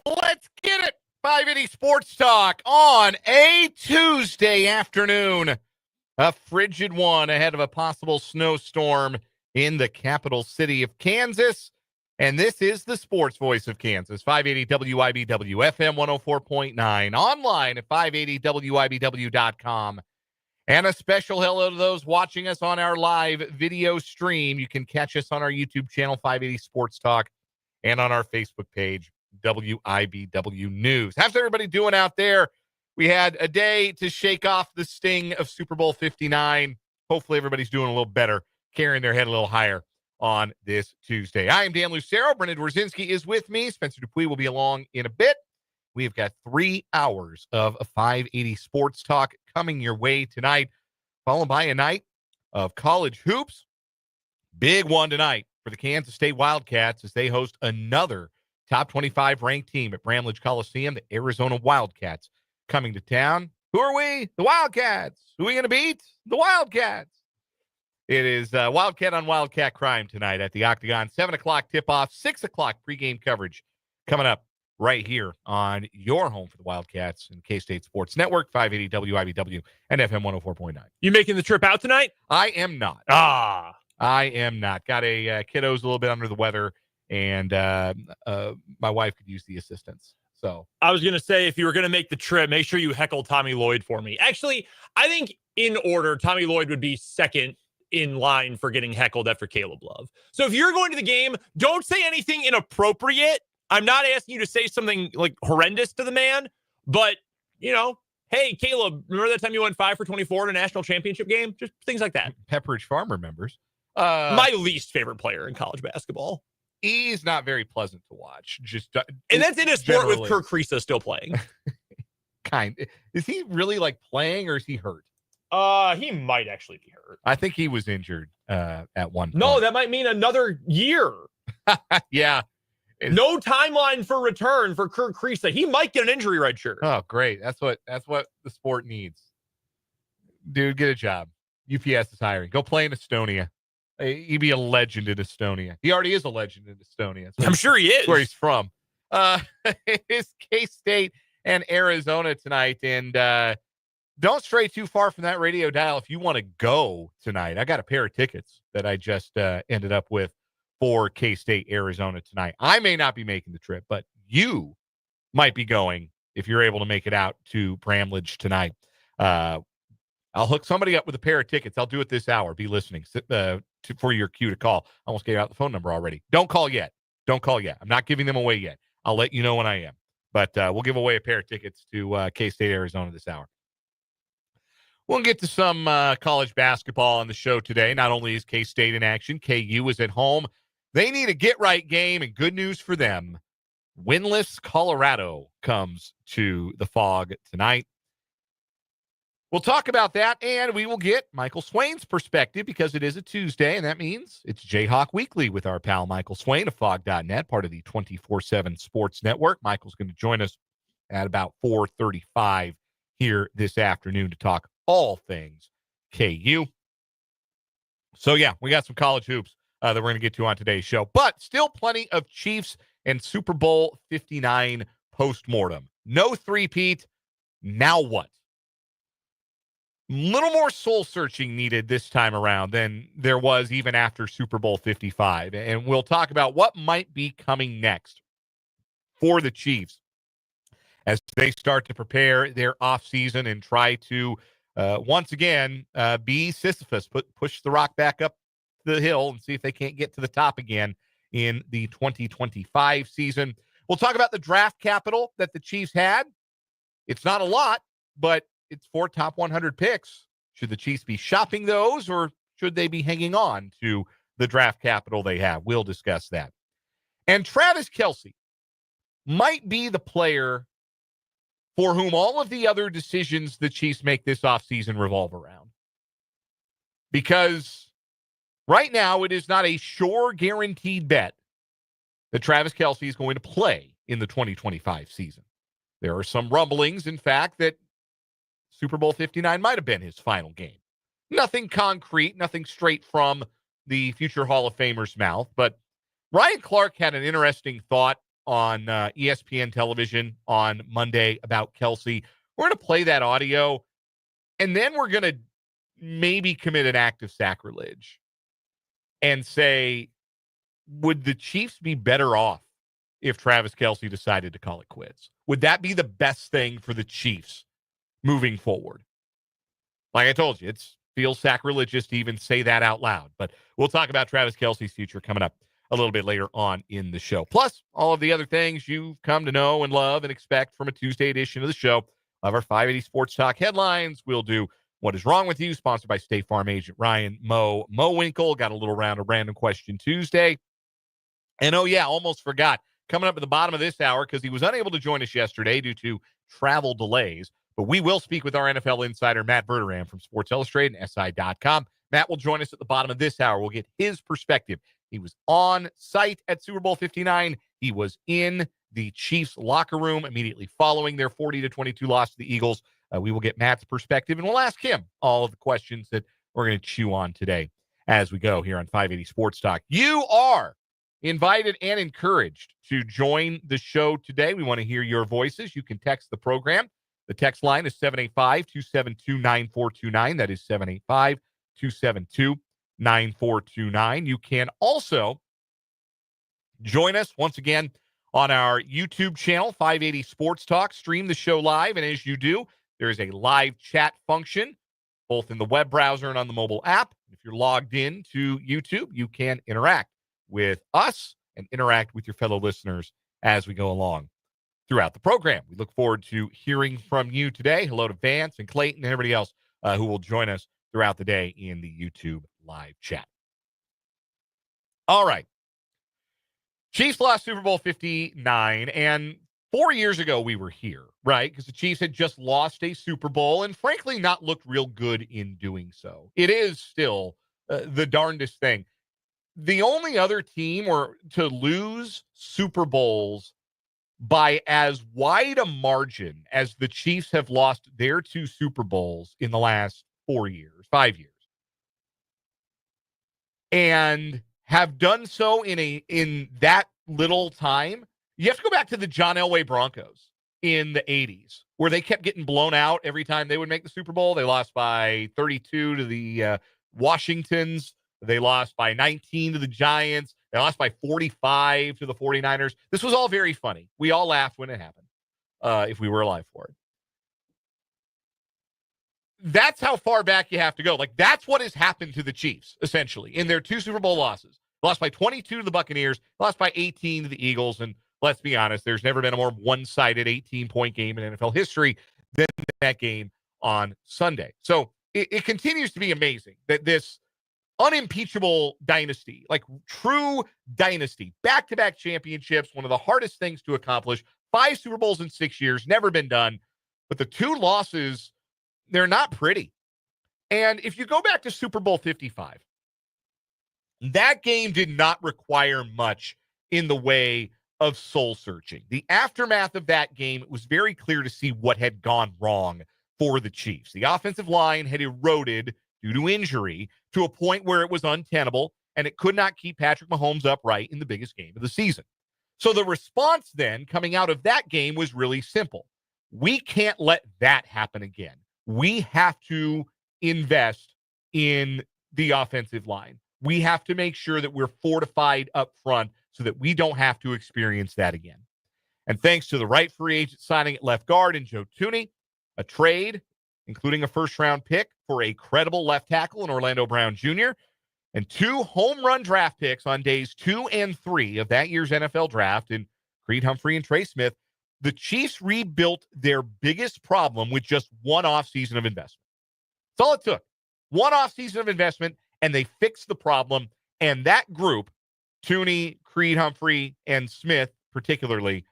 Let's get it. 580 Sports Talk on a Tuesday afternoon. A frigid one ahead of a possible snowstorm in the capital city of Kansas. And this is the sports voice of Kansas, 580 WIBW, FM 104.9, online at 580WIBW.com. And a special hello to those watching us on our live video stream. You can catch us on our YouTube channel, 580 Sports Talk, and on our Facebook page, WIBW News. How's everybody doing out there? We had a day to shake off the sting of Super Bowl 59. Hopefully everybody's doing a little better, carrying their head a little higher on this Tuesday. I am Dan Lucero. Brendan Dworzynski is with me. Spencer Dupuis will be along in a bit. We've got 3 hours of a 580 Sports Talk coming your way tonight, followed by a night of college hoops. Big one tonight for the Kansas State Wildcats as they host another top 25 ranked team at Bramlage Coliseum, the Arizona Wildcats coming to town. Who are we? The Wildcats. Who are we going to beat? The Wildcats. It is Wildcat on Wildcat crime tonight at the Octagon. 7 o'clock tip-off, 6 o'clock pregame coverage coming up right here on your home for the Wildcats and K-State Sports Network, 580 WIBW and FM 104.9. You making the trip out tonight? I am not. I am not. Got a kiddo's a little bit under the weather, and my wife could use the assistance. So I was going to say, if you were going to make the trip, make sure you heckle Tommy Lloyd for me. Actually, I think in order, Tommy Lloyd would be second in line for getting heckled after Caleb Love. So if you're going to the game, don't say anything inappropriate. I'm not asking you to say something like horrendous to the man, but, you know, hey, Caleb, remember that time you went 5 for 24 in a national championship game? Just things like that. Pepperidge Farm remembers. My least favorite player in college basketball. He's not very pleasant to watch. And that's in a sport with Kirk Kriisa still playing. Is he really like playing, or is he hurt? He might actually be hurt. I think he was injured at one point. No, that might mean another year. Yeah. No timeline for return for Kirk Kriisa. He might get an injury red shirt. Oh, great. That's what the sport needs. Dude, get a job. UPS is hiring. Go play in Estonia. He'd be a legend in Estonia. He already is a legend in Estonia. I'm sure he is. That's where he's from. It's K-State and Arizona tonight. And don't stray too far from that radio dial if you want to go tonight. I got a pair of tickets that I just ended up with for K-State Arizona tonight. I may not be making the trip, but you might be going if you're able to make it out to Bramlage tonight. I'll hook somebody up with a pair of tickets. I'll do it this hour. Be listening for your cue to call. I almost gave out the phone number already. Don't call yet. I'm not giving them away yet. I'll let you know when I am. But we'll give away a pair of tickets to K-State Arizona this hour. We'll get to some college basketball on the show today. Not only is K-State in action, KU is at home. They need a get-right game, and good news for them. Winless Colorado comes to the Fog tonight. We'll talk about that, and we will get Michael Swain's perspective because it is a Tuesday, and that means it's Jayhawk Weekly with our pal Michael Swain of Fog.net, part of the 24/7 Sports Network. Michael's going to join us at about 4:35 here this afternoon to talk all things KU. So, yeah, we got some college hoops that we're going to get to on today's show, but still plenty of Chiefs and Super Bowl 59 postmortem. No three-peat. Now what? Little more soul-searching needed this time around than there was even after Super Bowl 55. And we'll talk about what might be coming next for the Chiefs as they start to prepare their offseason and try to, once again, be Sisyphus, push the rock back up the hill and see if they can't get to the top again in the 2025 season. We'll talk about the draft capital that the Chiefs had. It's not a lot, but it's 4 top 100 picks. Should the Chiefs be shopping those, or should they be hanging on to the draft capital they have? We'll discuss that. And Travis Kelce might be the player for whom all of the other decisions the Chiefs make this offseason revolve around. Because right now, it is not a sure guaranteed bet that Travis Kelce is going to play in the 2025 season. There are some rumblings, in fact, that Super Bowl 59 might have been his final game. Nothing concrete, nothing straight from the future Hall of Famer's mouth. But Ryan Clark had an interesting thought on ESPN television on Monday about Kelce. We're going to play that audio, and then we're going to maybe commit an act of sacrilege and say, would the Chiefs be better off if Travis Kelce decided to call it quits? Would that be the best thing for the Chiefs moving forward? Like I told you, it feels sacrilegious to even say that out loud. But we'll talk about Travis Kelce's future coming up a little bit later on in the show. Plus, all of the other things you've come to know and love and expect from a Tuesday edition of the show. Of our 580 Sports Talk headlines, we'll do What is Wrong with You, sponsored by State Farm agent Ryan Mo Winkle. Got a little round of Random Question Tuesday. And oh, yeah, almost forgot. Coming up at the bottom of this hour, because he was unable to join us yesterday due to travel delays. But we will speak with our NFL insider, Matt Verderame from Sports Illustrated and SI.com. Matt will join us at the bottom of this hour. We'll get his perspective. He was on site at Super Bowl 59. He was in the Chiefs locker room immediately following their 40-22 loss to the Eagles. We will get Matt's perspective, and we'll ask him all of the questions that we're going to chew on today as we go here on 580 Sports Talk. You are invited and encouraged to join the show today. We want to hear your voices. You can text the program. The text line is 785-272-9429. That is 785-272-9429. You can also join us once again on our YouTube channel, 580 Sports Talk. Stream the show live, and as you do, there is a live chat function, both in the web browser and on the mobile app. If you're logged in to YouTube, you can interact with us and interact with your fellow listeners as we go along throughout the program. We look forward to hearing from you today. Hello to Vance and Clayton and everybody else who will join us throughout the day in the YouTube live chat. All right. Chiefs lost Super Bowl 59, and 4 years ago we were here, right? Because the Chiefs had just lost a Super Bowl and frankly not looked real good in doing so. It is still the darndest thing. The only other team to lose Super Bowls by as wide a margin as the Chiefs have lost their 2 Super Bowls in the last 5 years, and have done so in that little time. You have to go back to the John Elway Broncos in the 80s, where they kept getting blown out every time they would make the Super Bowl. They lost by 32 to the Washingtons. They lost by 19 to the Giants. They lost by 45 to the 49ers. This was all very funny. We all laughed when it happened, if we were alive for it. That's how far back you have to go. Like, that's what has happened to the Chiefs, essentially, in their 2 Super Bowl losses. Lost by 22 to the Buccaneers, lost by 18 to the Eagles, and let's be honest, there's never been a more one-sided 18-point game in NFL history than that game on Sunday. So it continues to be amazing that this unimpeachable dynasty, like true dynasty, back-to-back championships, one of the hardest things to accomplish, 5 Super Bowls in 6 years, never been done. But the 2 losses, they're not pretty. And if you go back to Super Bowl 55, that game did not require much in the way of soul searching. The aftermath of that game, it was very clear to see what had gone wrong for the Chiefs. The offensive line had eroded due to injury to a point where it was untenable, and it could not keep Patrick Mahomes upright in the biggest game of the season. So the response then coming out of that game was really simple. We can't let that happen again. We have to invest in the offensive line. We have to make sure that we're fortified up front so that we don't have to experience that again. And thanks to the right free agent signing at left guard in Joe Thuney, a trade, including a first-round pick for a credible left tackle in Orlando Brown Jr., and 2 home run draft picks on days 2 and 3 of that year's NFL draft in Creed Humphrey and Trey Smith, the Chiefs rebuilt their biggest problem with just 1 offseason of investment. That's all it took. 1 offseason of investment, and they fixed the problem. And that group, Thuney, Creed Humphrey, and Smith particularly,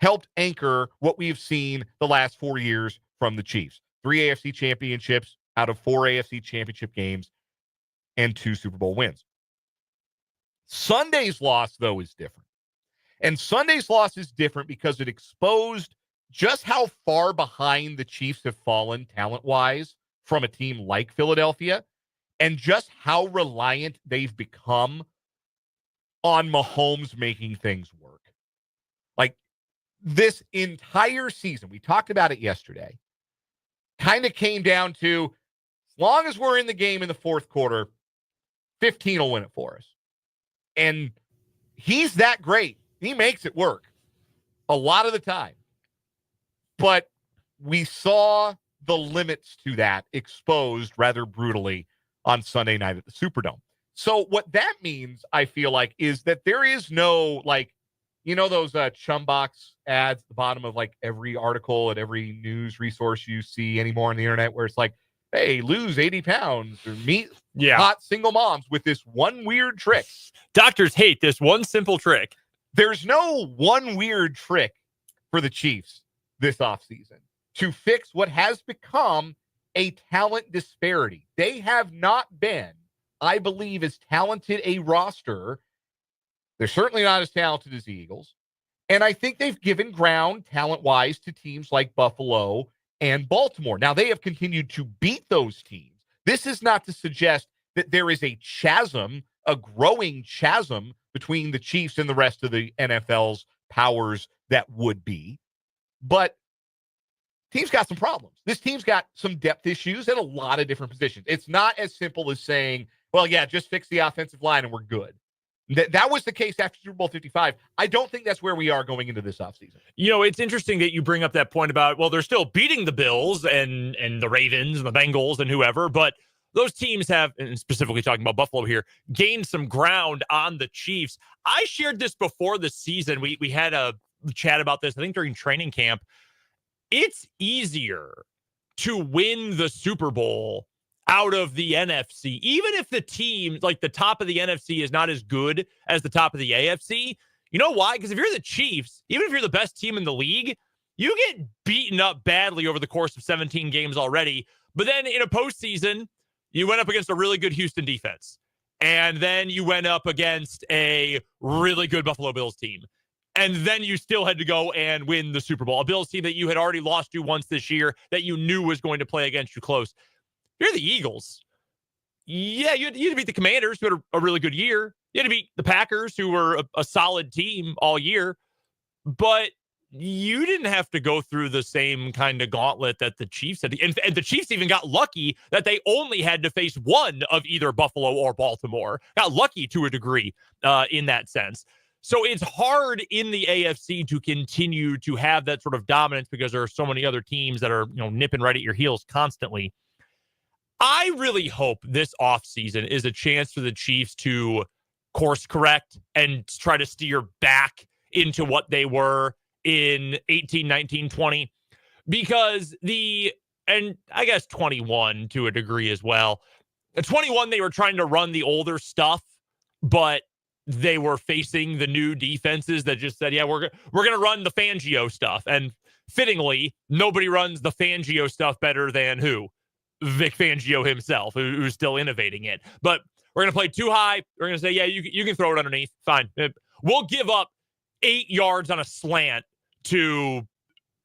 helped anchor what we've seen the last 4 years from the Chiefs. 3 AFC championships out of 4 AFC championship games and 2 Super Bowl wins. Sunday's loss, though, is different. And Sunday's loss is different because it exposed just how far behind the Chiefs have fallen talent-wise from a team like Philadelphia, and just how reliant they've become on Mahomes making things work. this entire season, we talked about it yesterday, kind of came down to, as long as we're in the game in the fourth quarter, 15 will win it for us. And he's that great. He makes it work a lot of the time. But we saw the limits to that exposed rather brutally on Sunday night at the Superdome. So what that means, I feel like, is that there is no, like, you know, those Chumbox ads at the bottom of like every article and every news resource you see anymore on the internet, where it's like, hey, lose 80 pounds or meet hot single moms with this one weird trick. Doctors hate this one simple trick. There's no one weird trick for the Chiefs this offseason to fix what has become a talent disparity. They have not been, I believe, as talented a roster. They're certainly not as talented as the Eagles. And I think they've given ground talent-wise to teams like Buffalo and Baltimore. Now, they have continued to beat those teams. This is not to suggest that there is a chasm, a growing chasm between the Chiefs and the rest of the NFL's powers that would be. But team's got some problems. This team's got some depth issues at a lot of different positions. It's not as simple as saying, well, yeah, just fix the offensive line and we're good. That was the case after Super Bowl 55. I don't think that's where we are going into this offseason. You know, it's interesting that you bring up that point about, well, they're still beating the Bills and the Ravens and the Bengals and whoever, but those teams have, and specifically talking about Buffalo here, gained some ground on the Chiefs. I shared this before the season. We had a chat about this, I think, during training camp. It's easier to win the Super Bowl out of the NFC, even if the team, like the top of the NFC, is not as good as the top of the AFC. You know why? Because if you're the Chiefs, even if you're the best team in the league, you get beaten up badly over the course of 17 games already. But then in a postseason, you went up against a really good Houston defense. And then you went up against a really good Buffalo Bills team. And then you still had to go and win the Super Bowl. A Bills team that you had already lost to once this year that you knew was going to play against you close. You're the Eagles. Yeah, you had to beat the Commanders, who had a really good year. You had to beat the Packers, who were a solid team all year. But you didn't have to go through the same kind of gauntlet that the Chiefs had. And the Chiefs even got lucky that they only had to face one of either Buffalo or Baltimore. Got lucky to a degree in that sense. So it's hard in the AFC to continue to have that sort of dominance because there are so many other teams that are, you know, nipping right at your heels constantly. I really hope this offseason is a chance for the Chiefs to course correct and try to steer back into what they were in 18, 19, 20, because and I guess 21 to a degree as well. At 21, they were trying to run the older stuff, but they were facing the new defenses that just said, yeah, we're going to run the Fangio stuff. And fittingly, nobody runs the Fangio stuff better than who? Vic Fangio himself, who's still innovating it. But we're going to play too high. We're going to say, yeah, you can throw it underneath. Fine. We'll give up 8 yards on a slant to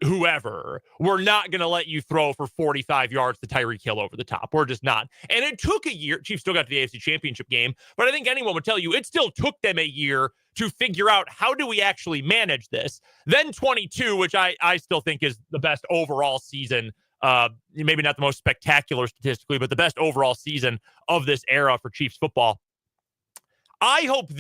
whoever. We're not going to let you throw for 45 yards to Tyreek Hill over the top. We're just not. And it took a year. Chiefs still got to the AFC Championship game, but I think anyone would tell you it still took them a year to figure out how do we actually manage this. Then 22, which I still think is the best overall season. Maybe not the most spectacular statistically, but the best overall season of this era for Chiefs football. I hope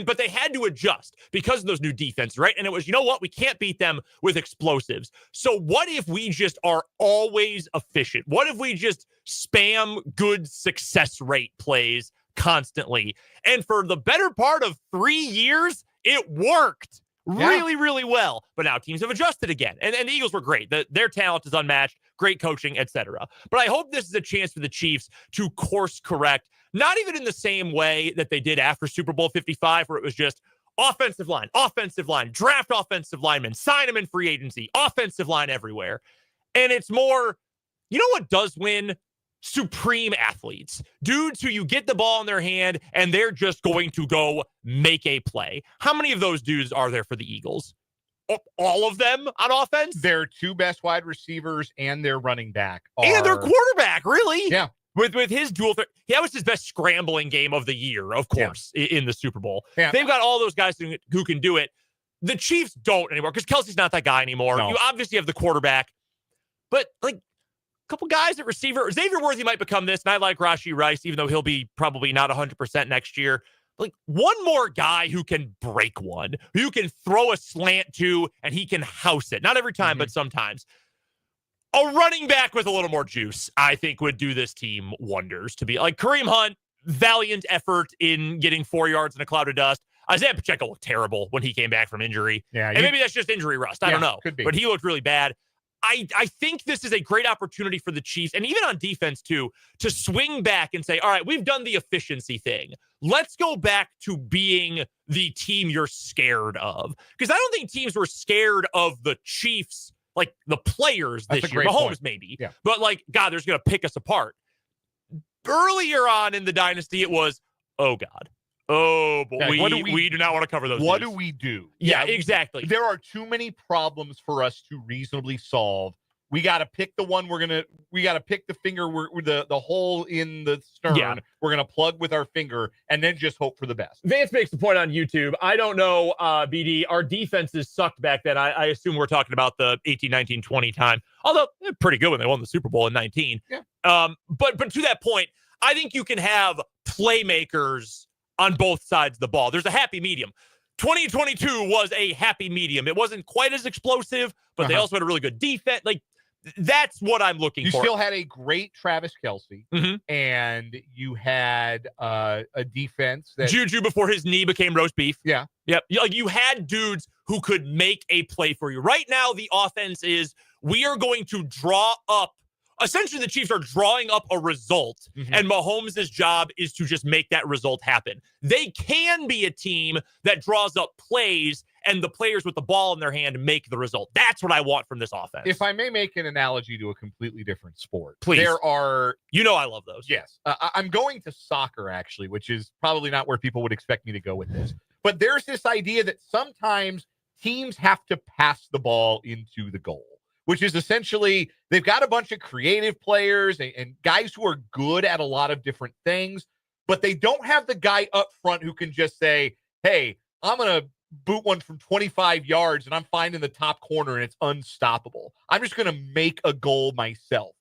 but they had to adjust because of those new defenses, right? And it was, you know what? We can't beat them with explosives. So what if we just are always efficient? What if we just spam good success rate plays constantly? And for the better part of 3 years, it worked really, really well. But now teams have adjusted again. And the Eagles were great. Their talent is unmatched, great coaching, etc. But I hope this is a chance for the Chiefs to course correct. Not even in the same way that they did after Super Bowl 55, where it was just offensive line, draft offensive linemen, sign them in free agency, offensive line everywhere. And it's more, you know what does win? Supreme athletes. Dudes who you get the ball in their hand and they're just going to go make a play. How many of those dudes are there for the Eagles? All of them on offense? Their two best wide receivers and their running back. And their quarterback, really? Yeah. With his dual threat, that was his best scrambling game of the year, of course, in the Super Bowl. Yeah. They've got all those guys who can do it. The Chiefs don't anymore because Kelce's not that guy anymore. No. You obviously have the quarterback, but like a couple guys at receiver. Xavier Worthy might become this, and I like Rashee Rice, even though he'll be probably not 100% next year. Like one more guy who can break one, who you can throw a slant to, and he can house it. Not every time, but sometimes. A running back with a little more juice, I think, would do this team wonders. To be like Kareem Hunt, valiant effort in getting 4 yards in a cloud of dust. Isaiah Pacheco looked terrible when he came back from injury. Yeah, and maybe that's just injury rust. I don't know. Could be. But he looked really bad. I think this is a great opportunity for the Chiefs, and even on defense, too, to swing back and say, all right, we've done the efficiency thing. Let's go back to being the team you're scared of. Because I don't think teams were scared of the Chiefs, like the players this year. Mahomes, maybe. Yeah. But, like, God, there's going to pick us apart. Earlier on in the dynasty, it was, oh, God. Oh, but we do not want to cover those. What things. do we do? Yeah, exactly. There are too many problems for us to reasonably solve. We got to pick the one we got to pick the finger, the hole in the stern. Yeah. We're going to plug with our finger and then just hope for the best. Vance makes the point on YouTube. I don't know, BD. Our defenses sucked back then. I assume we're talking about the 18, 19, 20 time. Although, they're pretty good when they won the Super Bowl in 19. Yeah. But to that point, I think you can have playmakers on both sides of the ball. There's a happy medium. 2022 was a happy medium. It wasn't quite as explosive, but they also had a really good defense. Like, that's what I'm looking for. You still had a great Travis Kelce, and you had a defense that Juju before his knee became roast beef. Yeah. Yep. Like, you had dudes who could make a play for you. Right now, the offense is we are going to draw up. Essentially, the Chiefs are drawing up a result, and Mahomes' job is to just make that result happen. They can be a team that draws up plays, and the players with the ball in their hand make the result. That's what I want from this offense. If I may make an analogy to a completely different sport. Please. There are... You know I love those. Yes. I'm going to soccer, actually, which is probably not where people would expect me to go with this. But there's this idea that sometimes teams have to pass the ball into the goal, which is essentially they've got a bunch of creative players and guys who are good at a lot of different things, but they don't have the guy up front who can just say, hey, I'm going to boot one from 25 yards and I'm finding the top corner and it's unstoppable. I'm just going to make a goal myself.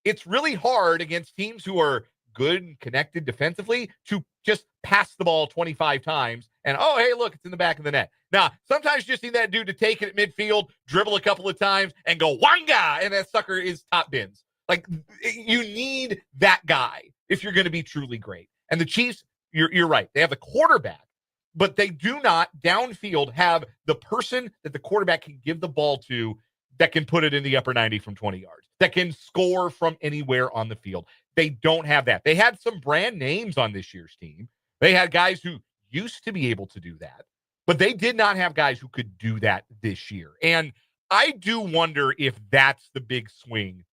It's really hard against teams who are good and connected defensively to just pass the ball 25 times and, oh, hey, look, it's in the back of the net. Now, sometimes you just need that dude to take it at midfield, dribble a couple of times, and go, wanga, and that sucker is top bins. Like, you need that guy if you're going to be truly great. And the Chiefs, you're right. They have the quarterback, but they do not, downfield, have the person that the quarterback can give the ball to that can put it in the upper 90 from 20 yards, that can score from anywhere on the field. They don't have that. They had some brand names on this year's team. They had guys who used to be able to do that, but they did not have guys who could do that this year. And I do wonder if that's the big swing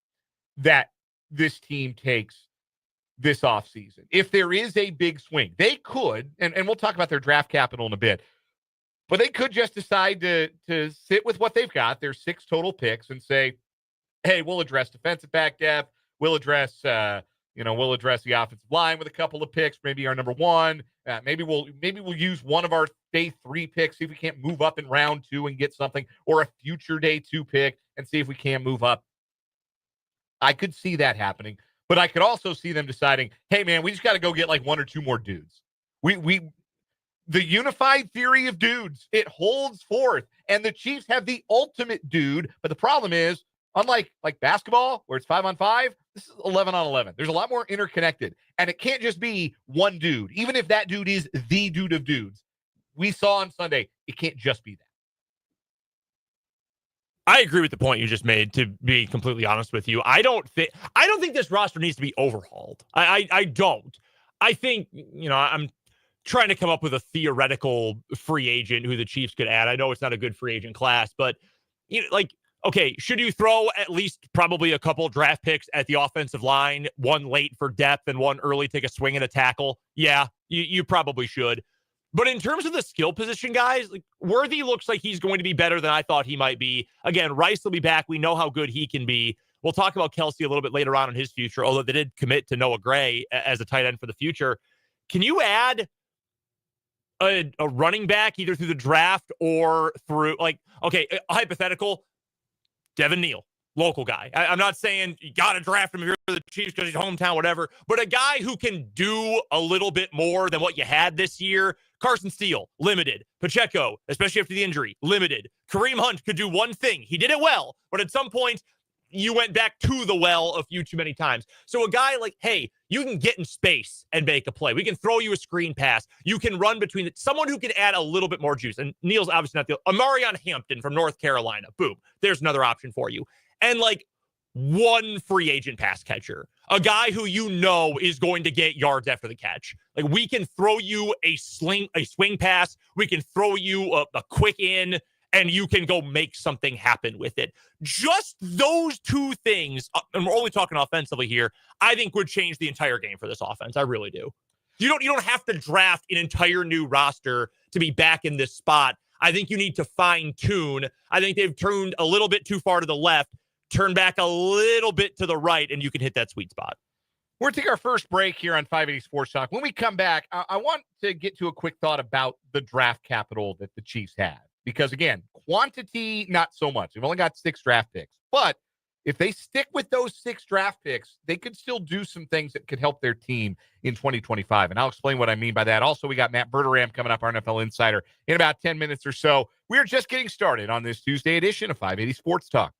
that this team takes this offseason. If there is a big swing, they could, and we'll talk about their draft capital in a bit, but they could just decide to sit with what they've got, their 6 total picks, and say, hey, we'll address defensive back depth. We'll address, we'll address the offensive line with a couple of picks, maybe our number 1. Maybe we'll use one of our day 3 picks, see if we can't move up in round 2 and get something, or a future day 2 pick and see if we can move up. I could see that happening, but I could also see them deciding, hey, man, we just got to go get like 1 or 2 more dudes. The unified theory of dudes, it holds forth, and the Chiefs have the ultimate dude, but the problem is, unlike like basketball, where it's 5-on-5, this is 11-on-11. There's a lot more interconnected, and it can't just be one dude. Even if that dude is the dude of dudes, we saw on Sunday, it can't just be that. I agree with the point you just made, to be completely honest with you. I don't think this roster needs to be overhauled. I don't. I think, I'm trying to come up with a theoretical free agent who the Chiefs could add. I know it's not a good free agent class, but okay, should you throw at least probably a couple draft picks at the offensive line, 1 late for depth and 1 early, take a swing and a tackle? Yeah, you probably should. But in terms of the skill position guys, like, Worthy looks like he's going to be better than I thought he might be. Again, Rice will be back. We know how good he can be. We'll talk about Kelce a little bit later on in his future, although they did commit to Noah Gray as a tight end for the future. Can you add a running back either through the draft or through, like, okay, a hypothetical, Devin Neal, local guy. I'm not saying you got to draft him if you're the Chiefs because he's hometown, whatever, but a guy who can do a little bit more than what you had this year. Carson Steele, limited. Pacheco, especially after the injury, limited. Kareem Hunt could do one thing. He did it well, but at some point, you went back to the well a few too many times. So a guy like, hey, you can get in space and make a play. We can throw you a screen pass. You can run between someone who can add a little bit more juice. And Neal's obviously not the Amarion Hampton from North Carolina. Boom. There's another option for you. And like one free agent pass catcher, a guy who you know is going to get yards after the catch. Like we can throw you a swing pass. We can throw you a quick in, and you can go make something happen with it. Just those two things, and we're only talking offensively here, I think would change the entire game for this offense. I really do. You don't have to draft an entire new roster to be back in this spot. I think you need to fine-tune. I think they've turned a little bit too far to the left, turn back a little bit to the right, and you can hit that sweet spot. We're going to take our first break here on 580 Sports Talk. When we come back, I want to get to a quick thought about the draft capital that the Chiefs have. Because, again, quantity, not so much. They've only got 6 draft picks. But if they stick with those 6 draft picks, they could still do some things that could help their team in 2025. And I'll explain what I mean by that. Also, we got Matt Verderame coming up, our NFL Insider, in about 10 minutes or so. We're just getting started on this Tuesday edition of 580 Sports Talk.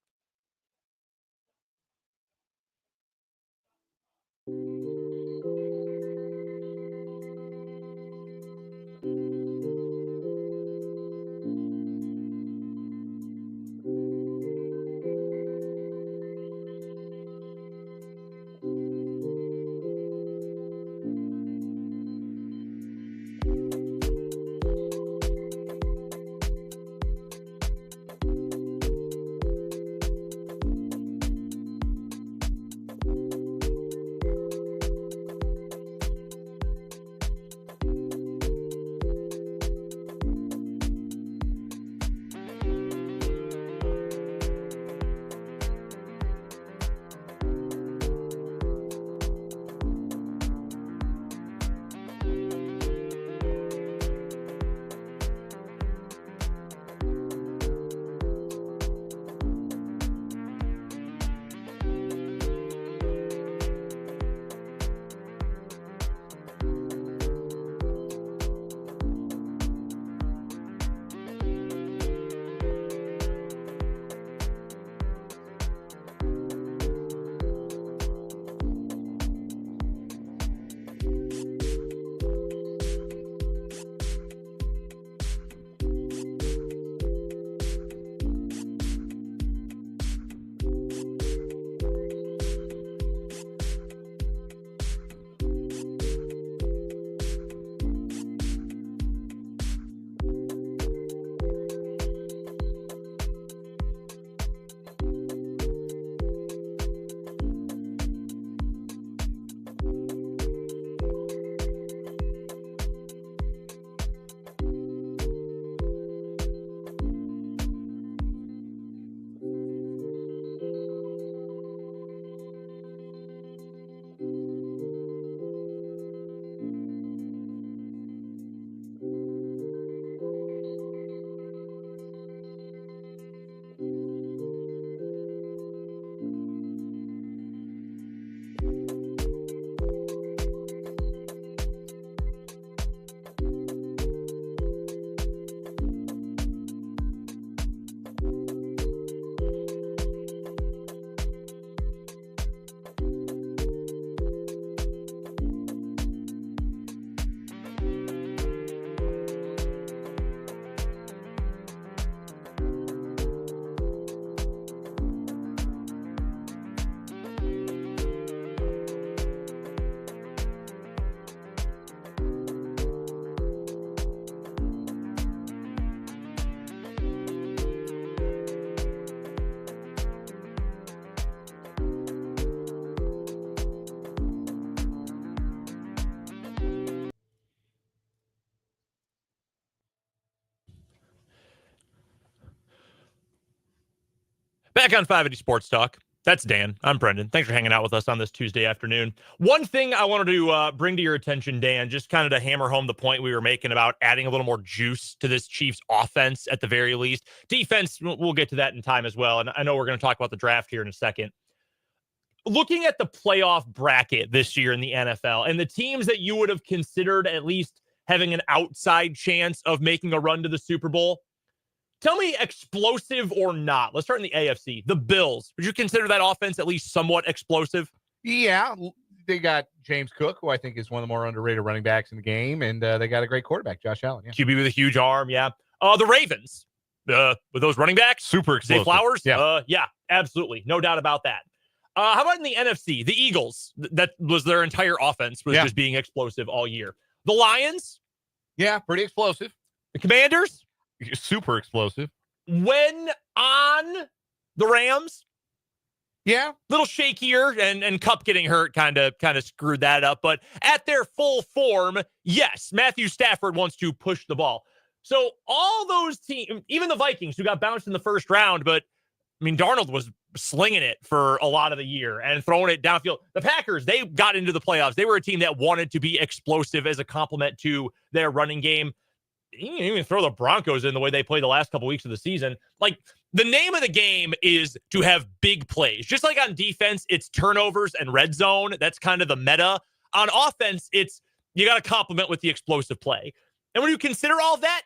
Back on 580 Sports Talk. That's Dan. I'm Brendan. Thanks for hanging out with us on this Tuesday afternoon. One thing I wanted to bring to your attention, Dan, just kind of to hammer home the point we were making about adding a little more juice to this Chiefs offense at the very least. Defense, we'll get to that in time as well. And I know we're going to talk about the draft here in a second. Looking at the playoff bracket this year in the NFL and the teams that you would have considered at least having an outside chance of making a run to the Super Bowl, tell me, explosive or not. Let's start in the AFC. The Bills. Would you consider that offense at least somewhat explosive? Yeah, they got James Cook, who I think is one of the more underrated running backs in the game, and they got a great quarterback, Josh Allen. Yeah. QB with a huge arm, yeah. The Ravens, with those running backs, super explosive. Zay Flowers, yeah, absolutely, no doubt about that. How about in the NFC? The Eagles, that was their entire offense was just being explosive all year. The Lions, yeah, pretty explosive. The Commanders, super explosive. When on the Rams, yeah, little shakier, and Kupp getting hurt kind of screwed that up. But at their full form, yes, Matthew Stafford wants to push the ball. So all those teams, even the Vikings, who got bounced in the first round, but I mean, Darnold was slinging it for a lot of the year and throwing it downfield. The Packers, they got into the playoffs. They were a team that wanted to be explosive as a complement to their running game. You can even throw the Broncos in the way they played the last couple weeks of the season. Like, the name of the game is to have big plays. Just like on defense, it's turnovers and red zone. That's kind of the meta. On offense, it's you got to complement with the explosive play. And when you consider all that,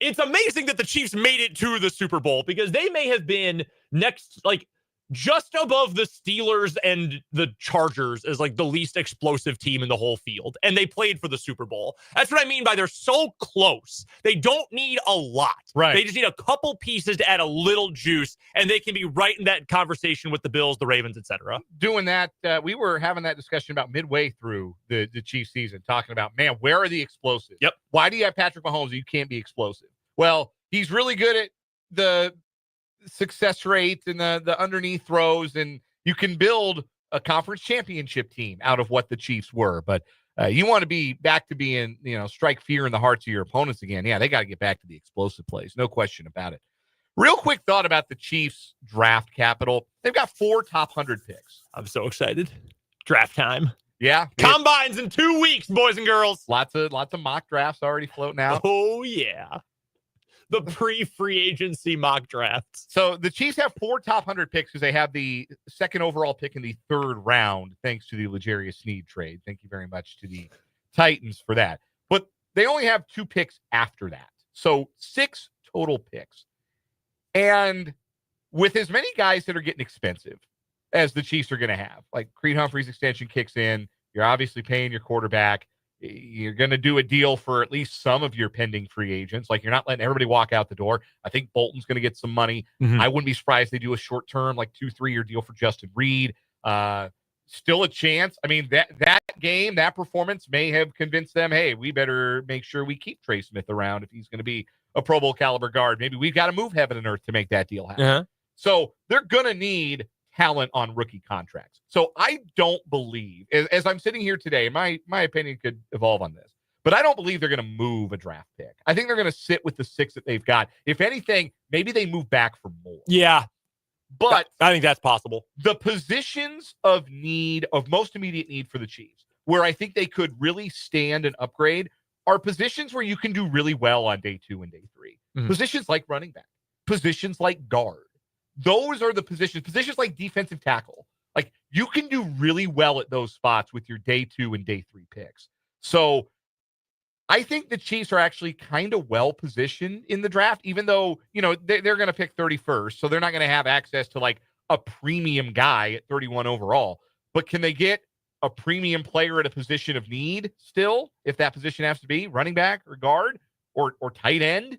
it's amazing that the Chiefs made it to the Super Bowl because they may have been next, like, just above the Steelers and the Chargers as like the least explosive team in the whole field. And they played for the Super Bowl. That's what I mean by they're so close. They don't need a lot. Right. They just need a couple pieces to add a little juice, and they can be right in that conversation with the Bills, the Ravens, etc. Doing that, we were having that discussion about midway through the Chiefs season, talking about, man, where are the explosives? Yep. Why do you have Patrick Mahomes? You can't be explosive. Well, he's really good at the success rate and the underneath throws, and you can build a conference championship team out of what the Chiefs were. But you want to be back to being, strike fear in the hearts of your opponents again. Yeah, they got to get back to the explosive plays. No question about it. Real quick thought about the Chiefs draft capital. They've got 4 top 100 picks. I'm so excited. Draft time. Yeah. Combines in 2 weeks, boys and girls. Lots of mock drafts already floating out. Oh, yeah. The pre-free agency mock drafts. So the Chiefs have 4 top 100 picks because they have the second overall pick in the 3rd round, thanks to the L'Jarius Sneed trade. Thank you very much to the Titans for that. But they only have 2 picks after that. So 6 total picks. And with as many guys that are getting expensive as the Chiefs are going to have, like Creed Humphrey's extension kicks in, you're obviously paying your quarterback. You're going to do a deal for at least some of your pending free agents. Like, you're not letting everybody walk out the door. I think Bolton's going to get some money. Mm-hmm. I wouldn't be surprised they do a short-term, like 2-3 year deal for Justin Reed. Still a chance. I mean, that game, that performance may have convinced them, hey, we better make sure we keep Trey Smith around if he's going to be a Pro Bowl caliber guard. Maybe we've got to move heaven and earth to make that deal happen. Uh-huh. So they're going to need talent on rookie contracts. So I don't believe, as I'm sitting here today, my opinion could evolve on this, but I don't believe they're going to move a draft pick. I think they're going to sit with the 6 that they've got. If anything, maybe they move back for more. Yeah. But I think that's possible. The positions of need, of most immediate need for the Chiefs, where I think they could really stand and upgrade, are positions where you can do really well on day 2 and day 3. Mm-hmm. Positions like running back, positions like guard. Those are the positions like defensive tackle. Like, you can do really well at those spots with your day 2 and day 3 picks. So I think the Chiefs are actually kind of well positioned in the draft, even though, they're going to pick 31st. So they're not going to have access to like a premium guy at 31 overall. But can they get a premium player at a position of need still, if that position has to be running back or guard or tight end?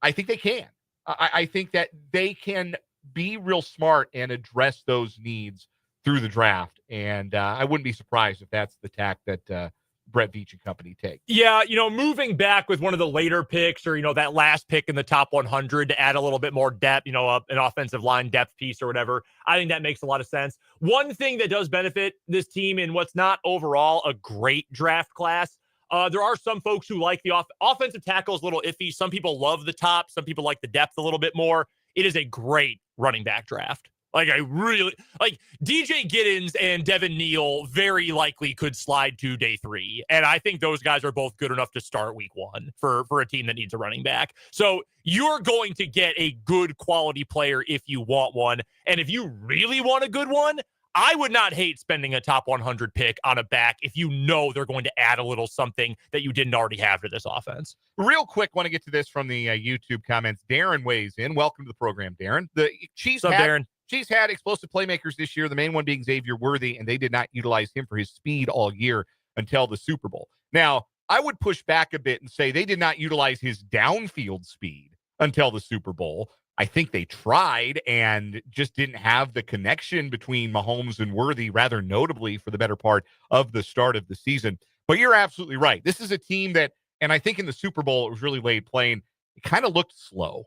I think they can. I think that they can be real smart and address those needs through the draft. And I wouldn't be surprised if that's the tack that Brett Veach and company take. Yeah, moving back with one of the later picks or, that last pick in the top 100 to add a little bit more depth, an offensive line depth piece or whatever. I think that makes a lot of sense. One thing that does benefit this team in what's not overall a great draft class, there are some folks who like the offensive tackle is a little iffy. Some people love the top. Some people like the depth a little bit more. It is a great running back draft. Like, I really like DJ Giddens and Devin Neal very likely could slide to day 3. And I think those guys are both good enough to start week 1 for a team that needs a running back. So you're going to get a good quality player if you want one. And if you really want a good one, I would not hate spending a top 100 pick on a back if you know they're going to add a little something that you didn't already have to this offense. Real quick, want to get to this from the YouTube comments. Darren weighs in. Welcome to the program, Darren. The Chiefs Darren? Chiefs had explosive playmakers this year, the main one being Xavier Worthy, and they did not utilize him for his speed all year until the Super Bowl. Now, I would push back a bit and say they did not utilize his downfield speed until the Super Bowl. I think they tried and just didn't have the connection between Mahomes and Worthy, rather notably for the better part of the start of the season. But you're absolutely right. This is a team that, and I think in the Super Bowl, it was really laid plain. It kind of looked slow.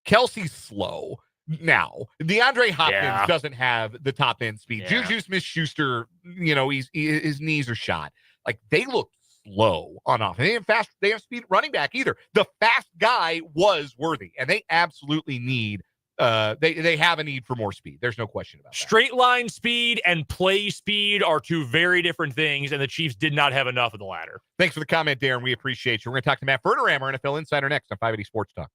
Kelce's slow now. DeAndre Hopkins doesn't have the top end speed. Yeah. Juju Smith-Schuster, his knees are shot. Like, they look slow on offense. They have speed at running back either. The fast guy was Worthy, and they absolutely need they have a need for more speed. There's no question about that. Straight line speed and play speed are two very different things, and the Chiefs did not have enough of the latter. Thanks for the comment, Darren. We appreciate you. We're going to talk to Matt Verderame, our NFL insider, next on 580 Sports Talk.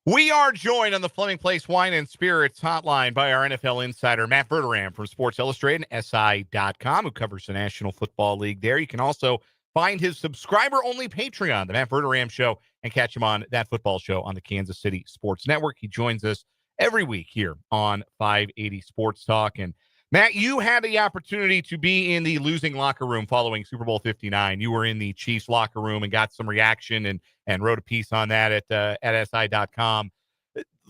We are joined on the Fleming Place Wine and Spirits hotline by our NFL insider, Matt Verderame from Sports Illustrated and SI.com, who covers the National Football League there. You can also find his subscriber-only Patreon, the Matt Verderame Show, and catch him on That Football Show on the Kansas City Sports Network. He joins us every week here on 580 Sports Talk. And Matt, you had the opportunity to be in the losing locker room following Super Bowl 59. You were in the Chiefs locker room and got some reaction and wrote a piece on that at SI.com.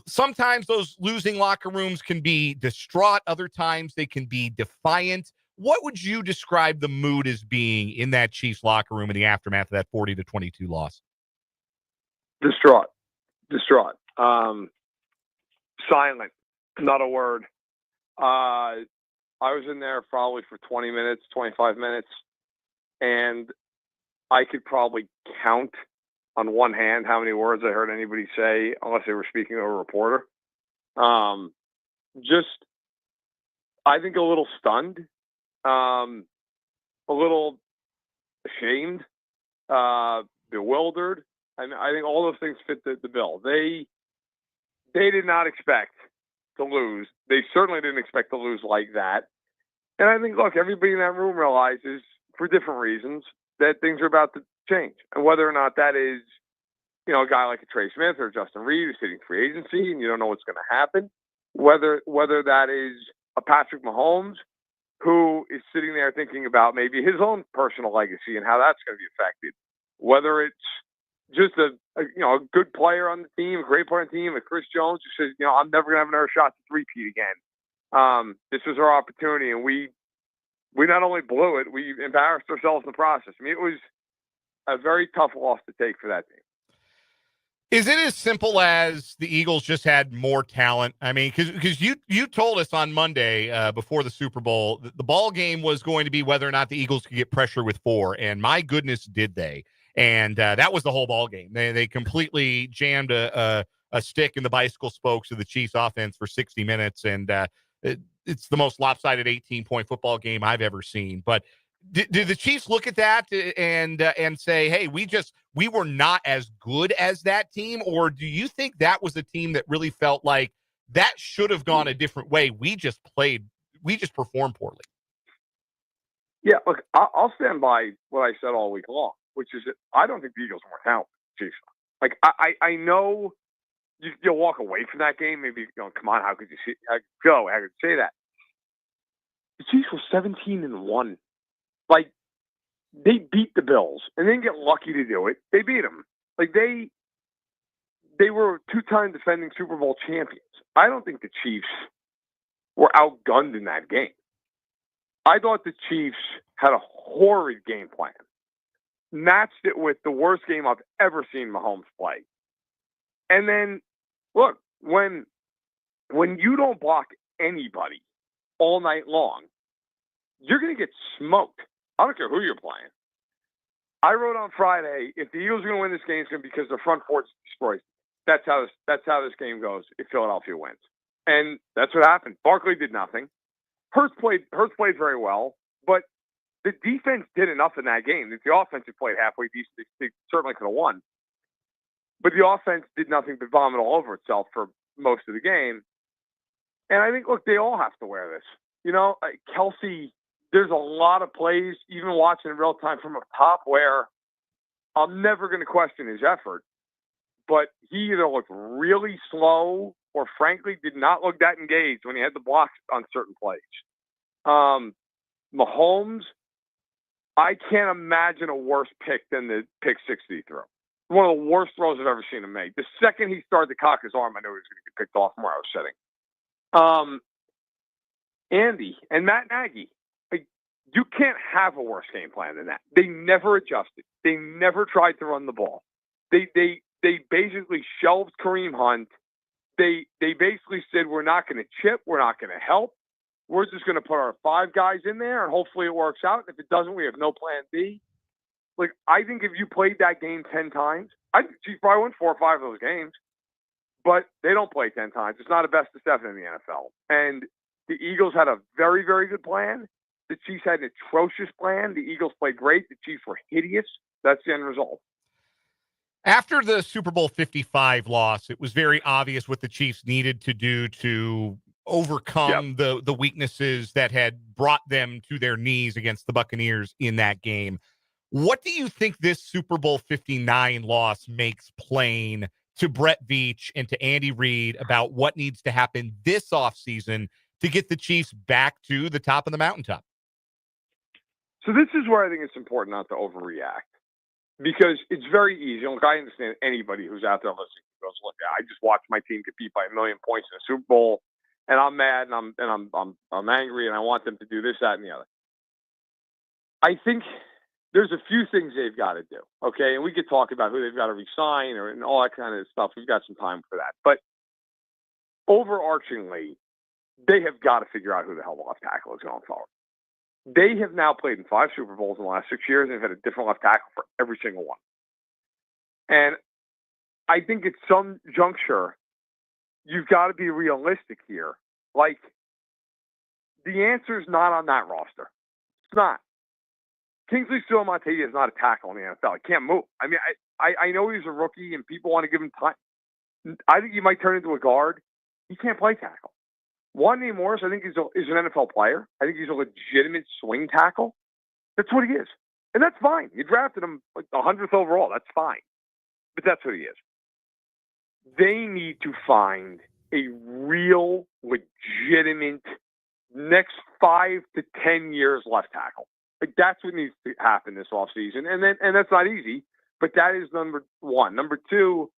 Sometimes those losing locker rooms can be distraught. Other times they can be defiant. What would you describe the mood as being in that Chiefs locker room in the aftermath of that 40-22 loss? Distraught. Silent, not a word. I was in there probably for 20 minutes, 25 minutes, and I could probably count on one hand how many words I heard anybody say, unless they were speaking to a reporter. Just, I think, a little stunned, a little ashamed, bewildered. I think all those things fit the bill. They did not expect to lose. They certainly didn't expect to lose like that. And I think, look, everybody in that room realizes, for different reasons, that things are about to change. And whether or not that is, a guy like a Trey Smith or Justin Reed who's hitting free agency and you don't know what's going to happen, whether that is a Patrick Mahomes who is sitting there thinking about maybe his own personal legacy and how that's going to be affected, whether it's just a good player on the team, a great player on the team, like Chris Jones, who says, I'm never going to have another shot to three-peat again. This was our opportunity, and we not only blew it, we embarrassed ourselves in the process. I mean, it was a very tough loss to take for that team. Is it as simple as the Eagles just had more talent? I mean, because you told us on Monday before the Super Bowl that the ball game was going to be whether or not the Eagles could get pressure with 4, and my goodness, did they? And that was the whole ball game. They completely jammed a stick in the bicycle spokes of the Chiefs offense for 60 minutes, and it's the most lopsided 18-point football game I've ever seen. But did the Chiefs look at that and say, hey, we were not as good as that team? Or do you think that was a team that really felt like that should have gone a different way? We just performed poorly. Yeah, look, I'll stand by what I said all week long, which is that I don't think the Eagles are more talented than the Chiefs. Like, I know you'll walk away from that game. Maybe, come on, how could you say that? The Chiefs were 17-1. Like, they beat the Bills and they didn't get lucky to do it. They beat them. Like, they were 2-time defending Super Bowl champions. I don't think the Chiefs were outgunned in that game. I thought the Chiefs had a horrid game plan. Matched it with the worst game I've ever seen Mahomes play. And then, look, when you don't block anybody all night long, you're going to get smoked. I don't care who you're playing. I wrote on Friday, if the Eagles are going to win this game, it's going to be because the front four is destroyed. That's how this game goes if Philadelphia wins. And that's what happened. Barkley did nothing. Hurts played very well, but the defense did enough in that game. If the offense had played halfway decent, they certainly could have won. But the offense did nothing but vomit all over itself for most of the game. And I think, look, they all have to wear this. Kelce, there's a lot of plays, even watching in real time from up top, where I'm never going to question his effort. But he either looked really slow or, frankly, did not look that engaged when he had the blocks on certain plays. Mahomes, I can't imagine a worse pick than the pick 6 he threw. One of the worst throws I've ever seen him make. The second he started to cock his arm, I knew he was going to get picked off from where I was sitting. Andy and Matt Nagy, you can't have a worse game plan than that. They never adjusted. They never tried to run the ball. They basically shelved Kareem Hunt. They basically said, we're not going to chip. We're not going to help. We're just going to put our 5 guys in there, and hopefully it works out. If it doesn't, we have no plan B. Like, I think if you played that game 10 times, I think Chiefs probably won 4 or 5 of those games. But they don't play 10 times. It's not a best of 7 in the NFL. And the Eagles had a very, very good plan. The Chiefs had an atrocious plan. The Eagles played great. The Chiefs were hideous. That's the end result. After the Super Bowl 55 loss, it was very obvious what the Chiefs needed to do to overcome the weaknesses that had brought them to their knees against the Buccaneers in that game. What do you think this Super Bowl 59 loss makes plain to Brett Veach and to Andy Reid about what needs to happen this offseason to get the Chiefs back to the top of the mountaintop? So this is where I think it's important not to overreact, because it's very easy. Look, I understand anybody who's out there listening who goes, "Look, I just watched my team get beat by 1 million points in a Super Bowl, and I'm mad and I'm angry and I want them to do this, that, and the other." I think there's a few things they've got to do, okay? And we could talk about who they've got to resign and all that kind of stuff. We've got some time for that. But overarchingly, they have got to figure out who the hell the left tackle is going forward. They have now played in 5 Super Bowls in the last 6 years and have had a different left tackle for every single one. And I think at some juncture, you've got to be realistic here. Like, the answer is not on that roster. It's not. Kingsley Suamataia is not a tackle in the NFL. He can't move. I mean, I know he's a rookie and people want to give him time. I think he might turn into a guard. He can't play tackle. Wanye Morris, I think, is an NFL player. I think he's a legitimate swing tackle. That's what he is. And that's fine. You drafted him like the 100th overall. That's fine. But that's what he is. They need to find a real, legitimate next 5 to 10 years left tackle. Like, that's what needs to happen this offseason. And that's not easy, but that is number one. Number two,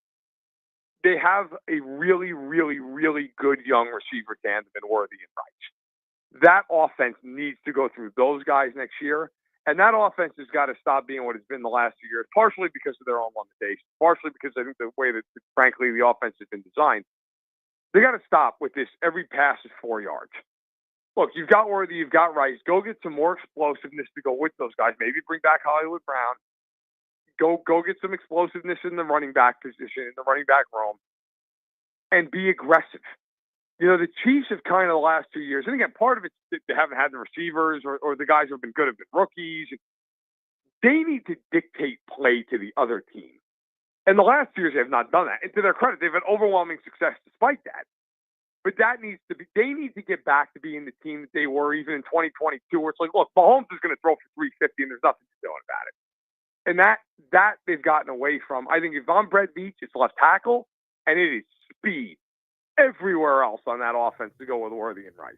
they have a really, really, really good young receiver tandem in Worthy and Rice. That offense needs to go through those guys next year. And that offense has got to stop being what it's been the last 2 years, partially because of their own limitations, partially because I think the way that, frankly, the offense has been designed. They got to stop with this every pass is 4 yards. Look, you've got Worthy, you've got Rice. Go get some more explosiveness to go with those guys. Maybe bring back Hollywood Brown. Go get some explosiveness in the running back position, in the running back room, and be aggressive. You know, the Chiefs have kind of the last 2 years, and again, part of it is they haven't had the receivers or the guys who have been good have been rookies. They need to dictate play to the other team. And the last 2 years, they have not done that. And to their credit, they've had overwhelming success despite that. But that needs to be, they need to get back to being the team that they were even in 2022, where it's like, look, Mahomes is going to throw for 350 and there's nothing to do about it. And that they've gotten away from. I think if I'm Brett Veach, it's left tackle, and it is speed everywhere else on that offense to go with Worthy and Rice.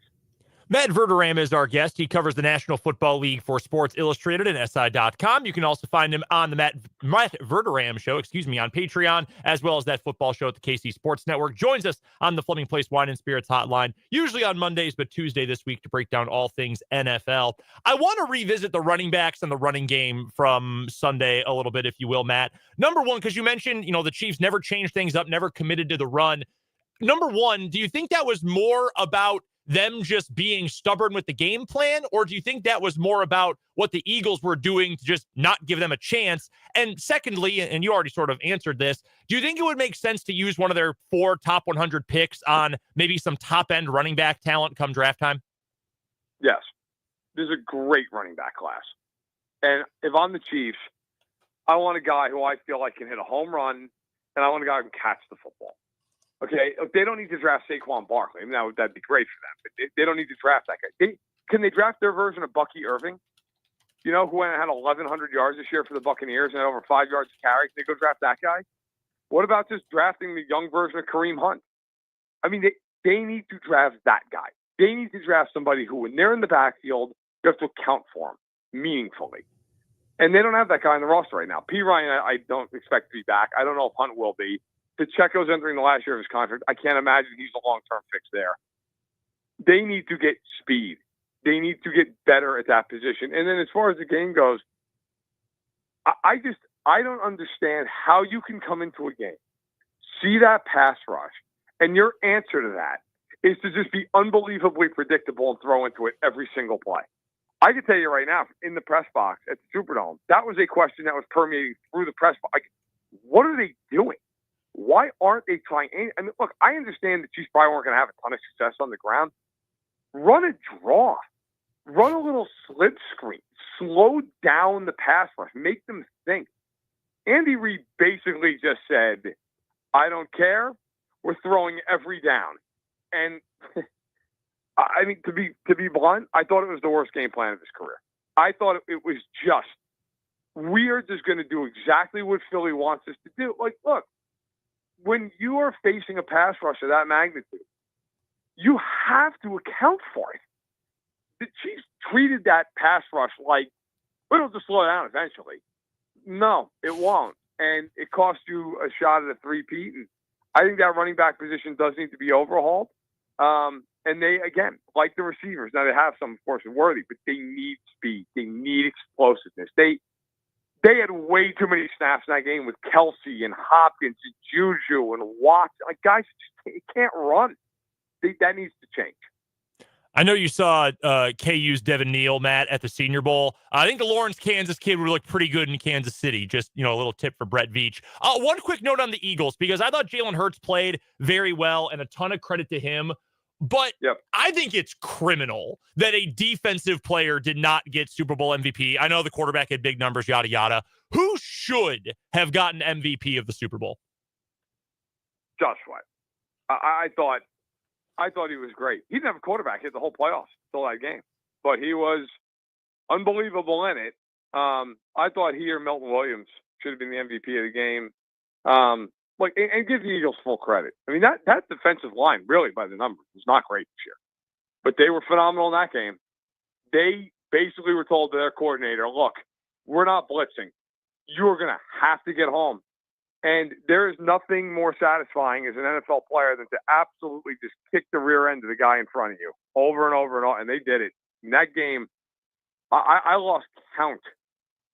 Matt Verderame is our guest. He covers the National Football League for Sports Illustrated and SI.com. You can also find him on the Matt Verderame Show, on Patreon, as well as that football show at the KC Sports Network. Joins us on the Fleming Place Wine and Spirits hotline, usually on Mondays, but Tuesday this week to break down all things NFL. I want to revisit the running backs and the running game from Sunday a little bit, if you will, Matt. Number one, because you mentioned, the Chiefs never changed things up, never committed to the run. Number one, do you think that was more about them just being stubborn with the game plan, or do you think that was more about what the Eagles were doing to just not give them a chance? And secondly, and you already sort of answered this, do you think it would make sense to use one of their 4 top 100 picks on maybe some top-end running back talent come draft time? Yes. There's a great running back class. And if I'm the Chiefs, I want a guy who I feel like can hit a home run, and I want a guy who can catch the football. Okay, they don't need to draft Saquon Barkley. I mean, that'd be great for them, but they don't need to draft that guy. Can they draft their version of Bucky Irving? Who had 1,100 yards this year for the Buccaneers and had over 5 yards to carry? Can they go draft that guy? What about just drafting the young version of Kareem Hunt? I mean, they need to draft that guy. They need to draft somebody who, when they're in the backfield, you have to account for him meaningfully. And they don't have that guy on the roster right now. P. Ryan, I don't expect to be back. I don't know if Hunt will be. Pacheco's entering the last year of his contract. I can't imagine he's a long-term fix there. They need to get speed. They need to get better at that position. And then as far as the game goes, I don't understand how you can come into a game, see that pass rush, and your answer to that is to just be unbelievably predictable and throw into it every single play. I can tell you right now, in the press box at the Superdome, that was a question that was permeating through the press box. Like, what are they doing? Why aren't they trying? I mean, look, I understand the Chiefs probably weren't going to have a ton of success on the ground. Run a draw. Run a little slip screen. Slow down the pass rush. Make them think. Andy Reid basically just said, I don't care. We're throwing every down. And, I mean, to be blunt, I thought it was the worst game plan of his career. I thought it was just, we are just going to do exactly what Philly wants us to do. Like, look. When you are facing a pass rush of that magnitude, you have to account for it. The Chiefs treated that pass rush like, it'll just slow down eventually. No, it won't. And it cost you a shot at a three-peat. And I think that running back position does need to be overhauled. And they, again, like the receivers, now they have some, of course, in Worthy, but they need speed. They need explosiveness. they had way too many snaps in that game with Kelce and Hopkins and Juju and Watson. Like, guys just can't run. That needs to change. I know you saw KU's Devin Neal, Matt, at the Senior Bowl. I think the Lawrence, Kansas kid would look pretty good in Kansas City. Just, a little tip for Brett Veach. One quick note on the Eagles, because I thought Jalen Hurts played very well, and a ton of credit to him. But I think it's criminal that a defensive player did not get Super Bowl MVP. I know the quarterback had big numbers, yada, yada. Who should have gotten MVP of the Super Bowl? Josh Swain. I thought he was great. He didn't have a quarterback hit the whole playoffs until that game, but he was unbelievable in it. I thought he or Milton Williams should have been the MVP of the game. And give the Eagles full credit. I mean, that defensive line, really, by the numbers, was not great this year, but they were phenomenal in that game. They basically were told to their coordinator, "Look, we're not blitzing. You are going to have to get home." And there is nothing more satisfying as an NFL player than to absolutely just kick the rear end of the guy in front of you over and over and over. And they did it. In that game, I lost count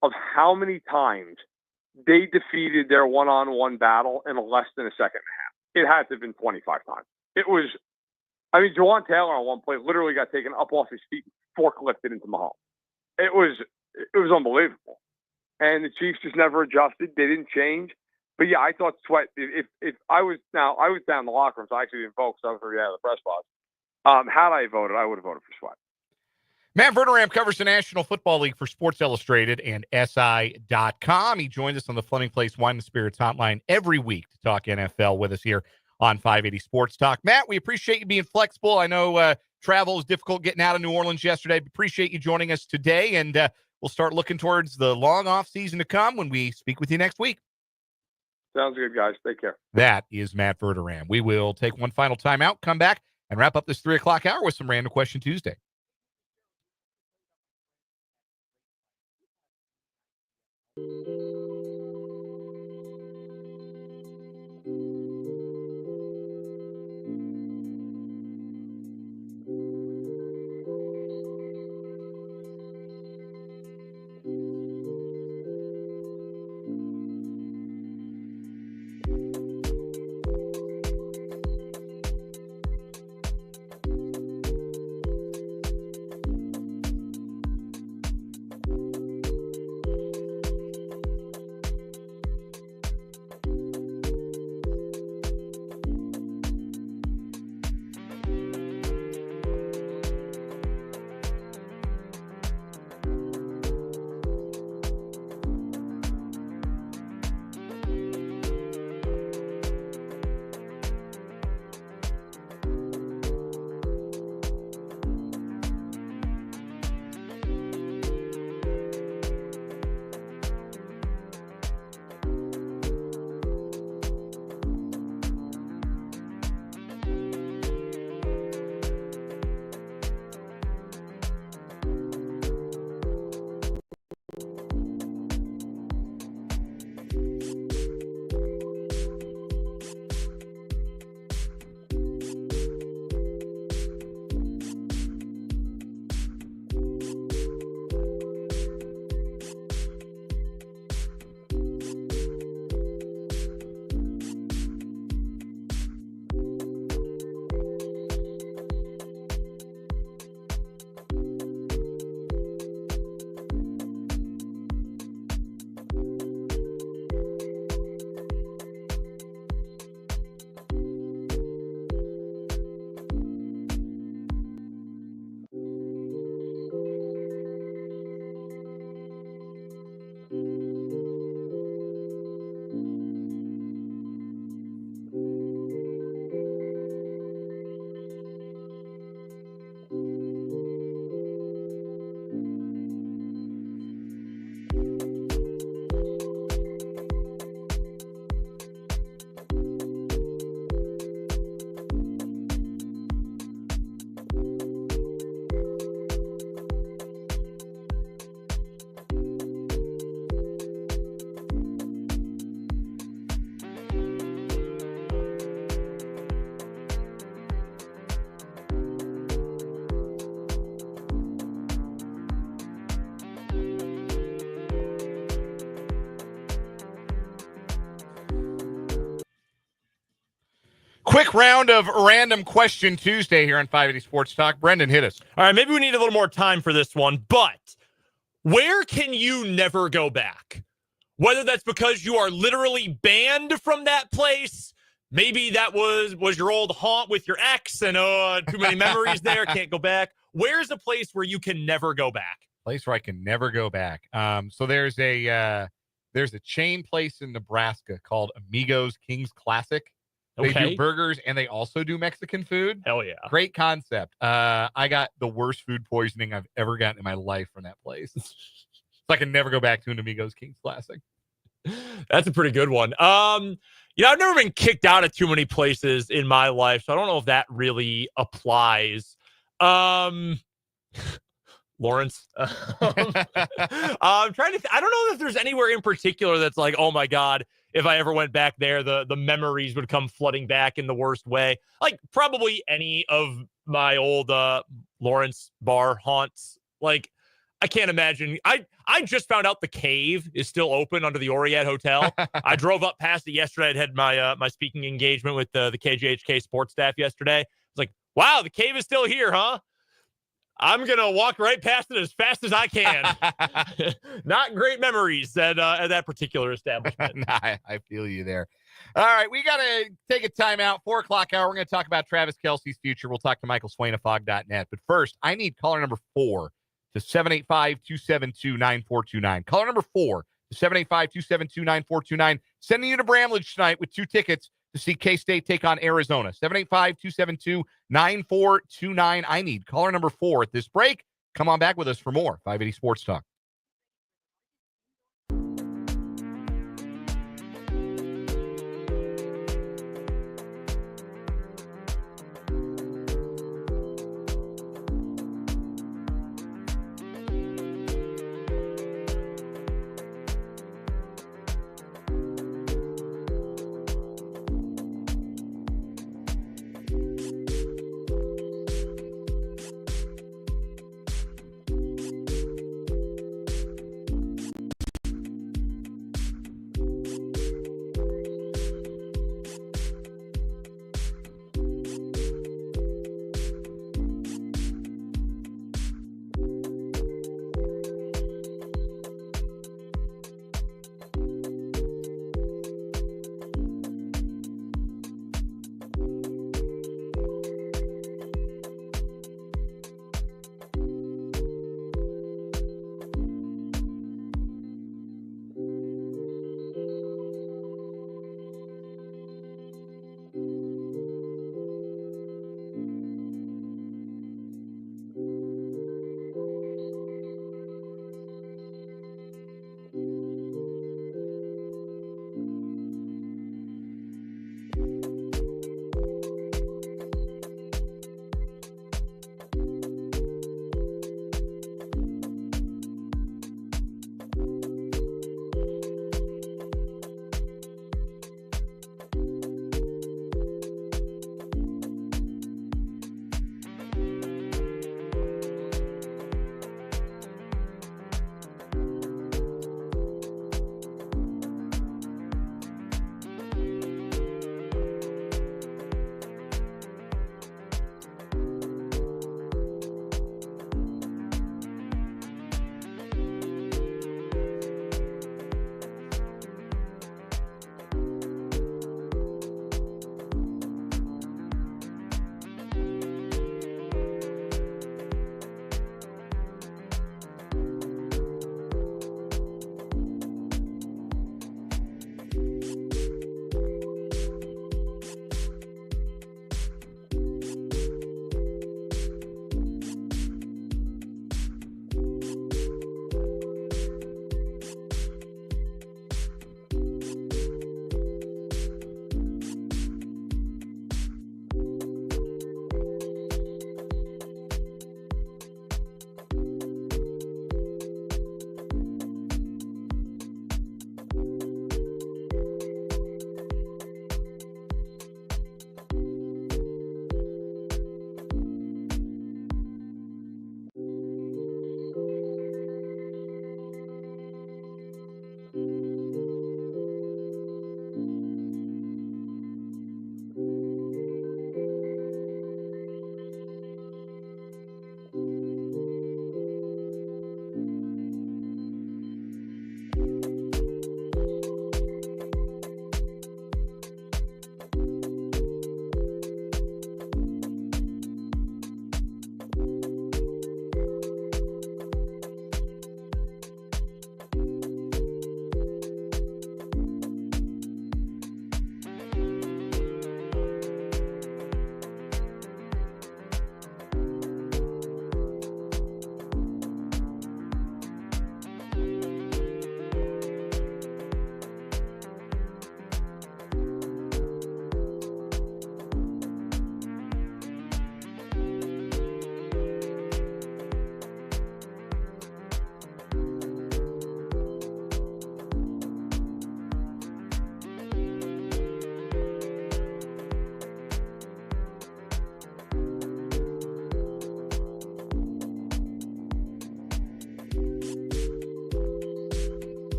of how many times they defeated their one-on-one battle in less than a second and a half. It had to have been 25 times. Jawan Taylor on one play literally got taken up off his feet and forklifted into Mahomes. It was unbelievable. And the Chiefs just never adjusted. They didn't change. But yeah, I thought Sweat. If I was down in the locker room, so I actually didn't vote because I was already out of the press box. Had I voted, I would have voted for Sweat. Matt Verderame covers the National Football League for Sports Illustrated and SI.com. He joins us on the Fleming Place Wine and Spirits hotline every week to talk NFL with us here on 580 Sports Talk. Matt, we appreciate you being flexible. I know travel was difficult getting out of New Orleans yesterday. Appreciate you joining us today, and we'll start looking towards the long off season to come when we speak with you next week. Sounds good, guys. Take care. That is Matt Verderame. We will take one final timeout, come back, and wrap up this 3 o'clock hour with some Random Question Tuesday. Quick round of random question Tuesday here on 580 Sports Talk. Brendan, hit us. All right, maybe we need a little more time for this one, but where can you never go back? Whether that's because you are literally banned from that place, maybe that was your old haunt with your ex and too many memories there, can't go back. Where's a place where you can never go back? Place where I can never go back. So there's a chain place in Nebraska called Amigos King's Classic. They do burgers and they also do Mexican food. Hell yeah. Great concept. I got the worst food poisoning I've ever gotten in my life from that place. So I can never go back to an Amigos King's Classic. That's a pretty good one. I've never been kicked out of too many places in my life, so I don't know if that really applies. Lawrence. I'm trying to I don't know if there's anywhere in particular that's like, oh my God, if I ever went back there, the memories would come flooding back in the worst way. Like probably any of my old Lawrence bar haunts. Like I can't imagine. I just found out the Cave is still open under the Oriat Hotel. I drove up past it yesterday. I had my speaking engagement with the KJHK sports staff yesterday. I was like, wow, the Cave is still here, huh? I'm going to walk right past it as fast as I can. Not great memories at that particular establishment. I feel you there. All right, we got to take a timeout. 4 o'clock hour. We're going to talk about Travis Kelce's future. We'll talk to Michael Swain of Fog.net. But first, I need caller number 4 to 785-272-9429. Caller number 4 to 785-272-9429. Sending you to Bramlage tonight with 2 tickets to see K-State take on Arizona. 785-272-9429. I need caller number 4 at this break. Come on back with us for more 580 Sports Talk.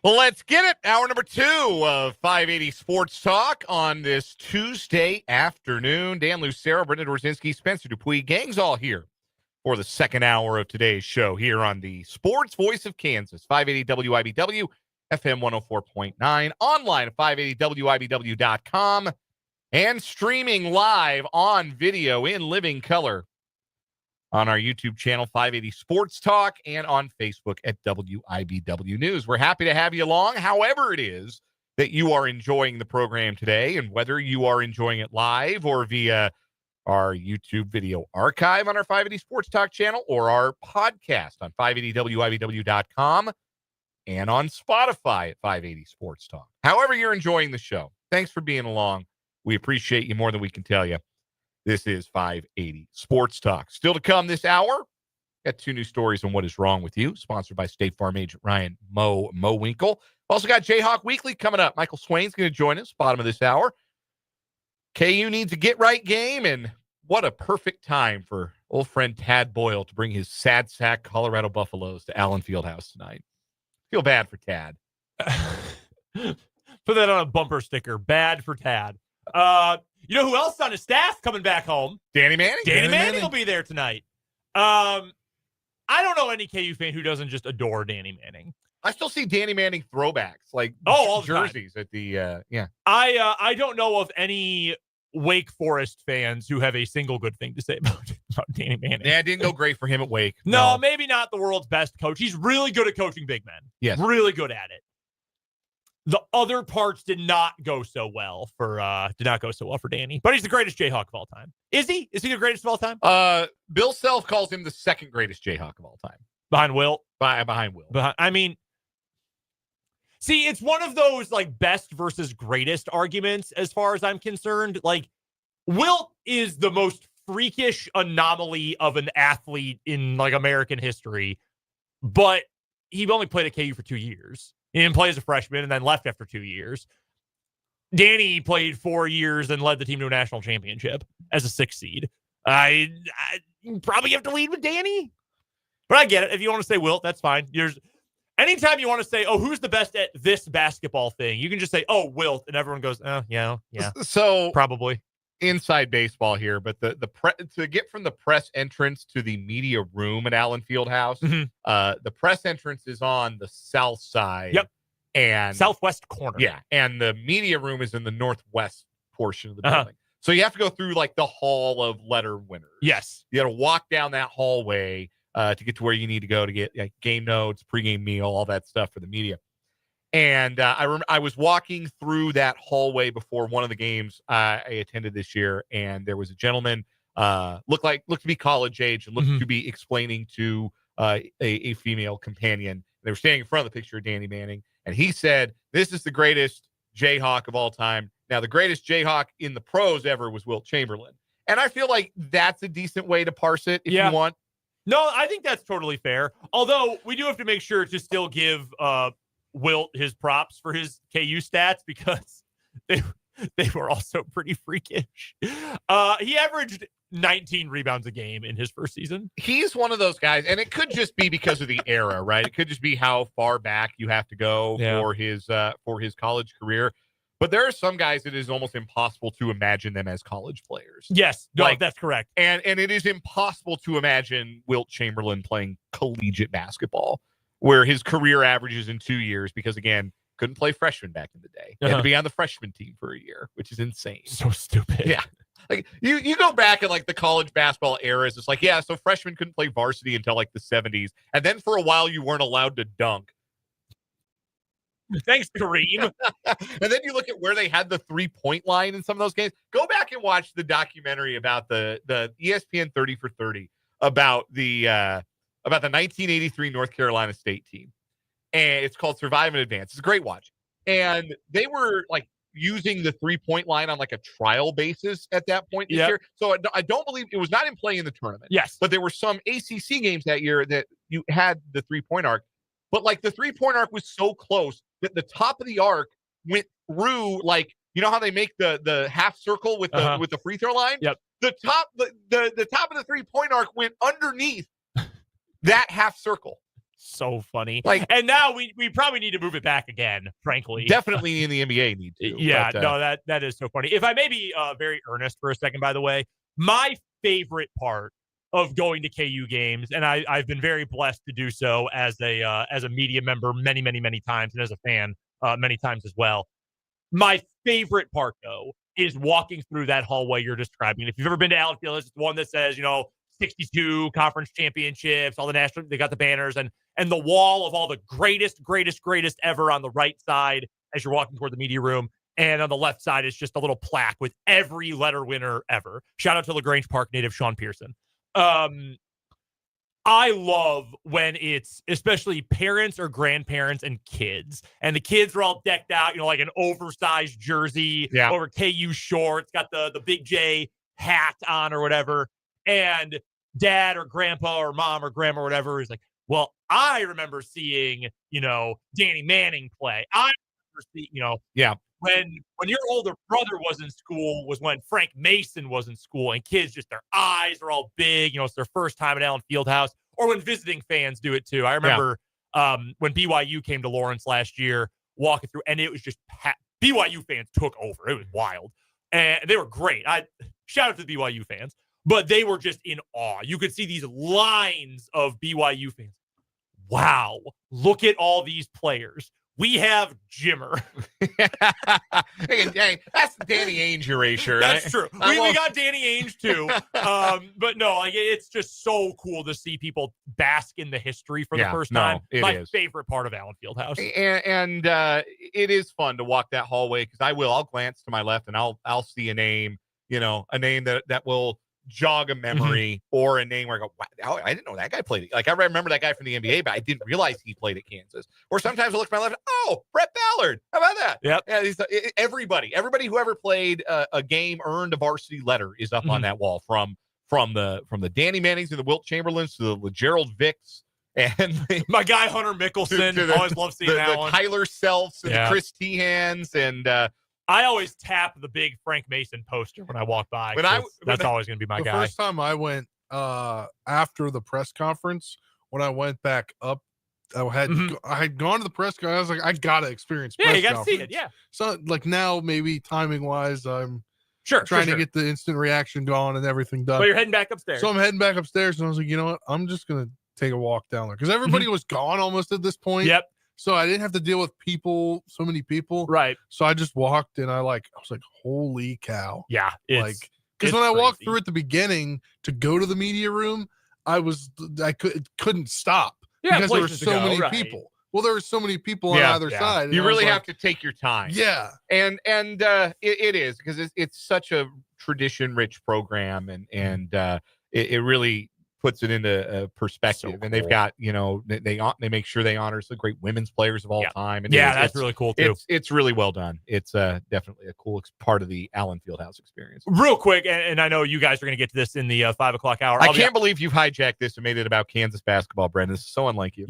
Well, let's get it. Hour number 2 of 580 Sports Talk on this Tuesday afternoon. Dan Lucero, Brendan Dorzinski, Spencer Dupuis, gang's all here for the second hour of today's show here on the Sports Voice of Kansas, 580 WIBW, FM 104.9, online at 580WIBW.com, and streaming live on video in living color on our YouTube channel, 580 Sports Talk, and on Facebook at WIBW News. We're happy to have you along, however it is that you are enjoying the program today, and whether you are enjoying it live or via our YouTube video archive on our 580 Sports Talk channel or our podcast on 580WIBW.com and on Spotify at 580 Sports Talk. However you're enjoying the show, thanks for being along. We appreciate you more than we can tell you. This is 580 Sports Talk. Still to come this hour, got 2 new stories on what is wrong with you, sponsored by State Farm agent Ryan Mo Winkle. Also got Jayhawk Weekly coming up. Michael Swain's going to join us bottom of this hour. KU needs a get-right game, and what a perfect time for old friend Tad Boyle to bring his sad sack Colorado Buffaloes to Allen Fieldhouse tonight. Feel bad for Tad. Put that on a bumper sticker. Bad for Tad. You know who else on his staff coming back home? Danny Manning. Danny Manning will be there tonight. I don't know any KU fan who doesn't just adore Danny Manning. I still see Danny Manning throwbacks, like all the jerseys time at the yeah. I don't know of any Wake Forest fans who have a single good thing to say about Danny Manning. Yeah, it didn't go great for him at Wake. No, maybe not the world's best coach. He's really good at coaching big men. Yes. Really good at it. The other parts did not go so well for Danny, but he's the greatest Jayhawk of all time. Is he? Is he the greatest of all time? Bill Self calls him the second greatest Jayhawk of all time. Behind Wilt? Behind Wilt. See, it's one of those like best versus greatest arguments as far as I'm concerned. Like, Wilt is the most freakish anomaly of an athlete in like American history, but he only played at KU for 2 years. He didn't play as a freshman and then left after 2 years. Danny played 4 years and led the team to a national championship as a 6th seed. I probably have to lead with Danny, but I get it. If you want to say Wilt, that's fine. Anytime you want to say, oh, who's the best at this basketball thing, you can just say, oh, Wilt, and everyone goes, oh, yeah. So probably inside baseball here, but to get from the press entrance to the media room at Allen Fieldhouse, the press entrance is on the south side. Yep. And southwest corner. Yeah. And the media room is in the northwest portion of the building. So you have to go through like the hall of letter winners. Yes. You got to walk down that hallway to get to where you need to go to get like, game notes, pregame meal, all that stuff for the media. And I was walking through that hallway before one of the games I attended this year, and there was a gentleman looked to be college age and looked to be explaining to a female companion. They were standing in front of the picture of Danny Manning, and he said, "This is the greatest Jayhawk of all time." Now, the greatest Jayhawk in the pros ever was Wilt Chamberlain, and I feel like that's a decent way to parse it if you want. No, I think that's totally fair. Although we do have to make sure to still give Wilt his props for his KU stats because they were also pretty freakish. He averaged 19 rebounds a game in his first season. He's one of those guys, and it could just be because of the era, right? It could just be how far back you have to go for his college career. But there are some guys it is almost impossible to imagine them as college players. Yes, no, that's correct. And it is impossible to imagine Wilt Chamberlain playing collegiate basketball, where his career averages in 2 years, because again, couldn't play freshman back in the day. Had to be on the freshman team for a year, which is insane. So stupid. Yeah. Like you go back in like the college basketball eras, it's like, yeah, so freshmen couldn't play varsity until like the 70s. And then for a while you weren't allowed to dunk. Thanks, Kareem. And then you look at where they had the 3-point line in some of those games. Go back and watch the documentary about the ESPN 30 for 30 about the 1983 North Carolina State team. And it's called Survive and Advance. It's a great watch. And they were like using the 3-point line on like a trial basis at that point this year. So I don't believe it was not in play in the tournament. Yes. But there were some ACC games that year that you had the 3-point arc. But like the 3-point arc was so close that the top of the arc went through, like, you know how they make the half circle with the free throw line? Yep. The top of the 3-point arc went underneath that half circle. So funny. Like, and now we probably need to move it back again, frankly. Definitely in the NBA need to. Yeah, but, no, that is so funny. If I may be very earnest for a second, by the way, my favorite part of going to KU games, and I've been very blessed to do so as a media member many, many, many times, and as a fan many times as well. My favorite part, though, is walking through that hallway you're describing. If you've ever been to Allen Field, it's the one that says, 62 conference championships, all the national, they got the banners, and the wall of all the greatest ever on the right side as you're walking toward the media room. And on the left side is just a little plaque with every letter winner ever. Shout out to LaGrange Park native Sean Pearson. I love when it's especially parents or grandparents and kids. And the kids are all decked out, like an oversized jersey over KU shorts, got the Big J hat on or whatever. And dad or grandpa or mom or grandma or whatever is like, well, I remember seeing, Danny Manning play. I remember seeing, when your older brother was in school was when Frank Mason was in school, and kids just their eyes are all big. It's their first time at Allen Fieldhouse, or when visiting fans do it too. I remember when BYU came to Lawrence last year, walking through, and it was just BYU fans took over. It was wild, and they were great. Shout out to the BYU fans, but they were just in awe. You could see these lines of BYU fans. Wow, look at all these players. We have Jimmer. Hey, that's Danny Ainge erasure. That's true. We got Danny Ainge too. But no, it's just so cool to see people bask in the history for the first time. My favorite part of Allen Fieldhouse. And it is fun to walk that hallway because I'll glance to my left and I'll see a name, a name that will jog a memory or a name where I go, wow, I didn't know that guy played. Like, I remember that guy from the NBA, but I didn't realize he played at Kansas. Or sometimes I look to my left, Brett Ballard. How about that? Yep. Yeah, everybody who ever played a game earned a varsity letter is up on that wall from the Danny Mannings to the Wilt Chamberlains to the Gerald Vicks. And my guy Hunter Mickelson, always love seeing that one. Tyler Selfs and the Chris Tehans and I always tap the big Frank Mason poster when I walk by. That's always going to be my guy. The first time I went after the press conference, when I went back up, I had gone to the press conference. I was like, I got to experience press you got to conference. see it, yeah. So, now, maybe timing-wise, I'm trying to get the instant reaction going and everything done. But you're heading back upstairs. So I'm heading back upstairs, and I was like, you know what? I'm just going to take a walk down there. Because everybody was gone almost at this point. Yep. So I didn't have to deal with so many people. Right. So I just walked and I was like, holy cow. Yeah. Because when I walked through at the beginning to go to the media room, I couldn't stop because there were so many people. Well, there were so many people on either side. You really have to take your time. Yeah. And it is because it's such a tradition rich program and it really puts it into perspective. So cool. And they've got, they make sure they honor the great women's players of all time. And that's really cool too. It's really well done. It's definitely a cool part of the Allen Fieldhouse experience. Real quick, and I know you guys are going to get to this in the 5 o'clock hour. I can't believe you've hijacked this and made it about Kansas basketball, Brendan. This is so unlike you.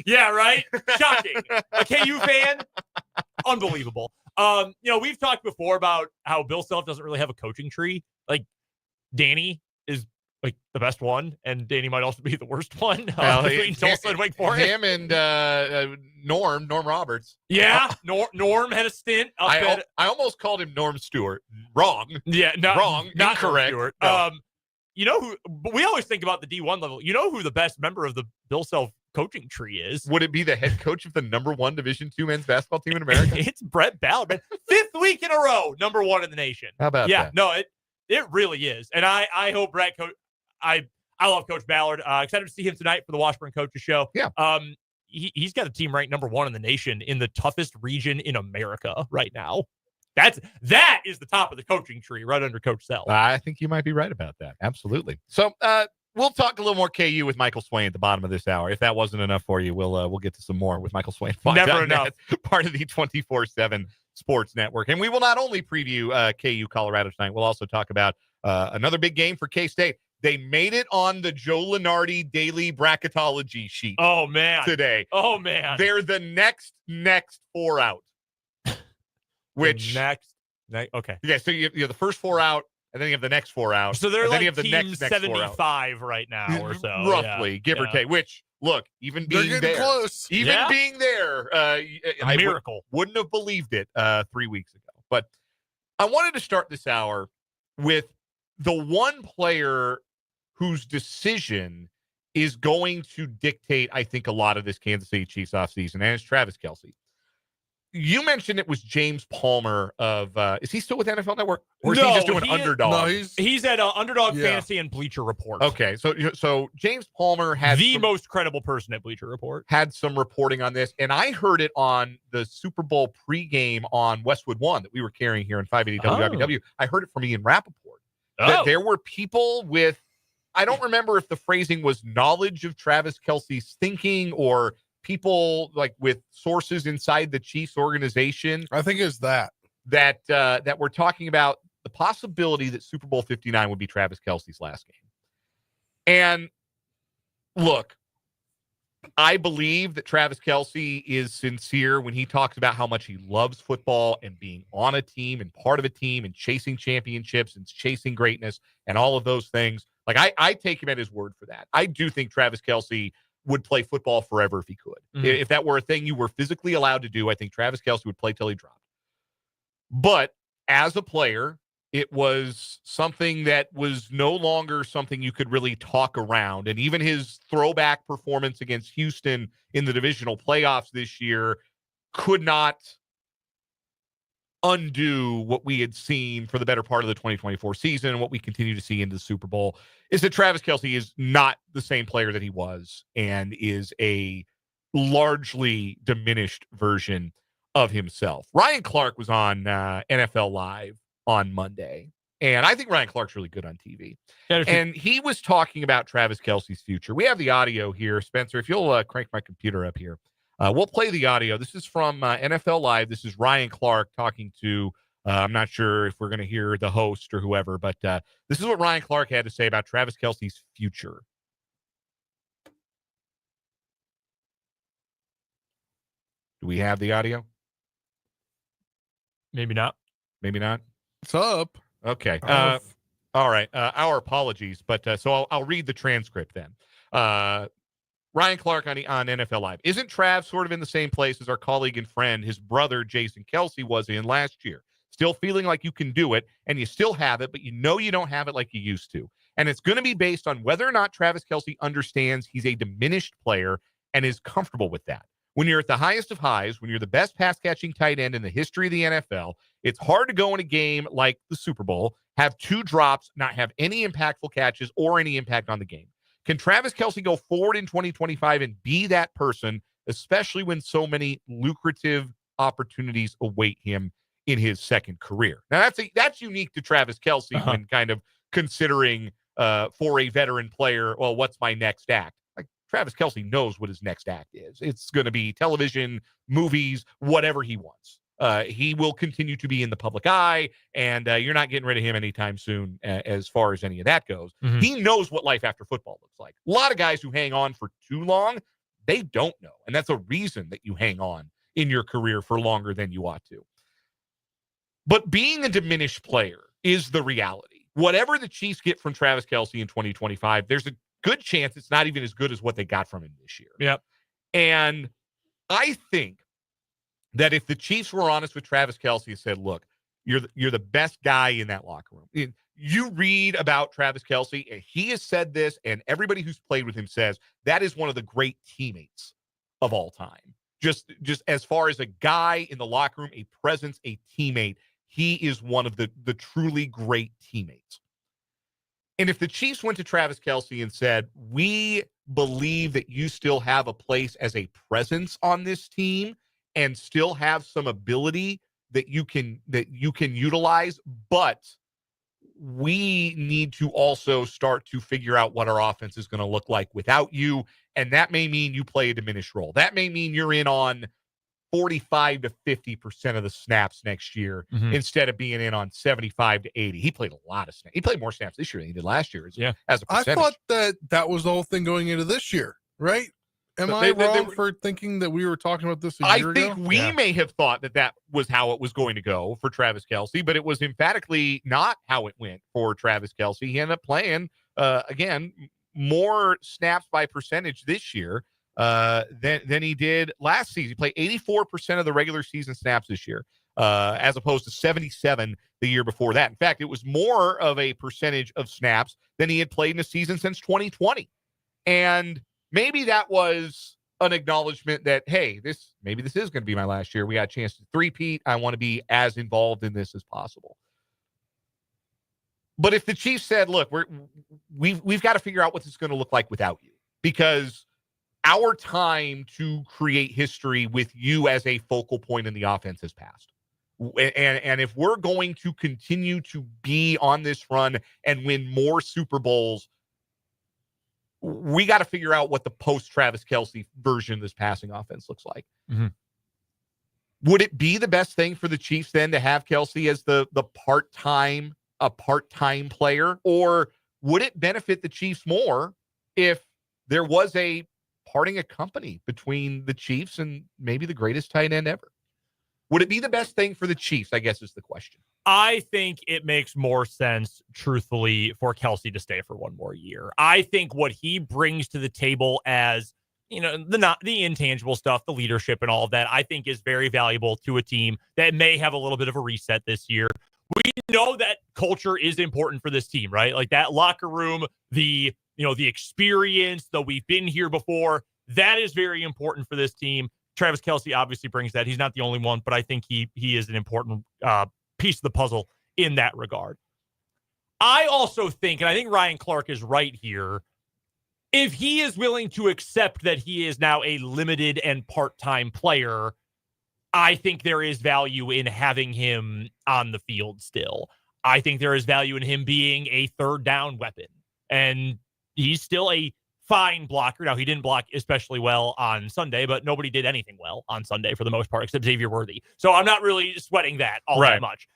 Yeah, right? Shocking. A KU fan? Unbelievable. We've talked before about how Bill Self doesn't really have a coaching tree. Like, Danny is the best one, and Danny might also be the worst one between Tulsa and Wake Forest. Him and Norm Roberts. Yeah, Norm had a stint. I almost called him Norm Stewart. Wrong. Yeah, wrong. Not incorrect. Norm Stewart. No. Who? But we always think about the D1 level. You know who the best member of the Bill Self coaching tree is? Would it be the head coach of the number 1 Division II men's basketball team in America? It's Brett Ballard. 5th week in a row, number 1 in the nation. How about that? No, it really is. And I hope Brett I love Coach Ballard. Excited to see him tonight for the Washburn Coaches Show. Yeah. He's got a team ranked number 1 in the nation in the toughest region in America right now. That is the top of the coaching tree, right under Coach Self. I think you might be right about that. Absolutely. So we'll talk a little more KU with Michael Swain at the bottom of this hour. If that wasn't enough for you, we'll get to some more with Michael Swain. Never enough. Part of the 24/7 Sports Network. And we will not only preview KU Colorado tonight, we'll also talk about another big game for K-State. They made it on the Joe Lunardi daily bracketology sheet. Oh, man. Today. Oh, man. They're the next 4 out. Which next. Okay. Yeah, so you have the first 4 out, and then you have the next 4 out. So they're and like then you have the team next 75 right now or so. Roughly, give or take, which look, even They're being getting there, close. being there, a miracle. Wouldn't have believed it 3 weeks ago. But I wanted to start this hour with the one player whose decision is going to dictate, I think, a lot of this Kansas City Chiefs offseason, and it's Travis Kelce. You mentioned it was James Palmer of, is he still with NFL Network? Or is he just doing Underdog? No, he's at Underdog Fantasy and Bleacher Report. Okay, so James Palmer had the most credible person at Bleacher Report. Had some reporting on this, and I heard it on the Super Bowl pregame on Westwood One that we were carrying here in 580 WWW. I heard it from Ian Rappaport. That there were people with, I don't remember if the phrasing was knowledge of Travis Kelce's thinking or people like with sources inside the Chiefs organization. I think it's that we're talking about the possibility that Super Bowl 59 would be Travis Kelce's last game. And look, I believe that Travis Kelce is sincere when he talks about how much he loves football and being on a team and part of a team and chasing championships and chasing greatness and all of those things. Like I take him at his word for that. I do think Travis Kelce would play football forever if he could. Mm-hmm. If that were a thing you were physically allowed to do, I think Travis Kelce would play till he dropped. But as a player, it was something that was no longer something you could really talk around. And even his throwback performance against Houston in the divisional playoffs this year could not undo what we had seen for the better part of the 2024 season and what we continue to see into the Super Bowl is that Travis Kelce is not the same player that he was and is a largely diminished version of himself. Ryan Clark was on NFL Live on Monday, and I think Ryan Clark's really good on TV. And he was talking about Travis Kelce's future. We have the audio here. Spencer, if you'll crank my computer up here. We'll play the audio. This is from NFL Live. This is Ryan Clark talking to, I'm not sure if we're going to hear the host or whoever, but this is what Ryan Clark had to say about Travis Kelce's future. Do we have the audio? Maybe not. Maybe not. It's up. Okay. All right. Our apologies, but so I'll read the transcript then. Ryan Clark on NFL Live. Isn't Trav sort of in the same place as our colleague and friend, his brother, Jason Kelce, was in last year? Still feeling like you can do it, and you still have it, but you know you don't have it like you used to. And it's going to be based on whether or not Travis Kelce understands he's a diminished player and is comfortable with that. When you're at the highest of highs, when you're the best pass-catching tight end in the history of the NFL, it's hard to go in a game like the Super Bowl, have 2 drops, not have any impactful catches or any impact on the game. Can Travis Kelce go forward in 2025 and be that person, especially when so many lucrative opportunities await him in his second career? Now, that's unique to Travis Kelce when kind of considering for a veteran player, well, what's my next act? Like Travis Kelce knows what his next act is. It's going to be television, movies, whatever he wants. He will continue to be in the public eye, and you're not getting rid of him anytime soon as far as any of that goes. Mm-hmm. He knows what life after football looks like. A lot of guys who hang on for too long, they don't know. And that's a reason that you hang on in your career for longer than you ought to. But being a diminished player is the reality. Whatever the Chiefs get from Travis Kelce in 2025, there's a good chance it's not even as good as what they got from him this year. Yep. And I think that if the Chiefs were honest with Travis Kelce and said, look, you're the best guy in that locker room. You read about Travis Kelce, and he has said this, and everybody who's played with him says that is one of the great teammates of all time. Just as far as a guy in the locker room, a presence, a teammate, he is one of the truly great teammates. And if the Chiefs went to Travis Kelce and said, we believe that you still have a place as a presence on this team, and still have some ability that you can utilize, but we need to also start to figure out what our offense is going to look like without you, and that may mean you play a diminished role. That may mean you're in on 45 to 50% of the snaps next year instead of being in on 75 to 80. He played a lot of snaps. He played more snaps this year than he did last year as a percentage. I thought that was the whole thing going into this year, right? Am I wrong for thinking that we were talking about this a year ago? I think we may have thought that was how it was going to go for Travis Kelce, but it was emphatically not how it went for Travis Kelce. He ended up playing, again, more snaps by percentage this year than he did last season. He played 84% of the regular season snaps this year, as opposed to 77 the year before that. In fact, it was more of a percentage of snaps than he had played in a season since 2020. And maybe that was an acknowledgement that, hey, maybe this is going to be my last year. We got a chance to three-peat. I want to be as involved in this as possible. But if the Chiefs said, look, we've got to figure out what this is going to look like without you, because our time to create history with you as a focal point in the offense has passed. And if we're going to continue to be on this run and win more Super Bowls, we got to figure out what the post-Travis Kelce version of this passing offense looks like. Mm-hmm. Would it be the best thing for the Chiefs then to have Kelce as the part-time player? Or would it benefit the Chiefs more if there was a parting of company between the Chiefs and maybe the greatest tight end ever? Would it be the best thing for the Chiefs, I guess, is the question. I think it makes more sense, truthfully, for Kelce to stay for one more year. I think what he brings to the table as, the intangible stuff, the leadership and all of that, I think is very valuable to a team that may have a little bit of a reset this year. We know that culture is important for this team, right? Like that locker room, the experience, though we've been here before, that is very important for this team. Travis Kelce obviously brings that. He's not the only one, but I think he is an important piece of the puzzle in that regard. I also think, and I think Ryan Clark is right here, if he is willing to accept that he is now a limited and part-time player, I think there is value in having him on the field still. I think there is value in him being a third down weapon. And he's still a fine blocker. Now, he didn't block especially well on Sunday, but nobody did anything well on Sunday for the most part, except Xavier Worthy. So I'm not really sweating that all that much.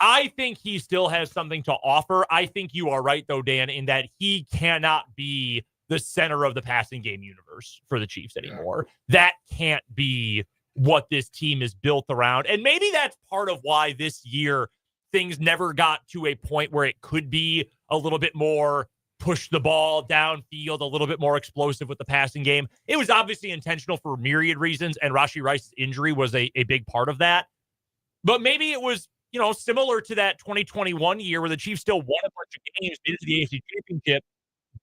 I think he still has something to offer. I think you are right, though, Dan, in that he cannot be the center of the passing game universe for the Chiefs anymore. That can't be what this team is built around. And maybe that's part of why this year things never got to a point where it could be a little bit more push the ball downfield, a little bit more explosive with the passing game. It was obviously intentional for myriad reasons, and Rashee Rice's injury was a big part of that. But maybe it was, similar to that 2021 year where the Chiefs still won a bunch of games into the AFC Championship,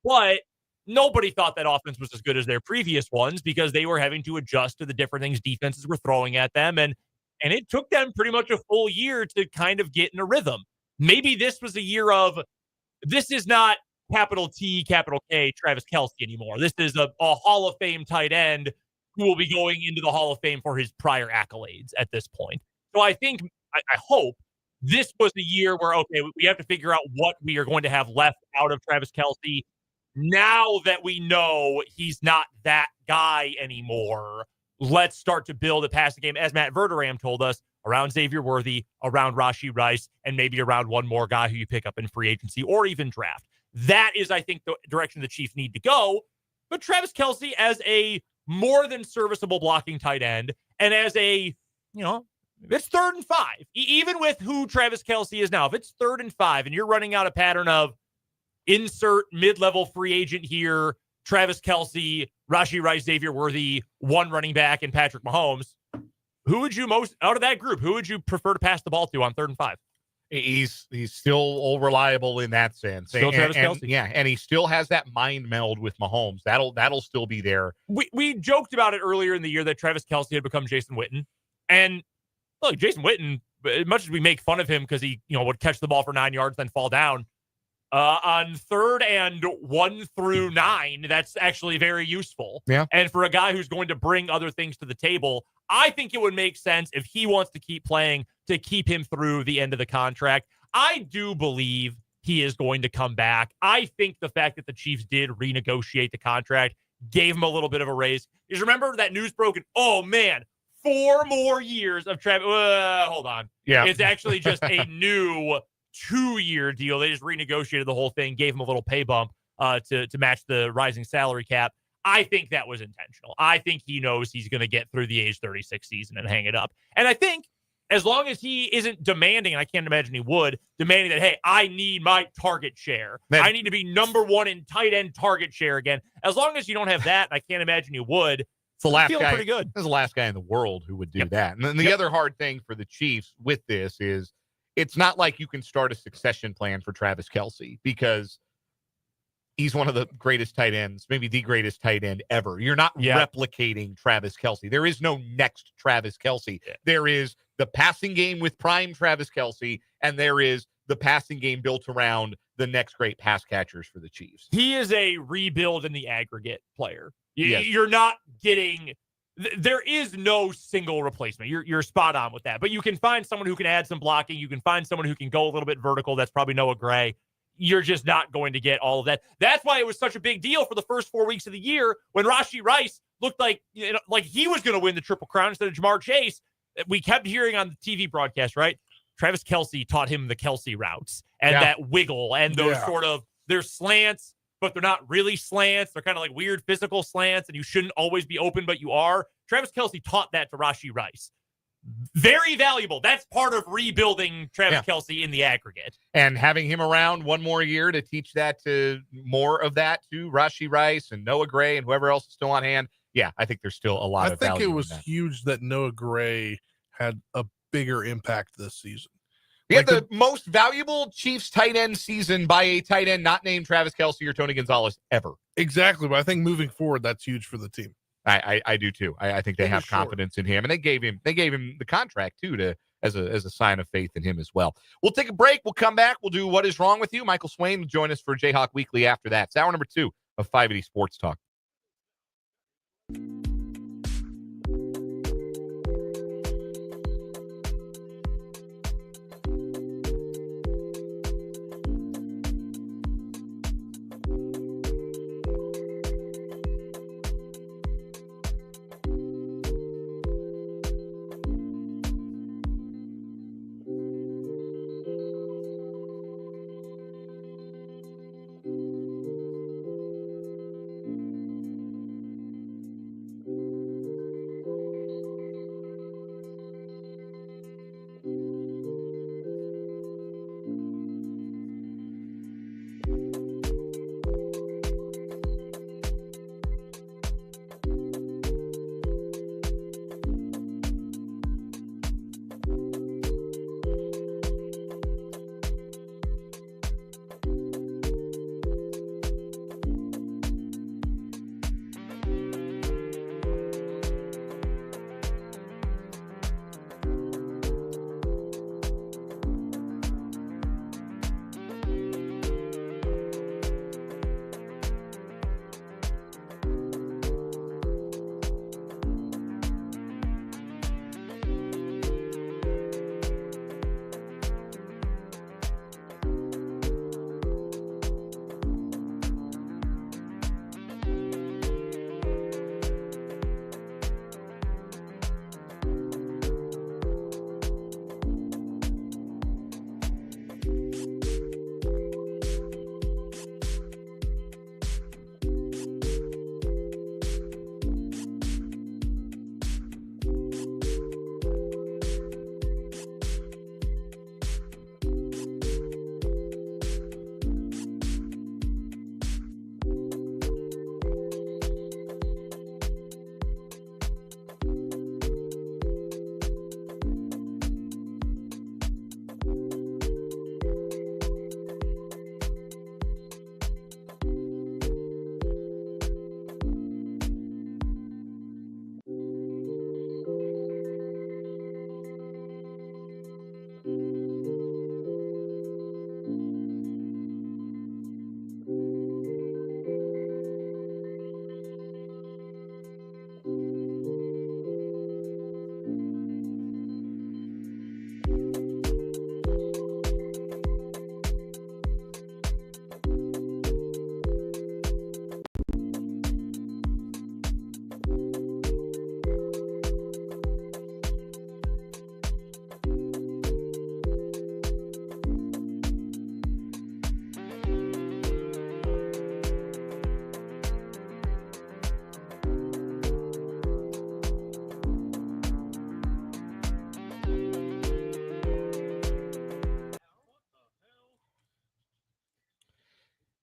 but nobody thought that offense was as good as their previous ones because they were having to adjust to the different things defenses were throwing at them. And it took them pretty much a full year to kind of get in a rhythm. Maybe this was a year of, this is not capital T, capital K, Travis Kelce anymore. This is a Hall of Fame tight end who will be going into the Hall of Fame for his prior accolades at this point. So I think, I hope this was the year where, okay, we have to figure out what we are going to have left out of Travis Kelce. Now that we know he's not that guy anymore, let's start to build a passing game, as Matt Verderame told us, around Xavier Worthy, around Rashee Rice, and maybe around one more guy who you pick up in free agency or even draft. That is, I think, the direction the Chiefs need to go. But Travis Kelce as a more than serviceable blocking tight end, and as a, it's 3rd and 5. Even with who Travis Kelce is now, if it's 3rd and 5 and you're running out a pattern of insert mid-level free agent here, Travis Kelce, Rashee Rice, Xavier Worthy, one running back, and Patrick Mahomes, who would you most, out of that group, who would you prefer to pass the ball to on 3rd and 5? He's still all reliable in that sense. Still Travis Kelce. Yeah, and he still has that mind meld with Mahomes. That'll still be there. We joked about it earlier in the year that Travis Kelce had become Jason Witten. And look, Jason Witten, as much as we make fun of him because he would catch the ball for 9 yards, then fall down, on 3rd and 1 through 9, that's actually very useful. Yeah. And for a guy who's going to bring other things to the table, I think it would make sense if he wants to keep playing to keep him through the end of the contract. I do believe he is going to come back. I think the fact that the Chiefs did renegotiate the contract gave him a little bit of a raise. Because remember that news broke, and, oh man, 4 more years of Travis. Hold on. Yeah. It's actually just a new 2-year deal. They just renegotiated the whole thing, gave him a little pay bump to match the rising salary cap. I think that was intentional. I think he knows he's going to get through the age 36 season and hang it up. And I think as long as he isn't demanding, and I can't imagine he would, demanding that, hey, I need my target share. I need to be number one in tight end target share again. As long as you don't have that, and I can't imagine you would, it's the last guy, pretty good. This is the last guy in the world who would do that. And then the other hard thing for the Chiefs with this is it's not like you can start a succession plan for Travis Kelce because he's one of the greatest tight ends, maybe the greatest tight end ever. You're not replicating Travis Kelce. There is no next Travis Kelce. There is the passing game with prime Travis Kelce, and there is the passing game built around the next great pass catchers for the Chiefs. He is a rebuild in the aggregate player. You're not getting – there is no single replacement. You're spot on with that. But you can find someone who can add some blocking. You can find someone who can go a little bit vertical. That's probably Noah Gray. You're just not going to get all of that. That's why it was such a big deal for the first 4 weeks of the year when Rashee Rice looked like he was going to win the Triple Crown instead of Jamar Chase. We kept hearing on the TV broadcast, right? Travis Kelce taught him the Kelce routes and that wiggle and those sort of, they're slants, but they're not really slants. They're kind of like weird physical slants, and you shouldn't always be open, but you are. Travis Kelce taught that to Rashee Rice. Very valuable. That's part of rebuilding Travis Kelce in the aggregate. And having him around one more year to teach that to more of that to Rashee Rice and Noah Gray and whoever else is still on hand. Yeah, I think there's still a lot of value. I think it was huge that Noah Gray had a bigger impact this season. He had the most valuable Chiefs tight end season by a tight end not named Travis Kelce or Tony Gonzalez ever. Exactly, but I think moving forward, that's huge for the team. I do too. I think they have confidence in him, and they gave him the contract too as a sign of faith in him as well. We'll take a break. We'll come back. We'll do What Is Wrong With You. Michael Swain will join us for Jayhawk Weekly after that. It's hour number 2 of 580 Sports Talk.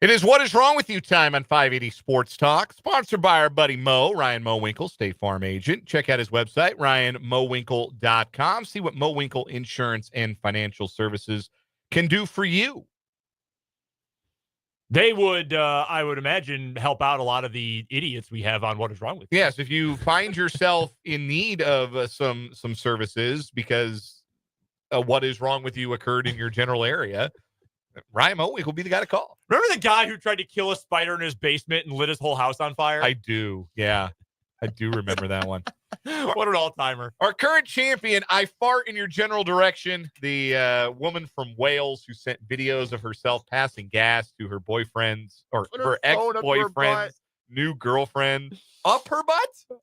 It is What Is Wrong With You time on 580 Sports Talk, sponsored by our buddy Mo, Ryan Mo Winkle, State Farm agent. Check out his website, ryanmowinkle.com. See what Mo Winkle Insurance and Financial Services can do for you. They would, I would imagine, help out a lot of the idiots we have on What Is Wrong With You. Yes, if you find yourself in need of some services because what is wrong with you occurred in your general area, Ryan Mo Winkle will be the guy to call. Remember the guy who tried to kill a spider in his basement and lit his whole house on fire? I do. Yeah, I do remember that one. What an all-timer. Our current champion, I fart in your general direction, the woman from Wales who sent videos of herself passing gas to her boyfriend's or her ex-boyfriend's new girlfriend. Up her butt?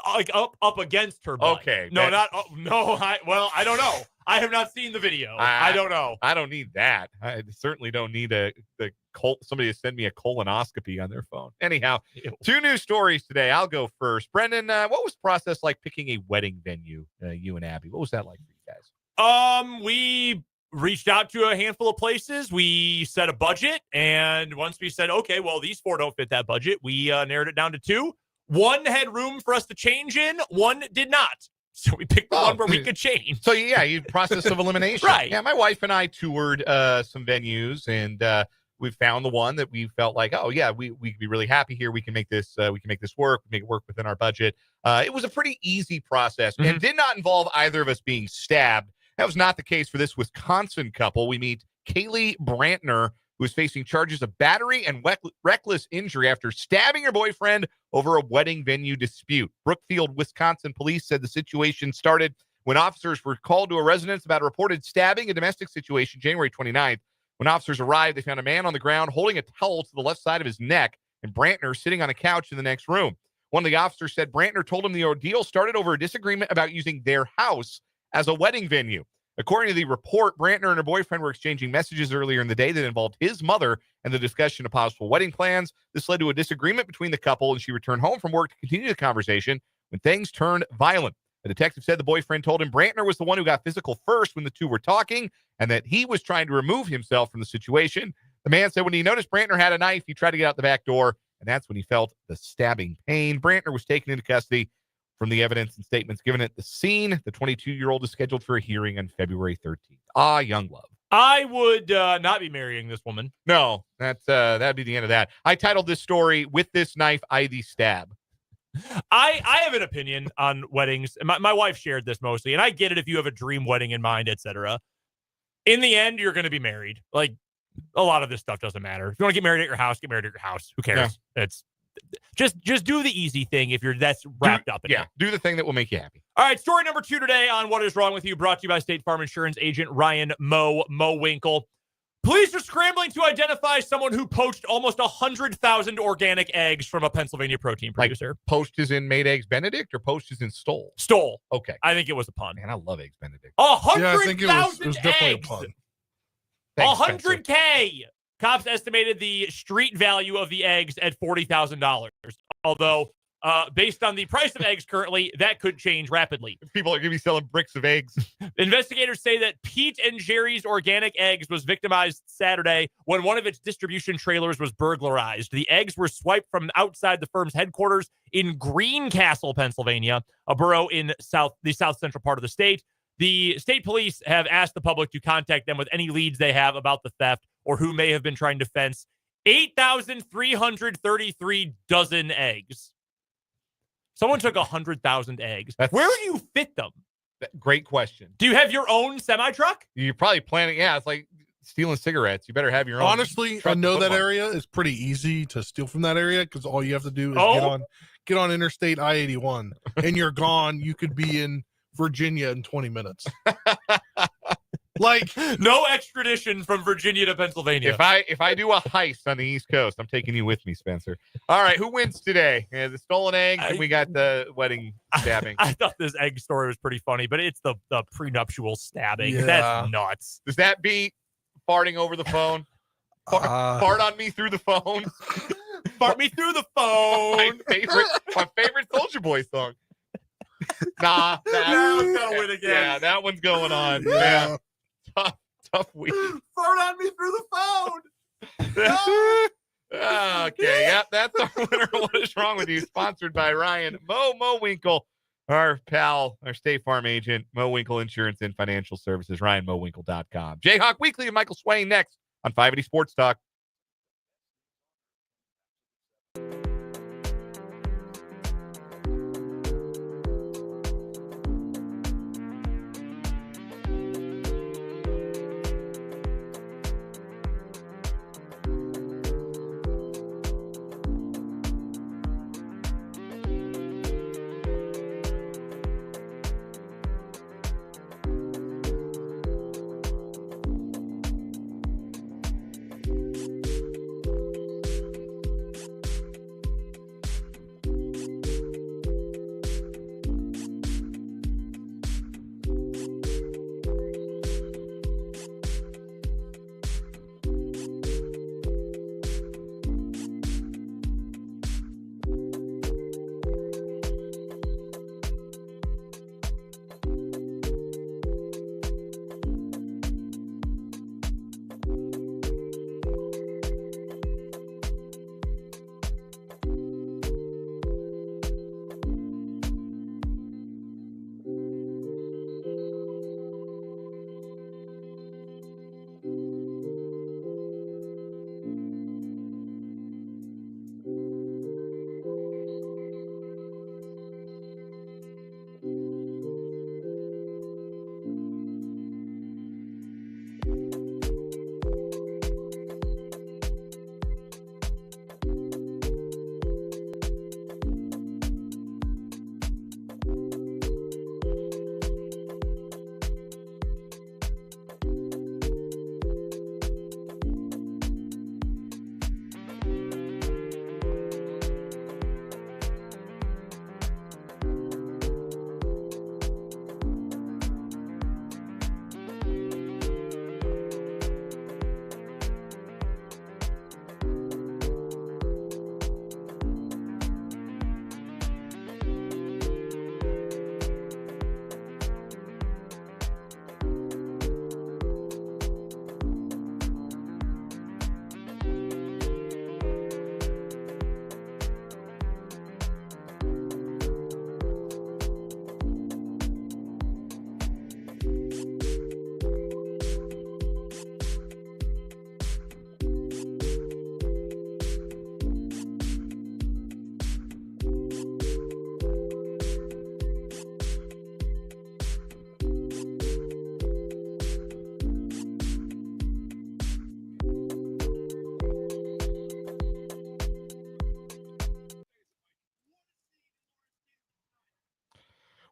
Like up against her butt. Okay. No, not no. I don't know. I have not seen the video. I don't know. I don't need that. I certainly don't need somebody to send me a colonoscopy on their phone. Anyhow, two news stories today. I'll go first. Brendan, what was the process like picking a wedding venue, you and Abby? What was that like for you guys? We reached out to a handful of places. We set a budget, and once we said, okay, well, these four don't fit that budget, we narrowed it down to two. One had room for us to change in, one did not. So we picked the one where we could change. So, yeah, process of elimination. Right. Yeah, my wife and I toured some venues, and we found the one that we felt like, oh, yeah, we could be really happy here. We can make this work. We make it work within our budget. It was a pretty easy process and did not involve either of us being stabbed. That was not the case for this Wisconsin couple. We meet Kaylee Brantner, who is facing charges of battery and reckless injury after stabbing her boyfriend over a wedding venue dispute. Brookfield, Wisconsin police said the situation started when officers were called to a residence about a reported stabbing, a domestic situation, January 29th. When officers arrived, they found a man on the ground holding a towel to the left side of his neck and Brantner sitting on a couch in the next room. One of the officers said Brantner told him the ordeal started over a disagreement about using their house as a wedding venue. According to the report, Brantner and her boyfriend were exchanging messages earlier in the day that involved his mother and the discussion of possible wedding plans. This led to a disagreement between the couple, and she returned home from work to continue the conversation when things turned violent. A detective said the boyfriend told him Brantner was the one who got physical first when the two were talking and that he was trying to remove himself from the situation. The man said when he noticed Brantner had a knife, he tried to get out the back door, and that's when he felt the stabbing pain. Brantner was taken into custody. From the evidence and statements given at the scene, the 22-year-old is scheduled for a hearing on February 13th. Young love. I would not be marrying this woman. No, that'd be the end of that. I titled this story, "With This Knife, I Stab." I have an opinion on weddings. My wife shared this mostly, and I get it if you have a dream wedding in mind, etc. In the end, you're going to be married. Like, a lot of this stuff doesn't matter. If you want to get married at your house, get married at your house. Who cares? Yeah. It's just do the easy thing if you're that's wrapped up in it. Do the thing that will make you happy. All right, story number 2 today on What Is Wrong With You, brought to you by State Farm Insurance agent Ryan Mo Winkle. Police are scrambling to identify someone who poached almost 100,000 organic eggs from a Pennsylvania protein producer. Like poached is in made eggs Benedict or poached is in stole? Stole. Okay. I think it was a pun. Man, I love eggs Benedict. 100,000 it was definitely eggs. a pun. Thanks, $100K. Cops estimated the street value of the eggs at $40,000. Although, based on the price of eggs currently, that could change rapidly. People are going to be selling bricks of eggs. Investigators say that Pete and Jerry's Organic Eggs was victimized Saturday when one of its distribution trailers was burglarized. The eggs were swiped from outside the firm's headquarters in Greencastle, Pennsylvania, a borough in the south central part of the state. The state police have asked the public to contact them with any leads they have about the theft or who may have been trying to fence 8,333 dozen eggs. Someone took 100,000 eggs. Where do you fit them? Great question. Do you have your own semi-truck? You're probably planning. Yeah, it's like stealing cigarettes. You better have your own. Honestly, I know that area is pretty easy to steal from that area because all you have to do is get on Interstate I-81 and you're gone. You could be in Virginia in 20 minutes. Like, no extradition from Virginia to Pennsylvania. If I do a heist on the East Coast, I'm taking you with me, Spencer. All right, who wins today? The stolen eggs, and we got the wedding stabbing. I thought this egg story was pretty funny, but it's the prenuptial stabbing. Yeah. That's nuts. Does that beat farting over the phone? Fart on me through the phone. Fart me through the phone. My favorite Soulja Boy song. Nah, that one's gotta win again. Yeah, that one's going on. Yeah. Tough week. Fart on me through the phone. Okay, yep, that's our winner. What is wrong with you? Sponsored by Ryan Mo Winkle, our pal, our State Farm agent, Mo Winkle Insurance and Financial Services, RyanMoWinkle.com. Jayhawk Weekly and Michael Swain next on 580 Sports Talk.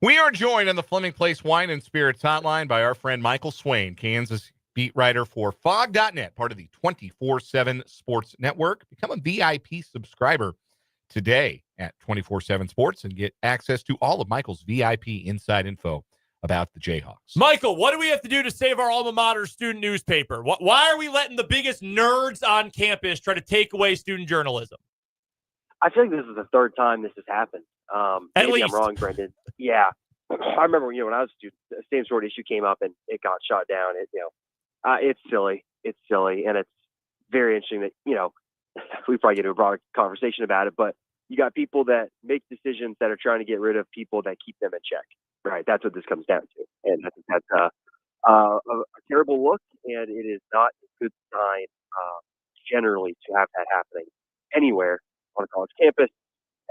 We are joined on the Fleming Place Wine and Spirits Hotline by our friend Michael Swain, Kansas beat writer for Fog.net, part of the 24/7 Sports Network. Become a VIP subscriber today at 24/7 Sports and get access to all of Michael's VIP inside info about the Jayhawks. Michael, what do we have to do to save our alma mater student newspaper? Why are we letting the biggest nerds on campus try to take away student journalism? I feel like this is the third time this has happened. At Maybe least. I'm wrong, Brendan. Yeah. I remember, when I was a student, the same sort of issue came up and it got shot down. It's silly. It's silly. And it's very interesting that, we probably get into a broader conversation about it, but you got people that make decisions that are trying to get rid of people that keep them in check. Right. That's what this comes down to. And I think that's a terrible look, and it is not a good sign generally to have that happening anywhere on a college campus,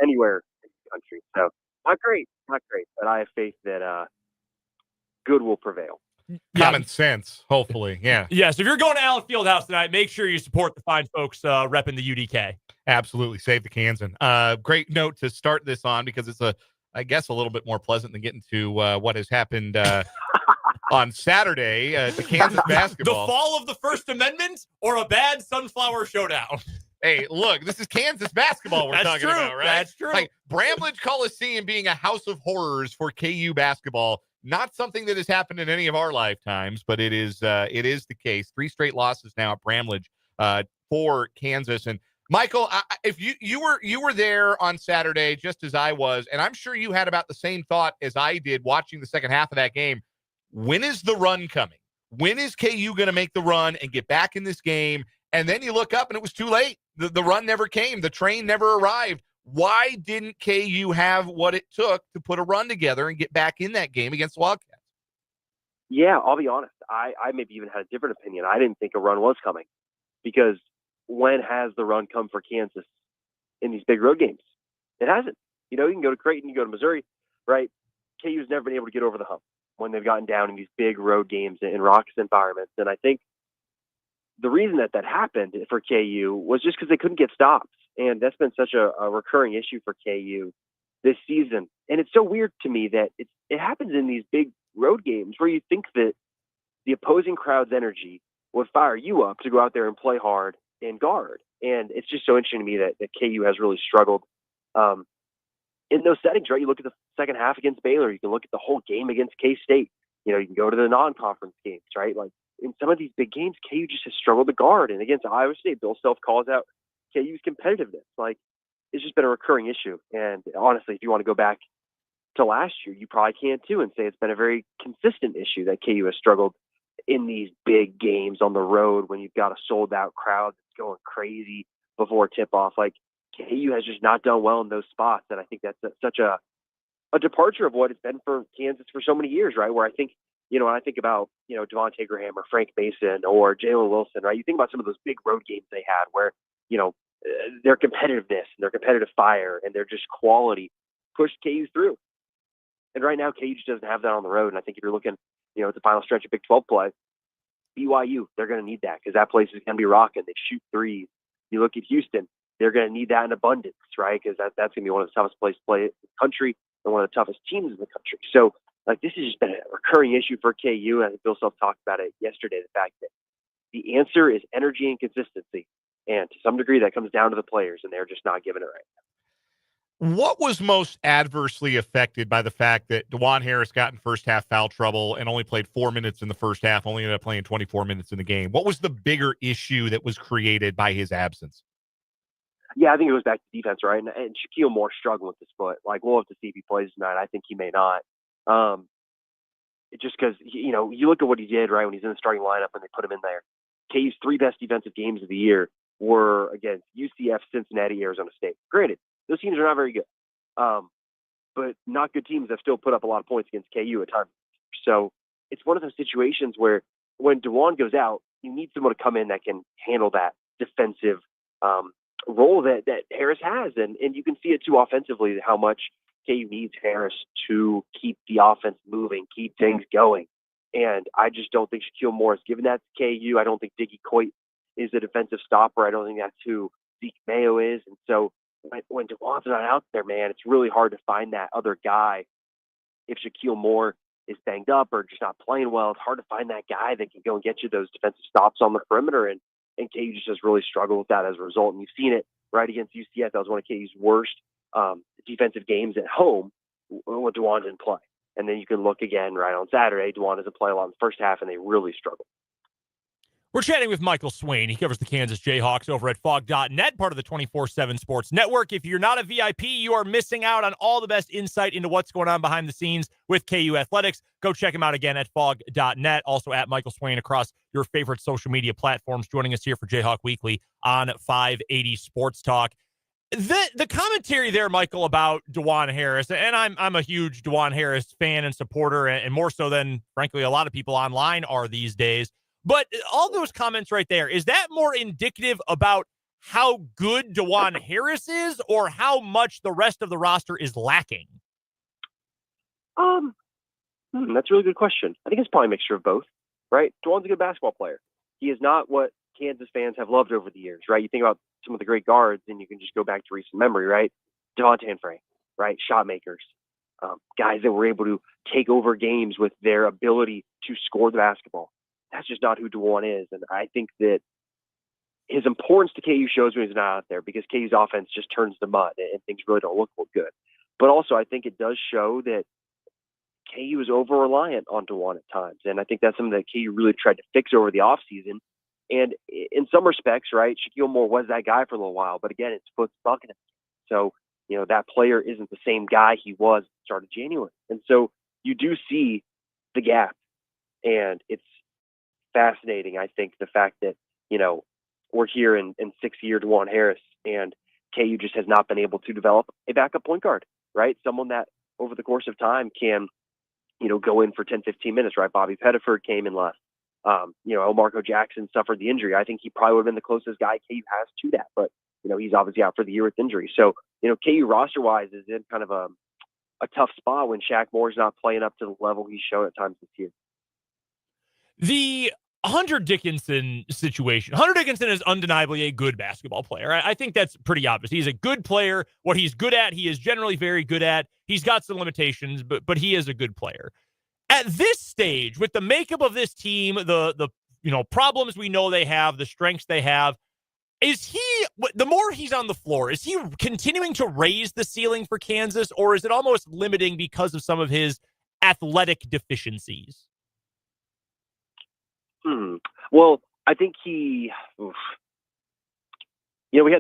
anywhere in the country. So not great, but I have faith that good will prevail. Common sense, hopefully. Yeah. Yes. If you're going to Allen Fieldhouse tonight, make sure you support the fine folks repping the UDK. Absolutely. Save the Kansan. Great note to start this on, because it's I guess a little bit more pleasant than getting to what has happened on Saturday, the Kansas basketball. The fall of the First Amendment or a bad sunflower showdown? Hey, look, this is Kansas basketball we're talking about, right? That's true. Like Bramlage Coliseum being a house of horrors for KU basketball. Not something that has happened in any of our lifetimes, but it is the case. 3 straight losses now at Bramlage for Kansas. And Michael, if you were there on Saturday, just as I was, and I'm sure you had about the same thought as I did watching the second half of that game. When is the run coming? When is KU going to make the run and get back in this game And then you look up and it was too late. The run never came. The train never arrived. Why didn't KU have what it took to put a run together and get back in that game against the Wildcats? Yeah, I'll be honest. I maybe even had a different opinion. I didn't think a run was coming because when has the run come for Kansas in these big road games? It hasn't. You can go to Creighton, you go to Missouri, right? KU's never been able to get over the hump when they've gotten down in these big road games in raucous environments. And I think the reason that happened for KU was just because they couldn't get stops. And that's been such a recurring issue for KU this season. And it's so weird to me that it happens in these big road games where you think that the opposing crowd's energy would fire you up to go out there and play hard and guard. And it's just so interesting to me that KU has really struggled in those settings, right? You look at the second half against Baylor. You can look at the whole game against K-State. You can go to the non-conference games, right? Like in some of these big games, KU just has struggled to guard. And against Iowa State, Bill Self calls out KU's competitiveness. Like, it's just been a recurring issue. And honestly, if you want to go back to last year, you probably can too and say it's been a very consistent issue that KU has struggled in these big games on the road when you've got a sold-out crowd that's going crazy before tip-off. Like, KU has just not done well in those spots. And I think that's such a departure of what it's been for Kansas for so many years, right? Where I think, when I think about, Devontae Graham or Frank Mason or Jalen Wilson, right? You think about some of those big road games they had where, their competitiveness and their competitive fire and their just quality pushed KU through. And right now, KU just doesn't have that on the road. And I think if you're looking, at the final stretch of Big 12 play, BYU, they're going to need that because that place is going to be rocking. They shoot threes. You look at Houston, they're going to need that in abundance, right? Because that's going to be one of the toughest places to play in the country and one of the toughest teams in the country. So, this has just been a recurring issue for KU. And I think Bill Self talked about it yesterday, the fact that the answer is energy and consistency. And to some degree, that comes down to the players, and they're just not giving it right. What was most adversely affected by the fact that DeJuan Harris got in first half foul trouble and only played 4 minutes in the first half, only ended up playing 24 minutes in the game? What was the bigger issue that was created by his absence? Yeah, I think it goes back to defense, right? And Shaquille Moore struggling with his foot. Like, we'll have to see if he plays tonight. I think he may not. Just because, you look at what he did, right, when he's in the starting lineup and they put him in there. KU's 3 best defensive games of the year were against UCF, Cincinnati, Arizona State. Granted, those teams are not very good. But not good teams have still put up a lot of points against KU at times. So it's one of those situations where when DeJuan goes out, you need someone to come in that can handle that defensive role that Harris has. And you can see it too offensively, how much KU needs Harris to keep the offense moving, keep things going. And I just don't think Shaquille Moore has given that to KU. I don't think Diggy Coit is a defensive stopper. I don't think that's who Zeke Mayo is. And so when DeJuan's not out there, man, it's really hard to find that other guy. If Shaquille Moore is banged up or just not playing well, it's hard to find that guy that can go and get you those defensive stops on the perimeter. And KU just has really struggled with that as a result. And you've seen it right against UCF. That was one of KU's worst defensive games at home when DeJuan didn't play. And then you can look again right on Saturday. DeJuan doesn't play a lot in the first half, and they really struggle. We're chatting with Michael Swain. He covers the Kansas Jayhawks over at Fog.net, part of the 24/7 Sports Network. If you're not a VIP, you are missing out on all the best insight into what's going on behind the scenes with KU Athletics. Go check him out again at Fog.net, also at Michael Swain across your favorite social media platforms. Joining us here for Jayhawk Weekly on 580 Sports Talk. The commentary there, Michael, about DeJuan Harris, and I'm a huge DeJuan Harris fan and supporter, and more so than, frankly, a lot of people online are these days. But all those comments right there, is that more indicative about how good DeJuan Harris is or how much the rest of the roster is lacking? That's a really good question. I think it's probably a mixture of both, right? DeJuan's a good basketball player. He is not what Kansas fans have loved over the years, right? You think about some of the great guards, and you can just go back to recent memory, right? Devontae and Frank, right? Shot makers, guys that were able to take over games with their ability to score the basketball. That's just not who DeJuan is. And I think that his importance to KU shows when he's not out there because KU's offense just turns to mud and things really don't look good. But also, I think it does show that KU is over-reliant on DeJuan at times. And I think that's something that KU really tried to fix over the offseason. And in some respects, right, Shaquille Moore was that guy for a little while. But again, his foot's bucking him. So, that player isn't the same guy he was at the start of January. And so you do see the gap. And it's fascinating, I think, the fact that, we're here in 6-year DeJuan Harris, and KU just has not been able to develop a backup point guard, right? Someone that over the course of time can, go in for 10, 15 minutes, right? Bobby Pettiford came and left. Marco Jackson suffered the injury. I think he probably would have been the closest guy KU has to that, but, he's obviously out for the year with injury. So, KU roster-wise is in kind of a tough spot when Shaq Moore's not playing up to the level he's shown at times this year. The Hunter Dickinson situation. Hunter Dickinson is undeniably a good basketball player. I think that's pretty obvious. He's a good player. What he's good at, he is generally very good at. He's got some limitations, but he is a good player. At this stage, with the makeup of this team, the problems we know they have, the strengths they have, is he, the more he's on the floor, is he continuing to raise the ceiling for Kansas, or is it almost limiting because of some of his athletic deficiencies? Well, I think we had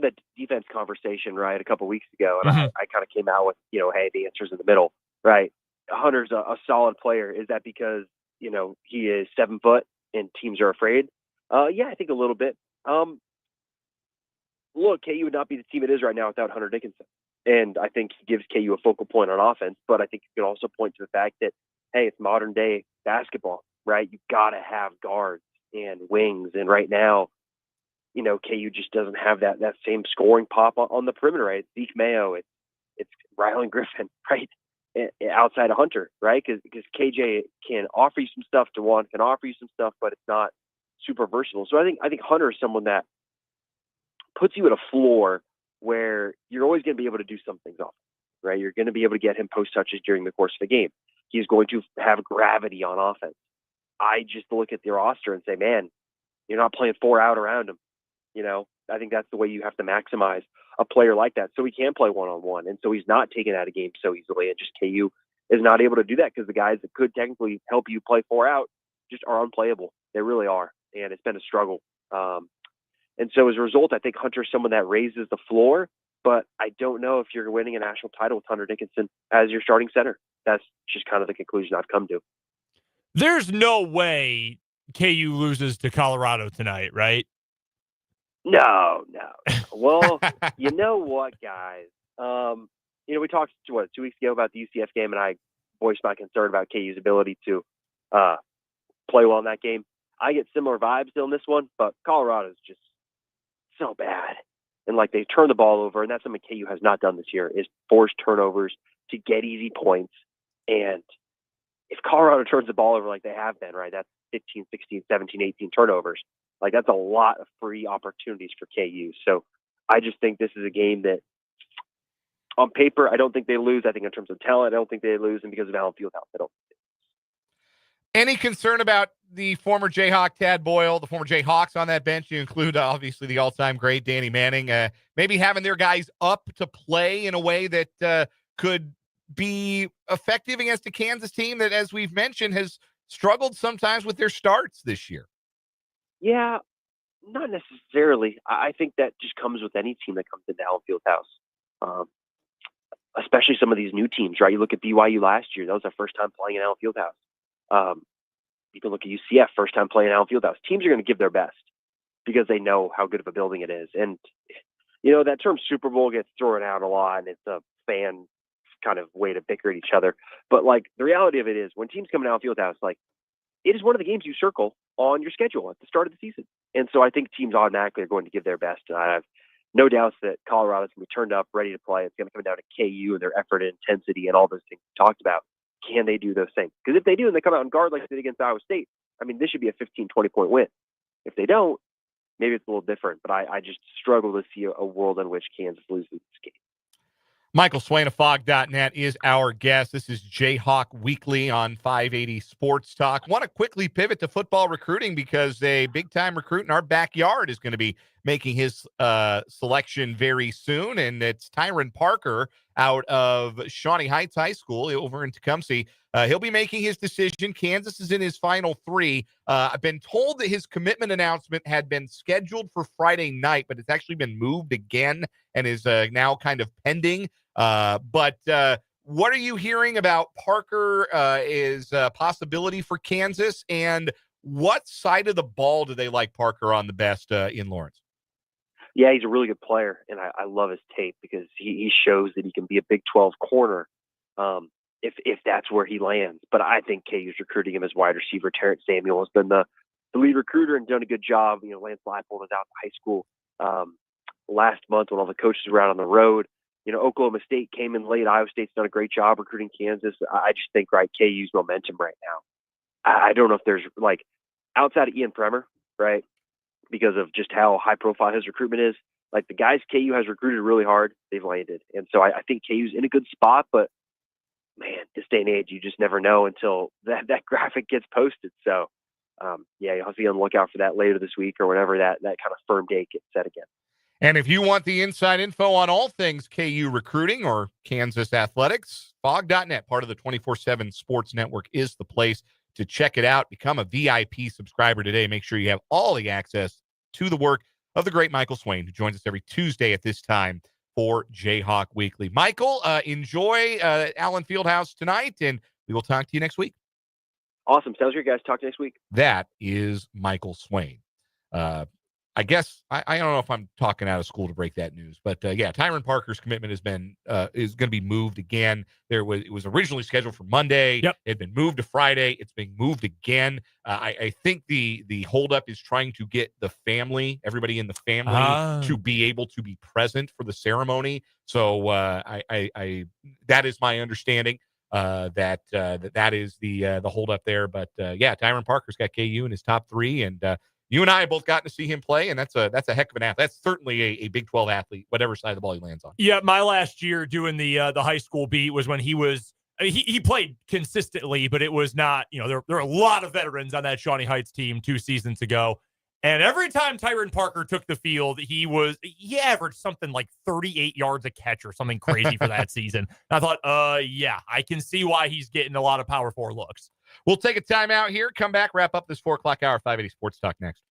that defense conversation, right, a couple weeks ago, and I kind of came out with, hey, the answer's in the middle, right? Hunter's a solid player. Is that because, he is 7 foot and teams are afraid? Yeah, I think a little bit. Look, KU would not be the team it is right now without Hunter Dickinson. And I think he gives KU a focal point on offense, but I think you can also point to the fact that, hey, it's modern day basketball, right? You got to have guards and wings. And right now, KU just doesn't have that same scoring pop on the perimeter, right? It's Zeke Mayo, it's Rylan Griffin, right? Outside of Hunter, right? Because KJ can offer you some stuff, DeJuan can offer you some stuff, but it's not super versatile. So I think Hunter is someone that puts you at a floor where you're always going to be able to do some things off, right? You're going to be able to get him post touches during the course of the game. He's going to have gravity on offense. I just look at the roster and say, man, you're not playing 4 out around him. I think that's the way you have to maximize a player like that. So he can play one-on-one. And so he's not taken out of games so easily. And just KU is not able to do that because the guys that could technically help you play 4 out just are unplayable. They really are. And it's been a struggle. And so as a result, I think Hunter's someone that raises the floor, but I don't know if you're winning a national title with Hunter Dickinson as your starting center. That's just kind of the conclusion I've come to. There's no way KU loses to Colorado tonight, right? No. Well, you know what, guys? We talked 2 weeks ago about the UCF game, and I voiced my concern about KU's ability to play well in that game. I get similar vibes still in this one, but Colorado's just so bad. And they turn the ball over, and that's something KU has not done this year, is force turnovers to get easy points. And if Colorado turns the ball over like they have been, right, that's 15, 16, 17, 18 turnovers. That's a lot of free opportunities for KU. So I just think this is a game that on paper, I don't think they lose. I think in terms of talent, I don't think they lose. And because of Allen Fieldhouse, I don't. Any concern about the former Jayhawk Tad Boyle, the former Jayhawks on that bench? You include obviously the all-time great Danny Manning. Maybe having their guys up to play in a way that could be effective against a Kansas team that, as we've mentioned, has struggled sometimes with their starts this year. Yeah, not necessarily. I think that just comes with any team that comes into Allen Fieldhouse, especially some of these new teams, right? You look at BYU last year; that was their first time playing in Allen Fieldhouse. You can look at UCF, first time playing Allen Fieldhouse. Teams are going to give their best because they know how good of a building it is. And that term Super Bowl gets thrown out a lot, and it's a fan kind of way to bicker at each other. But the reality of it is, when teams come to Allen Fieldhouse, it is one of the games you circle on your schedule at the start of the season. And so I think teams automatically are going to give their best. And I have no doubts that Colorado's going to be turned up, ready to play. It's going to come down to KU and their effort and intensity and all those things we talked about. Can they do those things? Because if they do and they come out and guard like they did against Iowa State, this should be a 15, 20-point win. If they don't, maybe it's a little different. But I just struggle to see a world in which Kansas loses this game. Michael Swain of Fog.net is our guest. This is Jayhawk Weekly on 580 Sports Talk. Want to quickly pivot to football recruiting because a big-time recruit in our backyard is going to be making his selection very soon, and it's Tyron Parker out of Shawnee Heights High School over in Tecumseh. He'll be making his decision. Kansas is in his final 3. I've been told that his commitment announcement had been scheduled for Friday night, but it's actually been moved again and is now kind of pending. But what are you hearing about Parker is a possibility for Kansas, and what side of the ball do they like Parker on the best in Lawrence? Yeah, he's a really good player, and I love his tape because he shows that he can be a Big 12 corner if that's where he lands. But I think KU's recruiting him as wide receiver. Terrence Samuel has been the lead recruiter and done a good job. Lance Leipold was out in high school last month when all the coaches were out on the road. Oklahoma State came in late. Iowa State's done a great job recruiting Kansas. I just think, right, KU's momentum right now. I don't know if there's, like, outside of Ian Premer, right, because of just how high profile his recruitment is. Like, the guys KU has recruited really hard, they've landed. And so I think KU's in a good spot, but man, this day and age, you just never know until that graphic gets posted. So, yeah, you'll have to be on the lookout for that later this week or whenever that kind of firm date gets set again. And if you want the inside info on all things KU recruiting or Kansas athletics, fog.net, part of the 24/7 Sports Network, is the place to check it out. Become a VIP subscriber today. Make sure you have all the access to the work of the great Michael Swain, who joins us every Tuesday at this time for Jayhawk Weekly. Michael, enjoy Allen Fieldhouse tonight, and we will talk to you next week. Awesome. Sounds good, guys. Talk to you next week. That is Michael Swain. I guess I don't know if I'm talking out of school to break that news, but yeah, Tyron Parker's commitment is going to be moved again. It was originally scheduled for Monday. Yep. It had been moved to Friday. It's being moved again. I think the holdup is trying to get the family, everybody in the family, to be able to be present for the ceremony. So I that is my understanding. That is the holdup there. But yeah, Tyron Parker's got KU in his top 3, and you and I have both gotten to see him play, and that's a heck of an athlete. That's certainly a Big 12 athlete, whatever side of the ball he lands on. Yeah, my last year doing the high school beat was when he was. I mean, he played consistently, but it was not. There are a lot of veterans on that Shawnee Heights team 2 seasons ago, and every time Tyron Parker took the field, he averaged something like 38 yards a catch or something crazy for that season. And I thought, yeah, I can see why he's getting a lot of Power 4 looks. We'll take a timeout here, come back, wrap up this 4 o'clock hour, 580 Sports Talk next.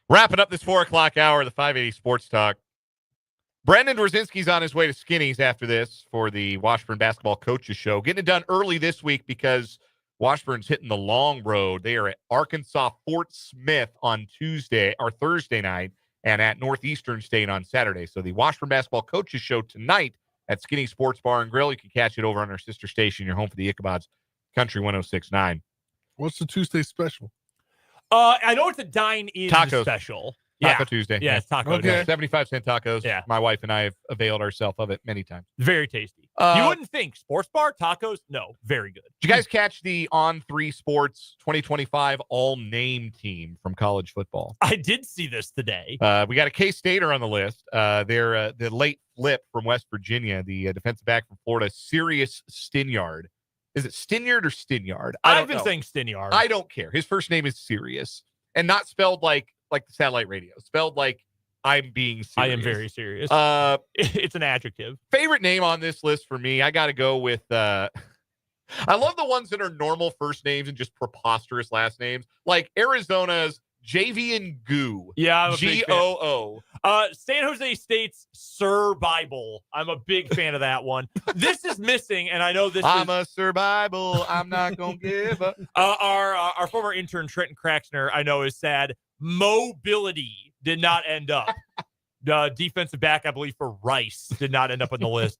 Wrapping up this 4 o'clock hour of the 580 Sports Talk. Brendan Dworzinski's on his way to Skinny's after this for the Washburn Basketball Coaches Show. Getting it done early this week because Washburn's hitting the long road. They are at Arkansas Fort Smith on Thursday night, and at Northeastern State on Saturday. So the Washburn Basketball Coaches Show tonight at Skinny Sports Bar and Grill. You can catch it over on our sister station, your home for the Ichabod's, Country 106.9. What's the Tuesday special? I know it's a dine-in Tacos. special. Taco Tuesday. Yeah, it's taco Okay. day. 75-cent tacos. Yeah. My wife and I have availed ourselves of it many times. Very tasty. You wouldn't think. Sports bar, tacos? No, very good. Did you guys catch the On3 Sports 2025 all-name team from college football? I did see this today. We got a K-Stater on the list. They're the late flip from West Virginia, the defensive back from Florida, Sirius Stinyard. Is it Stinyard or Stinyard? I've been saying Stinyard. I don't care. His first name is Sirius, and not spelled like the satellite radio. Spelled like I'm being serious. I am very serious. It's an adjective. Favorite name on this list for me, I got to go with I love the ones that are normal first names and just preposterous last names, like Arizona's Javian Goo. Yeah, I'm a big fan. Goo. San Jose State's Sir Bible. I'm a big fan of that one. This is missing, and I know this I'm a survival. I'm not going to give up. Our former intern, Trenton Craxner, I know is sad. Mobility did not end up. The defensive back, I believe, for Rice did not end up on the list.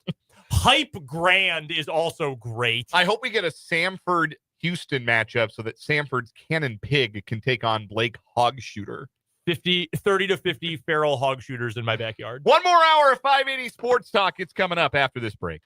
Hype Grand is also great. I hope we get a Samford-Houston matchup so that Samford's Cannon Pig can take on Blake Hogshooter. 30 to 50 feral hog shooters in my backyard. One more hour of 580 Sports Talk. It's coming up after this break.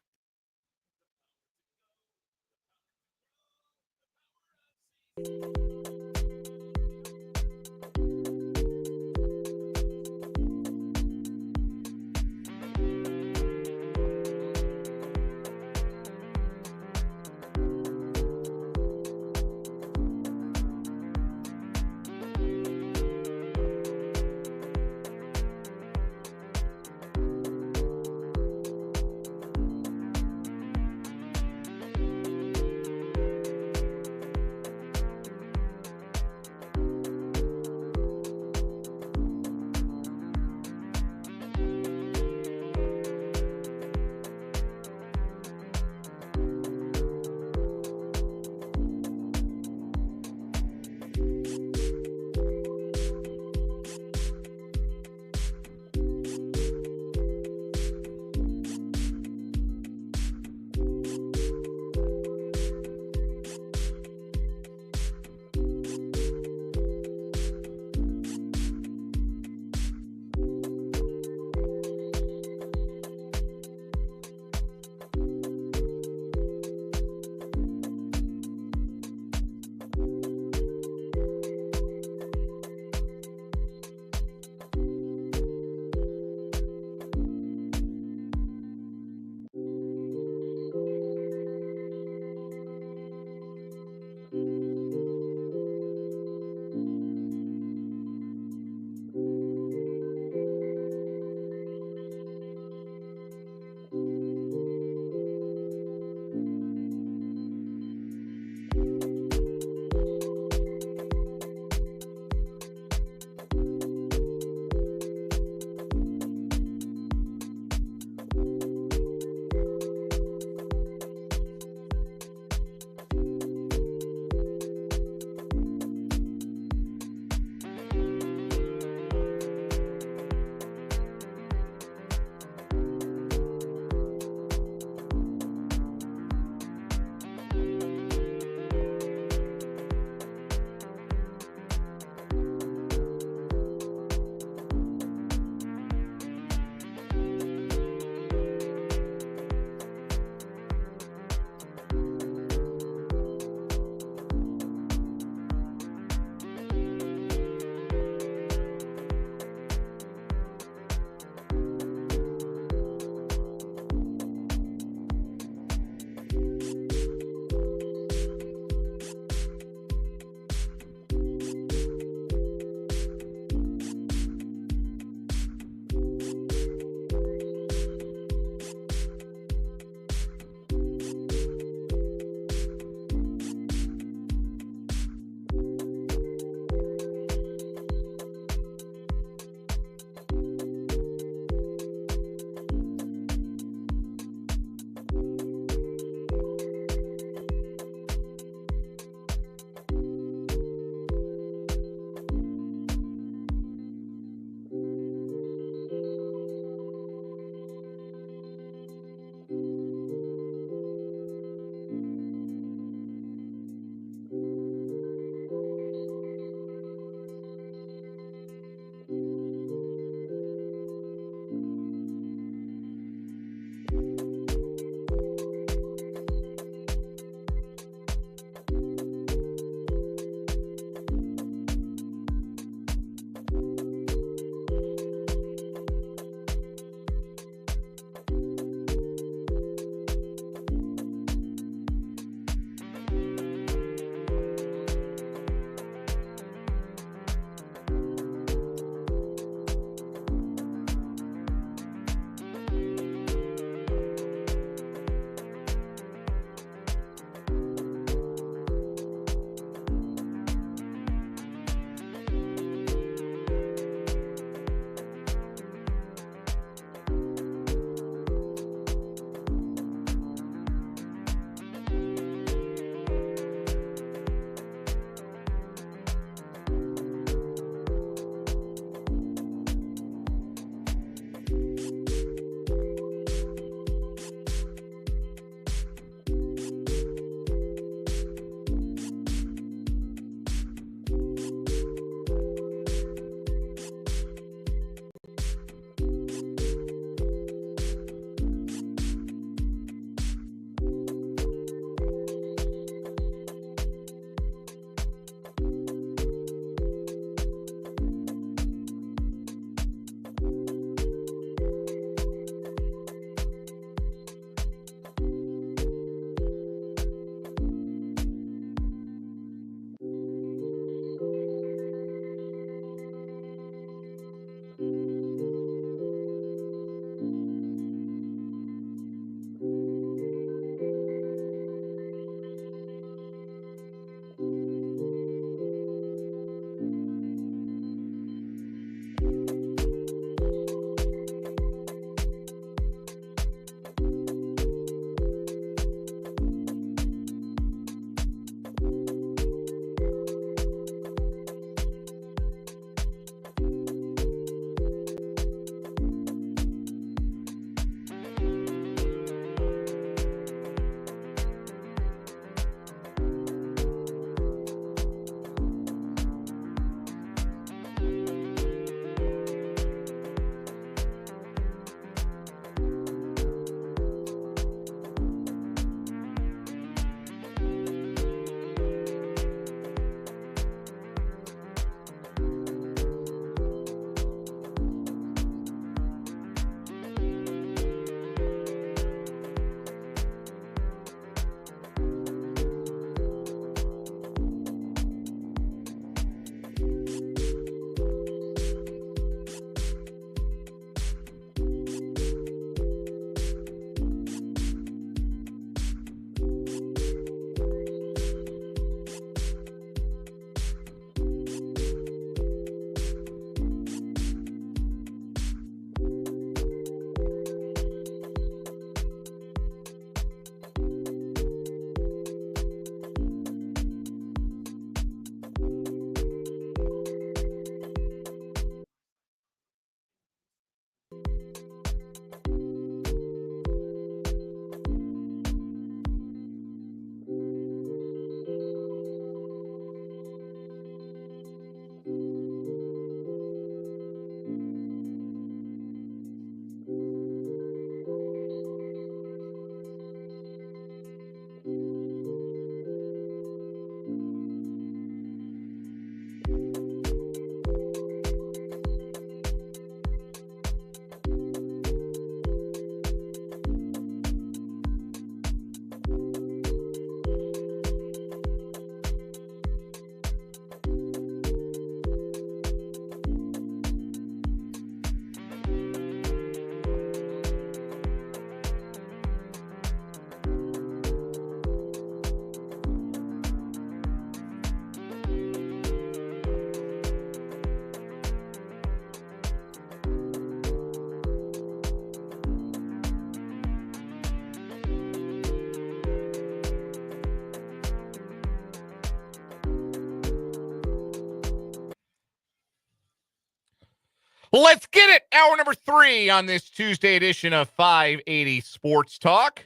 Let's get it. Hour number 3 on this Tuesday edition of 580 Sports Talk.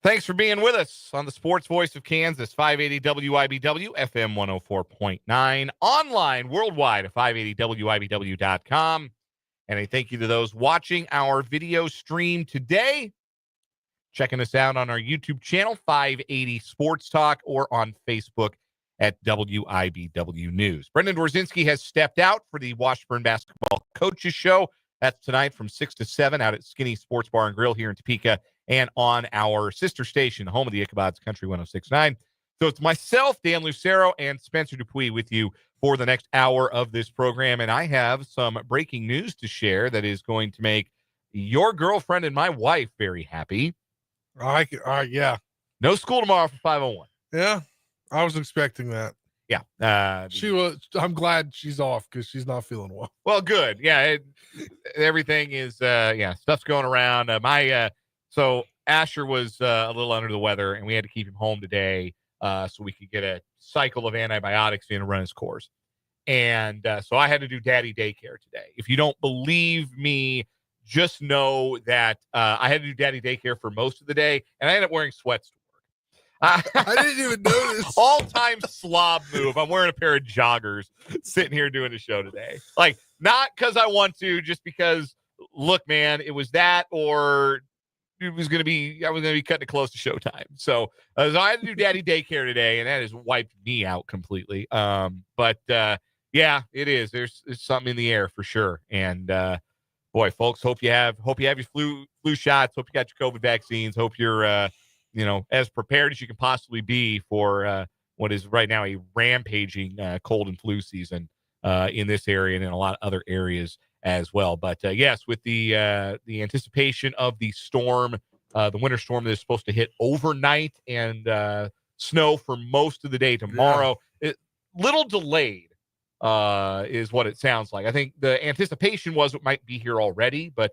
Thanks for being with us on the Sports Voice of Kansas, 580 WIBW, FM 104.9, online, worldwide at 580WIBW.com. And a thank you to those watching our video stream today, checking us out on our YouTube channel, 580 Sports Talk, or on Facebook at WIBW News. Brendan Dworzinski has stepped out for the Washburn Basketball Coaches Show. That's tonight from 6 to 7 out at Skinny Sports Bar and Grill here in Topeka and on our sister station, home of the Ichabod's Country 106.9. So it's myself, Dan Lucero, and Spencer Dupuis with you for the next hour of this program. And I have some breaking news to share that is going to make your girlfriend and my wife very happy. Yeah. No school tomorrow for 501. Yeah. I was expecting that. Yeah. She was. I'm glad she's off because she's not feeling well. Well, good. Yeah. Everything is, stuff's going around. So Asher was a little under the weather, and we had to keep him home today so we could get a cycle of antibiotics in and run his course. And so I had to do daddy daycare today. If you don't believe me, just know that I had to do daddy daycare for most of the day, and I ended up wearing sweats to work. I didn't even notice. All-time slob move. I'm wearing a pair of joggers sitting here doing the show today. Like, not because I want to, just because, look, man, it was that or I was going to be cutting it close to showtime. So I had to do daddy daycare today, and that has wiped me out completely. But yeah, it is. There's something in the air for sure. And boy, folks, hope you have your flu shots. Hope you got your COVID vaccines. Hope you're as prepared as you can possibly be for what is right now a rampaging cold and flu season in this area and in a lot of other areas as well. But yes, with the anticipation of the storm, the winter storm that is supposed to hit overnight and snow for most of the day tomorrow, little delayed is what it sounds like. I think the anticipation was it might be here already, but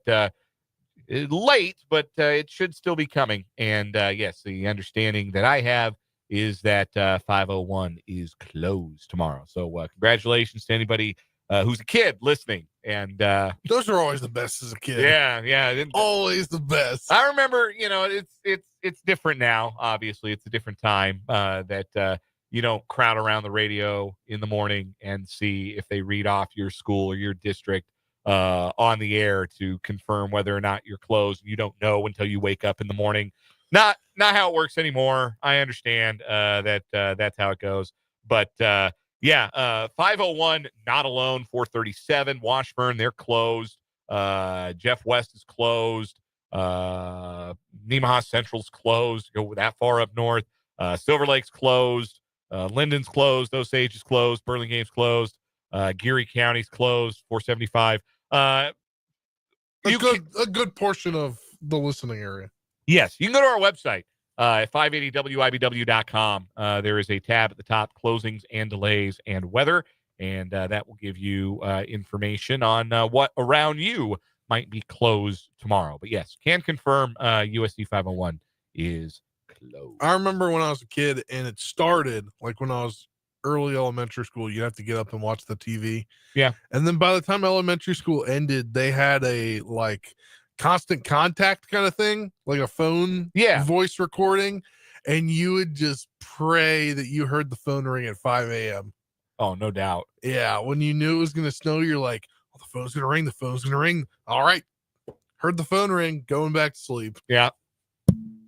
late, but it should still be coming. And yes, the understanding that I have is that 501 is closed tomorrow. So congratulations to anybody who's a kid listening. And those are always the best as a kid. Yeah. Always the best. I remember, it's different now. Obviously, it's a different time that you don't crowd around the radio in the morning and see if they read off your school or your district on the air to confirm whether or not you're closed. You don't know until you wake up in the morning. Not how it works anymore. I understand that that's how it goes. But 501 not alone. 437 Washburn, they're closed. Jeff West is closed. Nemaha Central's closed. Go that far up north. Silver Lake's closed. Linden's closed. Osage is closed. Burlingame's closed. Geary County's closed. 475. A good portion of the listening area. Yes, you can go to our website at 580WIBW.com. There is a tab at the top, closings and delays and weather, and that will give you information on what around you might be closed tomorrow. But yes, can confirm USC 501 is closed. I remember when I was a kid, and it started like when I was early elementary school, you have to get up and watch the TV. Yeah. And then by the time elementary school ended, they had a like constant contact kind of thing, like a phone voice recording. And you would just pray that you heard the phone ring at 5 a.m. Oh, no doubt. Yeah. When you knew it was going to snow, you're like, oh, the phone's going to ring. The phone's going to ring. All right. Heard the phone ring, going back to sleep. Yeah.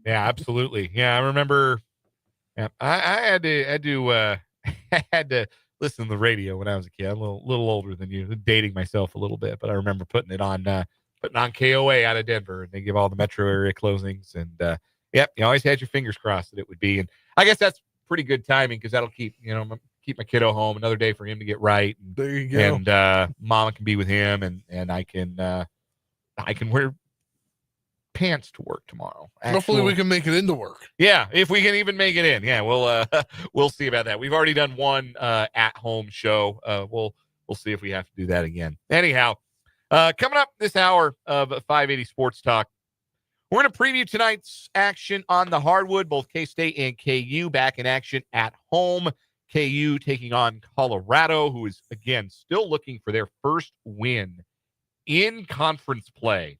Yeah, absolutely. Yeah. I remember I had to listen to the radio when I was a kid. I'm a little older than you, dating myself a little bit, but I remember putting on KOA out of Denver, and they give all the metro area closings. And you always had your fingers crossed that it would be. And I guess that's pretty good timing because that'll keep my kiddo home another day for him to get right. And, there you go. And mama can be with him, and I can wear pants to work tomorrow. Hopefully we can make it into work. Yeah, if we can even make it in. Yeah, we'll see about that. We've already done one at-home show. We'll see if we have to do that again. Anyhow, coming up this hour of 580 Sports Talk, we're going to preview tonight's action on the hardwood. Both K-State and KU back in action at home. KU taking on Colorado, who is, again, still looking for their first win in conference play.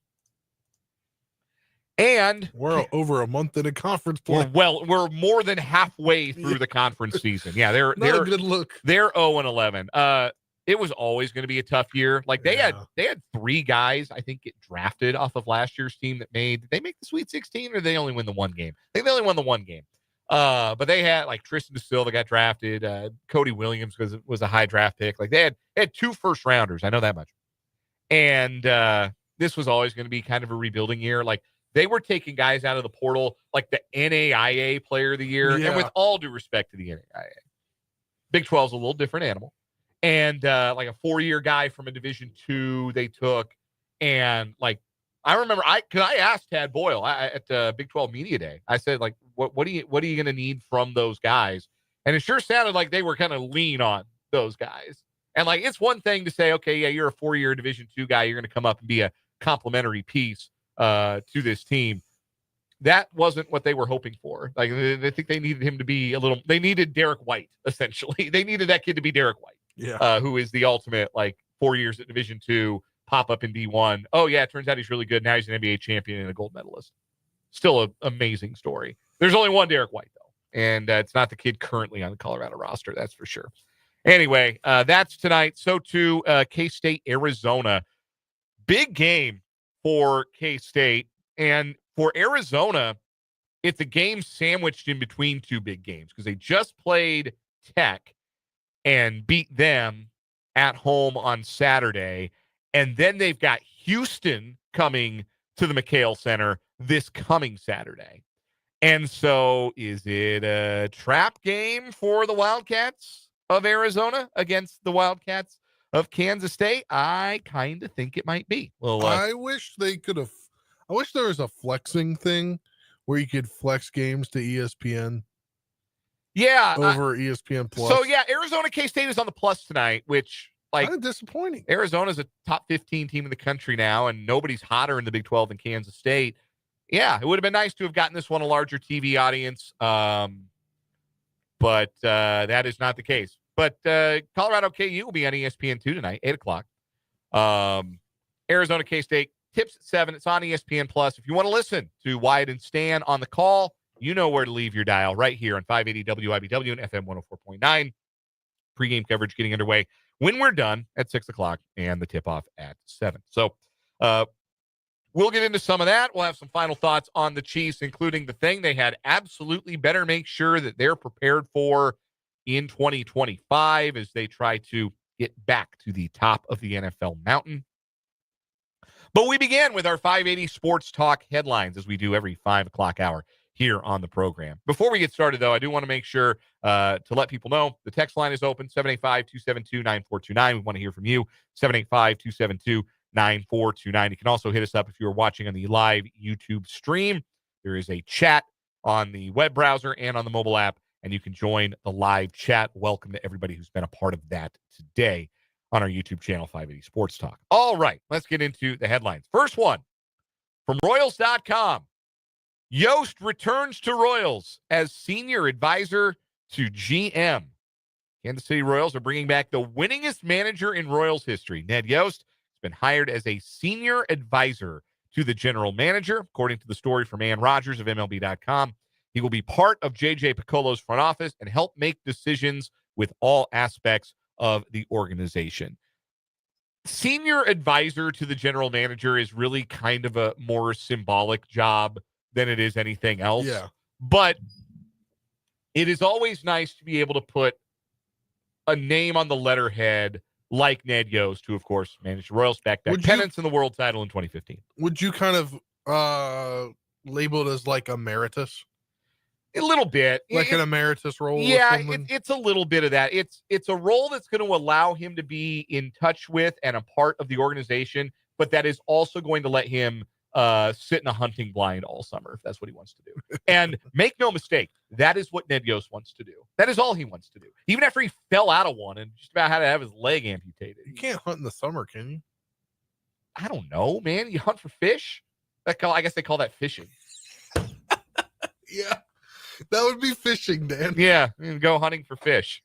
And we're over a month in a conference play. We're more than halfway through the conference season. Yeah, they're Not a good look. They're 0-11. It was always going to be a tough year. Like they had 3 guys, I think, get drafted off of last year's team that did they make the Sweet 16 or did they only win the one game? I think they only won the one game. But they had like Tristan DeSilva got drafted, Cody Williams was a high draft pick. Like they had 2 first rounders. I know that much. And this was always going to be kind of a rebuilding year. Like they were taking guys out of the portal, like the NAIA player of the year. Yeah. And with all due respect to the NAIA, Big 12 is a little different animal. And like a 4-year guy from a Division II they took. And like, I remember because I asked Tad Boyle at Big 12 Media Day, I said, like, what are you going to need from those guys? And it sure sounded like they were kind of lean on those guys. And like, it's one thing to say, okay, yeah, you're a 4-year Division II guy. You're going to come up and be a complimentary piece to this team. That wasn't what they were hoping for. Like, they think they needed him to be they needed Derek White, essentially. They needed that kid to be Derek White. Yeah. Who is the ultimate, like, 4 years at Division II, pop up in D1. Oh, yeah, it turns out he's really good. Now he's an NBA champion and a gold medalist. Still an amazing story. There's only one Derek White, though. And it's not the kid currently on the Colorado roster, that's for sure. Anyway, that's tonight. So, too, K-State, Arizona. Big game for K-State. And for Arizona, it's a game sandwiched in between 2 big games because they just played Tech and beat them at home on Saturday. And then they've got Houston coming to the McHale Center this coming Saturday. And so is it a trap game for the Wildcats of Arizona against the Wildcats of Kansas State? I kind of think it might be. Well, I wish there was a flexing thing where you could flex games to ESPN. Yeah. Over ESPN Plus. So, yeah, Arizona K-State is on the plus tonight, which, like, kind of disappointing. Arizona's a top 15 team in the country now, and nobody's hotter in the Big 12 than Kansas State. Yeah, it would have been nice to have gotten this one a larger TV audience, but that is not the case. But Colorado KU will be on ESPN2 tonight, 8 o'clock. Arizona K-State tips at 7. It's on ESPN Plus. If you want to listen to Wyatt and Stan on the call, you know where to leave your dial right here on 580 WIBW and FM 104.9. Pre-game coverage getting underway when we're done at 6 o'clock and the tip-off at 7. So we'll get into some of that. We'll have some final thoughts on the Chiefs, including the thing they had absolutely better make sure that they're prepared for in 2025 as they try to get back to the top of the NFL mountain. But we began with our 580 Sports Talk headlines, as we do every 5 o'clock hour here on the program. Before we get started, though, I do want to make sure to let people know the text line is open, 785-272-9429. We want to hear from you, 785-272-9429. You can also hit us up if you're watching on the live YouTube stream. There is a chat on the web browser and on the mobile app, and you can join the live chat. Welcome to everybody who's been a part of that today on our YouTube channel, 580 Sports Talk. All right, let's get into the headlines. First one from Royals.com. Yost returns to Royals as senior advisor to GM. Kansas City Royals are bringing back the winningest manager in Royals history. Ned Yost has been hired as a senior advisor to the general manager, according to the story from Ann Rodgers of MLB.com. He will be part of J.J. Piccolo's front office and help make decisions with all aspects of the organization. Senior advisor to the general manager is really kind of a more symbolic job than it is anything else. Yeah. But it is always nice to be able to put a name on the letterhead like Ned Yost, who, of course, managed the Royals back-to-back pennants in the world title in 2015. Would you kind of label it as like emeritus? A little bit. Like an emeritus role? Yeah, it's a little bit of that. It's a role that's going to allow him to be in touch with and a part of the organization, but that is also going to let him sit in a hunting blind all summer if that's what he wants to do. And make no mistake, that is what Ned Yost wants to do. That is all he wants to do. Even after he fell out of one and just about had to have his leg amputated. You can't hunt in the summer, can you? I don't know, man. You hunt for fish? I guess they call that fishing. Yeah. That would be fishing, Dan. Yeah, go hunting for fish.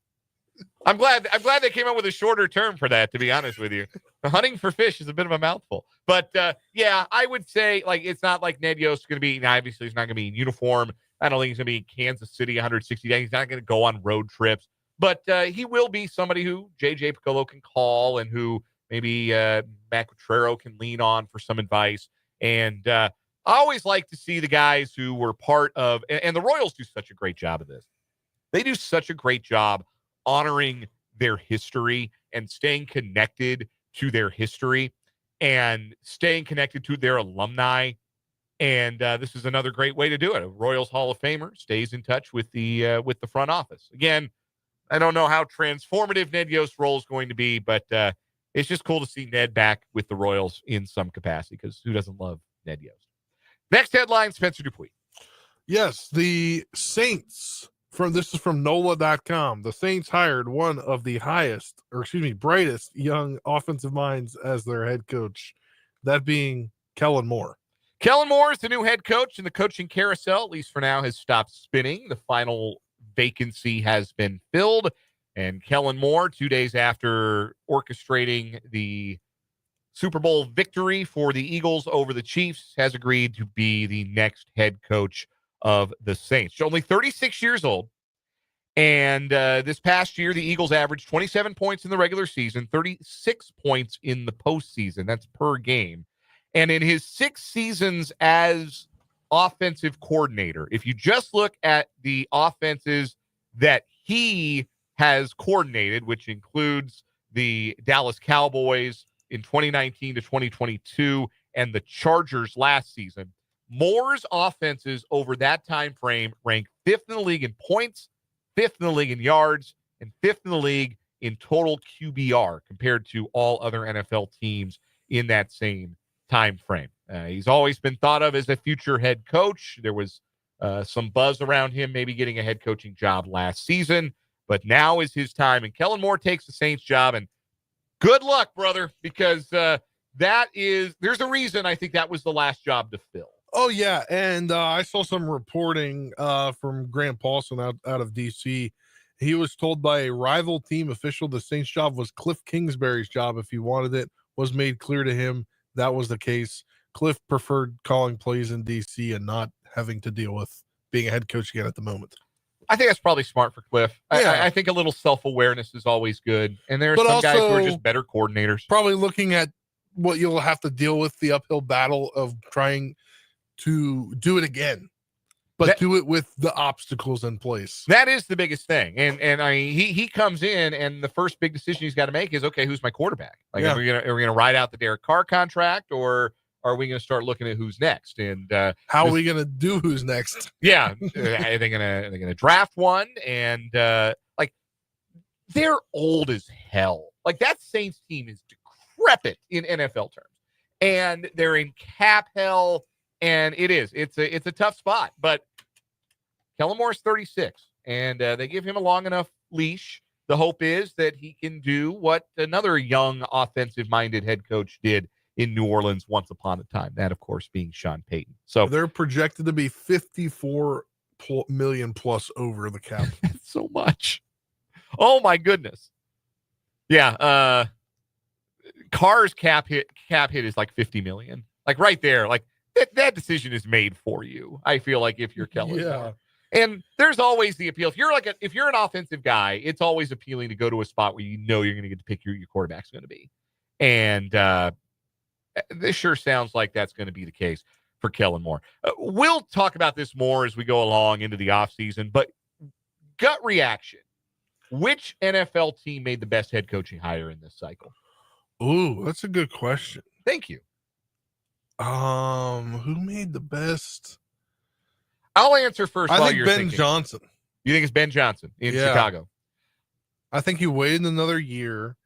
I'm glad they came up with a shorter term for that, to be honest with you. Hunting for fish is a bit of a mouthful. But, yeah, I would say, like, it's not like Ned Yost is going to be, obviously he's not going to be in uniform. I don't think he's going to be in Kansas City 160 days. He's not going to go on road trips. But he will be somebody who J.J. Piccolo can call and who maybe Matt Quatrero can lean on for some advice. And I always like to see the guys who were part of, and the Royals do such a great job of this. They do such a great job honoring their history and staying connected to their history and staying connected to their alumni. And this is another great way to do it. A Royals Hall of Famer stays in touch with the front office. Again, I don't know how transformative Ned Yost's role is going to be, but it's just cool to see Ned back with the Royals in some capacity, because who doesn't love Ned Yost? Next headline, Spencer Dupuis. Yes, the Saints, this is from NOLA.com. The Saints hired one of the brightest young offensive minds as their head coach, that being Kellen Moore. Kellen Moore is the new head coach, and the coaching carousel, at least for now, has stopped spinning. The final vacancy has been filled, and Kellen Moore, 2 days after orchestrating the Super Bowl victory for the Eagles over the Chiefs, has agreed to be the next head coach of the Saints. He's only 36 years old, and this past year, the Eagles averaged 27 points in the regular season, 36 points in the postseason. That's per game. And in his 6 seasons as offensive coordinator, if you just look at the offenses that he has coordinated, which includes the Dallas Cowboys in 2019 to 2022 and the Chargers last season, Moore's offenses over that time frame ranked 5th in the league in points, 5th in the league in yards, and 5th in the league in total QBR compared to all other NFL teams in that same time frame. He's always been thought of as a future head coach. There was some buzz around him maybe getting a head coaching job last season, but now is his time. And Kellen Moore takes the Saints job, and good luck, brother, because there's a reason I think that was the last job to fill. Oh, yeah, and I saw some reporting from Grant Paulson out of D.C. He was told by a rival team official the Saints job was Cliff Kingsbury's job if he wanted it, was made clear to him that was the case. Cliff preferred calling plays in D.C. and not having to deal with being a head coach again at the moment. I think that's probably smart for Cliff. Yeah. I think a little self-awareness is always good. And there are some guys who are just better coordinators. Probably looking at what you'll have to deal with, the uphill battle of trying to do it again, but do it with the obstacles in place. That is the biggest thing. And I mean, he comes in, and the first big decision he's got to make is, okay, who's my quarterback? Like, are we gonna ride out the Derek Carr contract, or are we going to start looking at who's next? And how are we going to do who's next? Yeah, are they gonna draft one? And like, they're old as hell. Like, that Saints team is decrepit in NFL terms, and they're in cap hell. And it's a tough spot. But Kellen Moore's 36, and they give him a long enough leash. The hope is that he can do what another young offensive-minded head coach did in New Orleans once upon a time. That, of course, being Sean Payton. So they're projected to be $54 million plus over the cap. That's so much. Oh my goodness. Yeah. Carr's cap hit is like $50 million. Like, right there. Like, that decision is made for you. I feel like, if you're Kellen Moore. And there's always the appeal. If you're an offensive guy, it's always appealing to go to a spot where you know you're going to get to pick who your quarterback's going to be. And this sure sounds like that's going to be the case for Kellen Moore. We'll talk about this more as we go along into the offseason, but gut reaction. Which NFL team made the best head coaching hire in this cycle? Ooh, that's a good question. Thank you. Who made the best? I'll answer first. I while think you're Ben thinking. Johnson. You think it's Ben Johnson in Chicago? I think he waited another year.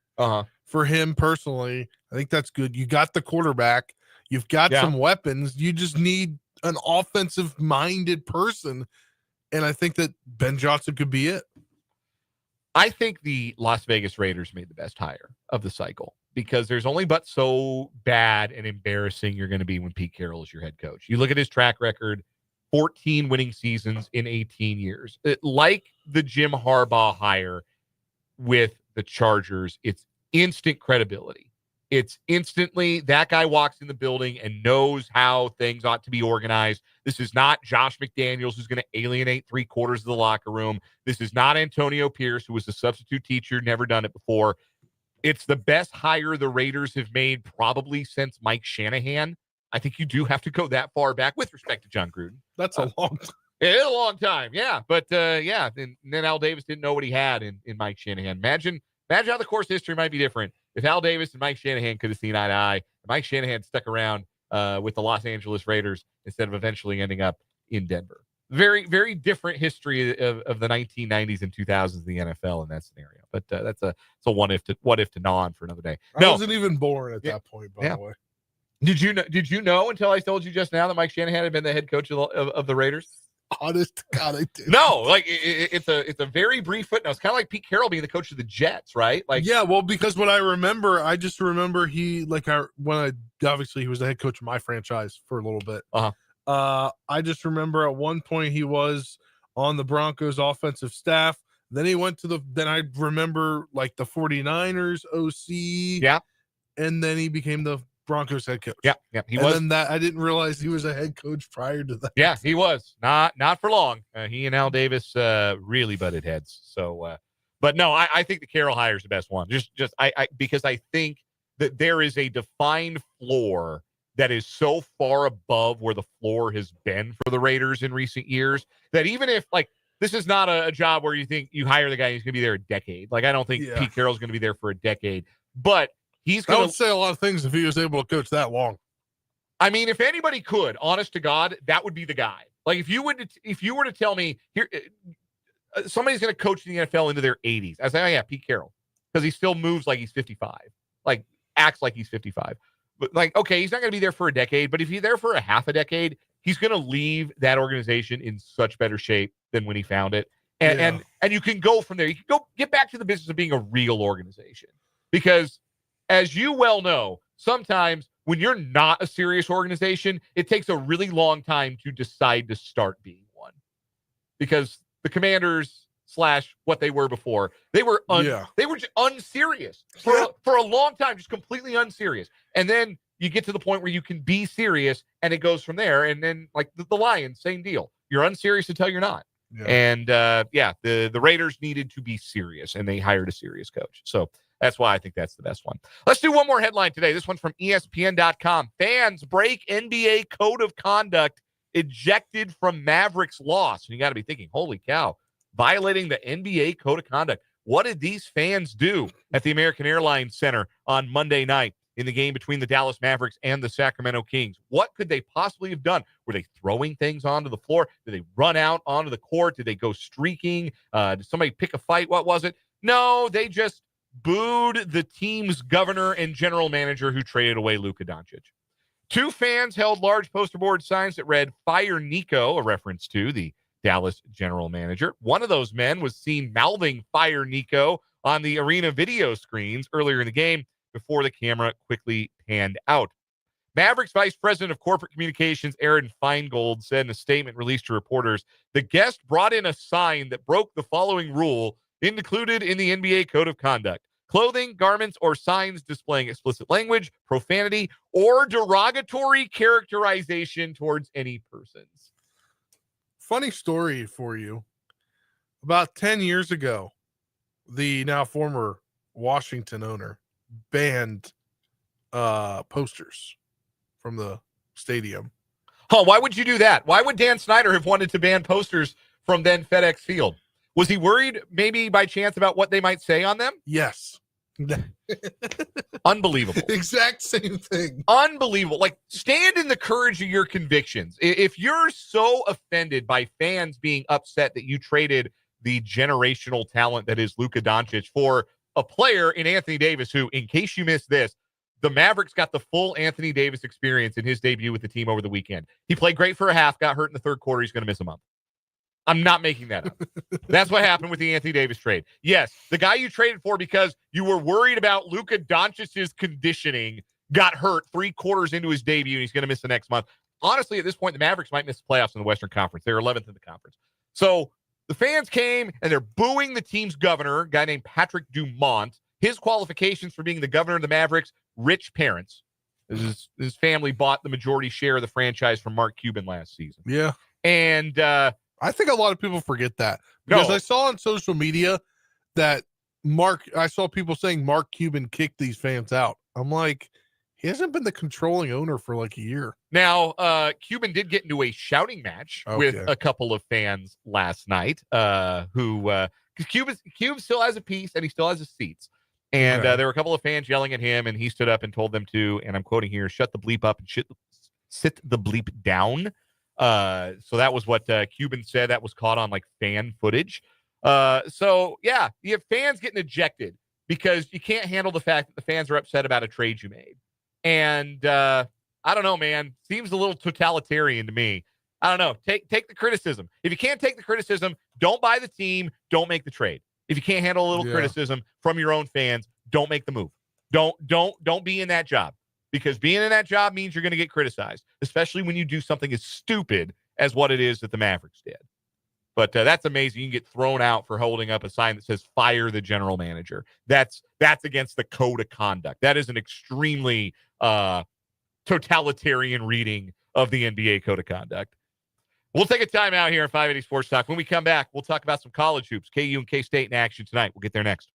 For him personally, I think that's good. You got the quarterback. You've got some weapons. You just need an offensive-minded person, and I think that Ben Johnson could be it. I think the Las Vegas Raiders made the best hire of the cycle, because there's only but so bad and embarrassing you're going to be when Pete Carroll is your head coach. You look at his track record, 14 winning seasons in 18 years. Like the Jim Harbaugh hire, with the Chargers, it's instant credibility. It's instantly that guy walks in the building and knows how things ought to be organized. This is not Josh McDaniels who's going to alienate 3/4 of the locker room. This is not Antonio Pierce, who was a substitute teacher, never done it before. It's the best hire the Raiders have made probably since Mike Shanahan. I think you do have to go that far back with respect to John Gruden. That's a long time. It's a long time, yeah. But, and then Al Davis didn't know what he had in Mike Shanahan. Imagine how the course of history might be different if Al Davis and Mike Shanahan could have seen eye to eye. Mike Shanahan stuck around with the Los Angeles Raiders instead of eventually ending up in Denver. Very, very different history of the 1990s and 2000s in the NFL in that scenario. But that's a what if to gnaw on for another day. I wasn't even born at that point, by the way. Did you know until I told you just now that Mike Shanahan had been the head coach of the Raiders? Honest to God, I did. No, like it's a very brief footnote. It's kind of like Pete Carroll being the coach of the Jets, right? Like, yeah, well, because what I just remember he obviously he was the head coach of my franchise for a little bit. I just remember at one point he was on the Broncos offensive staff. Then he went to then I remember like the 49ers OC. Yeah. And then he became the Broncos head coach. Yeah. He was. And then I didn't realize he was a head coach prior to that. Yeah, he was. Not for long. He and Al Davis really butted heads. So, but no, I think the Carroll hire is the best one. Because I think that there is a defined floor that is so far above where the floor has been for the Raiders in recent years that even if, like, this is not a job where you think you hire the guy who's going to be there a decade. Like, I don't think Pete Carroll's going to be there for a decade. But he's going to say a lot of things if he was able to coach that long. I mean, if anybody could, honest to God, that would be the guy. Like, if you were to tell me here, somebody's going to coach the NFL into their 80s, I say, oh, yeah, Pete Carroll, because he still moves like he's 55, like acts like he's 55. But like, okay, he's not going to be there for a decade, but if he's there for a half a decade, he's going to leave that organization in such better shape than when he found it. And you can go from there. You can go get back to the business of being a real organization, because as you well know, sometimes when you're not a serious organization, it takes a really long time to decide to start being one, because the Commanders / what they were before, they were just unserious for a long time, just completely unserious. And then you get to the point where you can be serious, and it goes from there. And then, like the Lions, same deal. You're unserious until you're not. Yeah. And the Raiders needed to be serious, and they hired a serious coach. So that's why I think that's the best one. Let's do one more headline today. This one's from ESPN.com. Fans break NBA code of conduct, ejected from Mavericks loss. And you got to be thinking, holy cow, violating the NBA code of conduct. What did these fans do at the American Airlines Center on Monday night in the game between the Dallas Mavericks and the Sacramento Kings? What could they possibly have done? Were they throwing things onto the floor? Did they run out onto the court? Did they go streaking? Did somebody pick a fight? What was it? No, they just booed the team's governor and general manager who traded away Luka Doncic. Two fans held large poster board signs that read "Fire Nico," a reference to the Dallas general manager. One of those men was seen mouthing "Fire Nico" on the arena video screens earlier in the game before the camera quickly panned out. Mavericks Vice President of Corporate Communications Aaron Feingold said in a statement released to reporters, the guest brought in a sign that broke the following rule included in the NBA Code of Conduct: clothing, garments, or signs displaying explicit language, profanity, or derogatory characterization towards any persons. Funny story for you. About 10 years ago, the now former Washington owner banned posters from the stadium. Huh, why would you do that? Why would Dan Snyder have wanted to ban posters from then FedEx Field? Was he worried maybe by chance about what they might say on them? Yes. Unbelievable. Exact same thing. Unbelievable. Like, stand in the courage of your convictions. If you're so offended by fans being upset that you traded the generational talent that is Luka Doncic for a player in Anthony Davis, who, in case you missed this, the Mavericks got the full Anthony Davis experience in his debut with the team over the weekend. He played great for a half, got hurt in the third quarter. He's going to miss a month. I'm not making that up. That's what happened with the Anthony Davis trade. Yes, the guy you traded for because you were worried about Luka Doncic's conditioning got hurt 3 quarters into his debut, and he's going to miss the next month. Honestly, at this point, the Mavericks might miss the playoffs in the Western Conference. They're 11th in the conference. So The fans came and they're booing the team's governor, a guy named Patrick Dumont. His qualifications for being the governor of the Mavericks, rich parents. His family bought the majority share of the franchise from Mark Cuban last season. Yeah. And I think a lot of people forget that because I saw on social media that I saw people saying Mark Cuban kicked these fans out. I'm like, he hasn't been the controlling owner for like a year. Now, Cuban did get into a shouting match with a couple of fans last night because Cuban still has a piece and he still has his seats. And there were a couple of fans yelling at him, and he stood up and told them to, and I'm quoting here, shut the bleep up and sit the bleep down. So that was what Cuban said. That was caught on like fan footage. So, yeah, you have fans getting ejected because you can't handle the fact that the fans are upset about a trade you made. And I don't know, man. Seems a little totalitarian to me. I don't know. Take the criticism. If you can't take the criticism, don't buy the team. Don't make the trade. If you can't handle a little criticism from your own fans, don't make the move. Don't be in that job, because being in that job means you're going to get criticized, especially when you do something as stupid as what it is that the Mavericks did. But that's amazing. You can get thrown out for holding up a sign that says "Fire the general manager." That's against the code of conduct. That is an extremely totalitarian reading of the NBA code of conduct. We'll take a timeout here on 580 Sports Talk. When we come back, we'll talk about some college hoops. KU and K-State in action tonight. We'll get there next.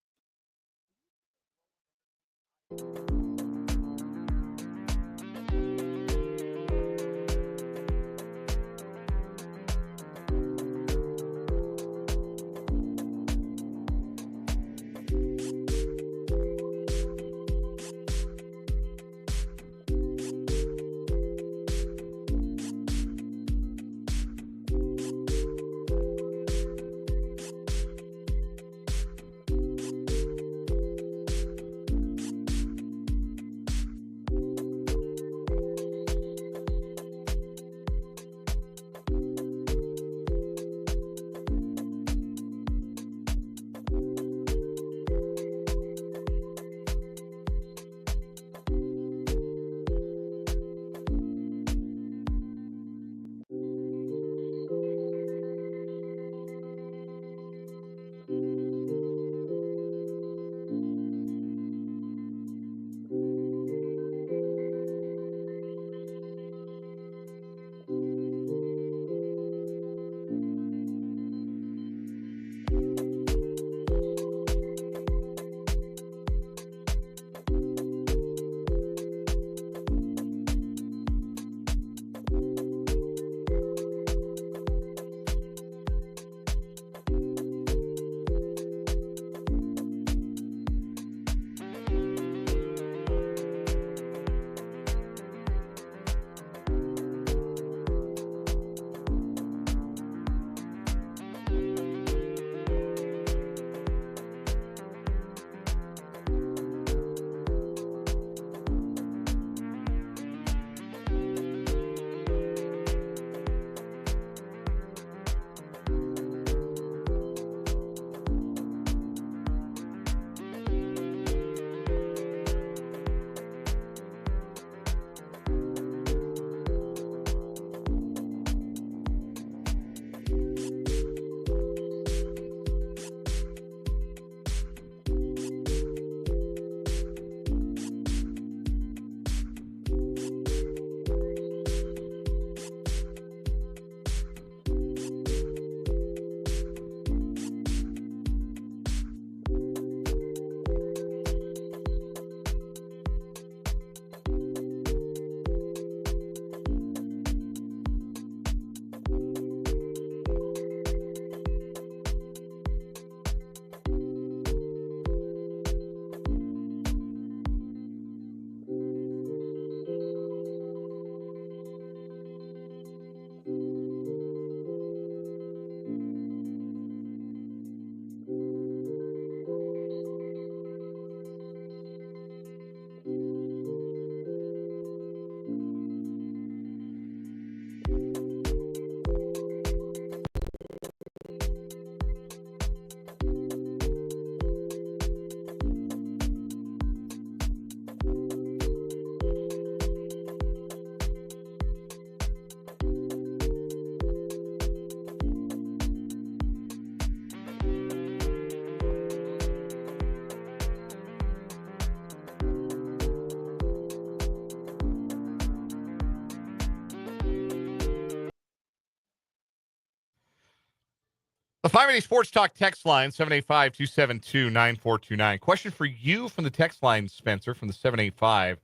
The 580 Sports Talk text line, 785-272-9429. Question for you from the text line, Spencer, from the 785.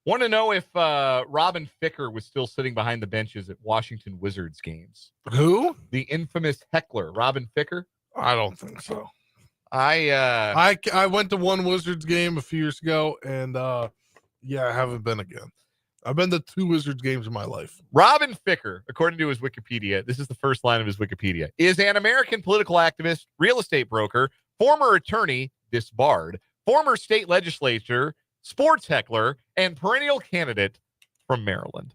Want to know if Robin Ficker was still sitting behind the benches at Washington Wizards games. Who? The infamous heckler, Robin Ficker? I don't think so. I went to one Wizards game a few years ago, and I haven't been again. I've been to 2 Wizards games in my life. Robin Ficker, according to his Wikipedia, this is the first line of his Wikipedia, is an American political activist, real estate broker, former attorney, disbarred, former state legislature, sports heckler, and perennial candidate from Maryland.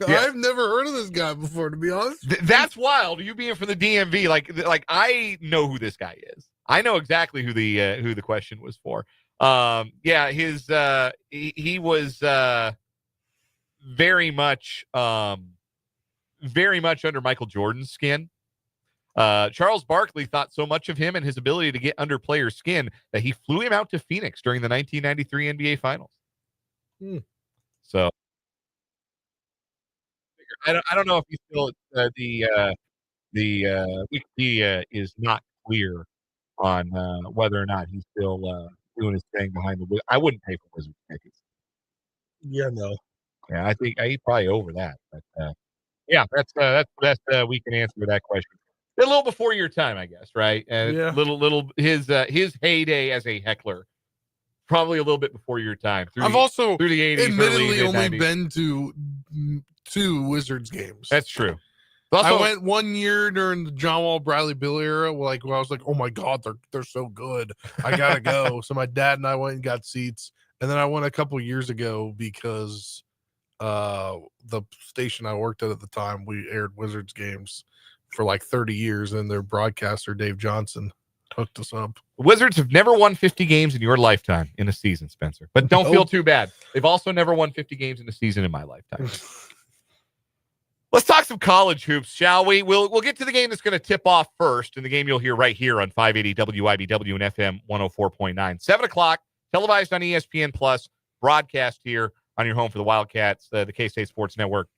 Yeah. I've never heard of this guy before, to be honest. That's wild. You being from the DMV, like I know who this guy is. I know exactly who the question was for. He was very much under Michael Jordan's skin. Charles Barkley thought so much of him and his ability to get under players' skin that he flew him out to Phoenix during the 1993 NBA Finals. So I don't know if he's still the Wikipedia is not clear on whether or not he's still doing his thing behind the. I wouldn't pay for Wizards tickets. Yeah, no. Yeah, I think he's probably over that. But that's the best we can answer that question. A little before your time, I guess, right? Yeah. Little his heyday as a heckler, probably a little bit before your time. I've also through the 80s, admittedly early only 90s. been to 2 Wizards games. That's true. I went one year during the John Wall Bradley Bill era, where I was like, "Oh my God, they're so good! I gotta go." So my dad and I went and got seats, and then I went a couple years ago because the station I worked at the time, we aired Wizards games for like 30 years, and their broadcaster Dave Johnson hooked us up. Wizards have never won 50 games in your lifetime in a season, Spencer. But don't feel too bad. They've also never won 50 games in a season in my lifetime. Let's talk some college hoops, shall we? We'll get to the game that's going to tip off first, and the game you'll hear right here on 580 WIBW and FM 104.9. 7 o'clock, televised on ESPN Plus, broadcast here on your home for the Wildcats, the K-State Sports Network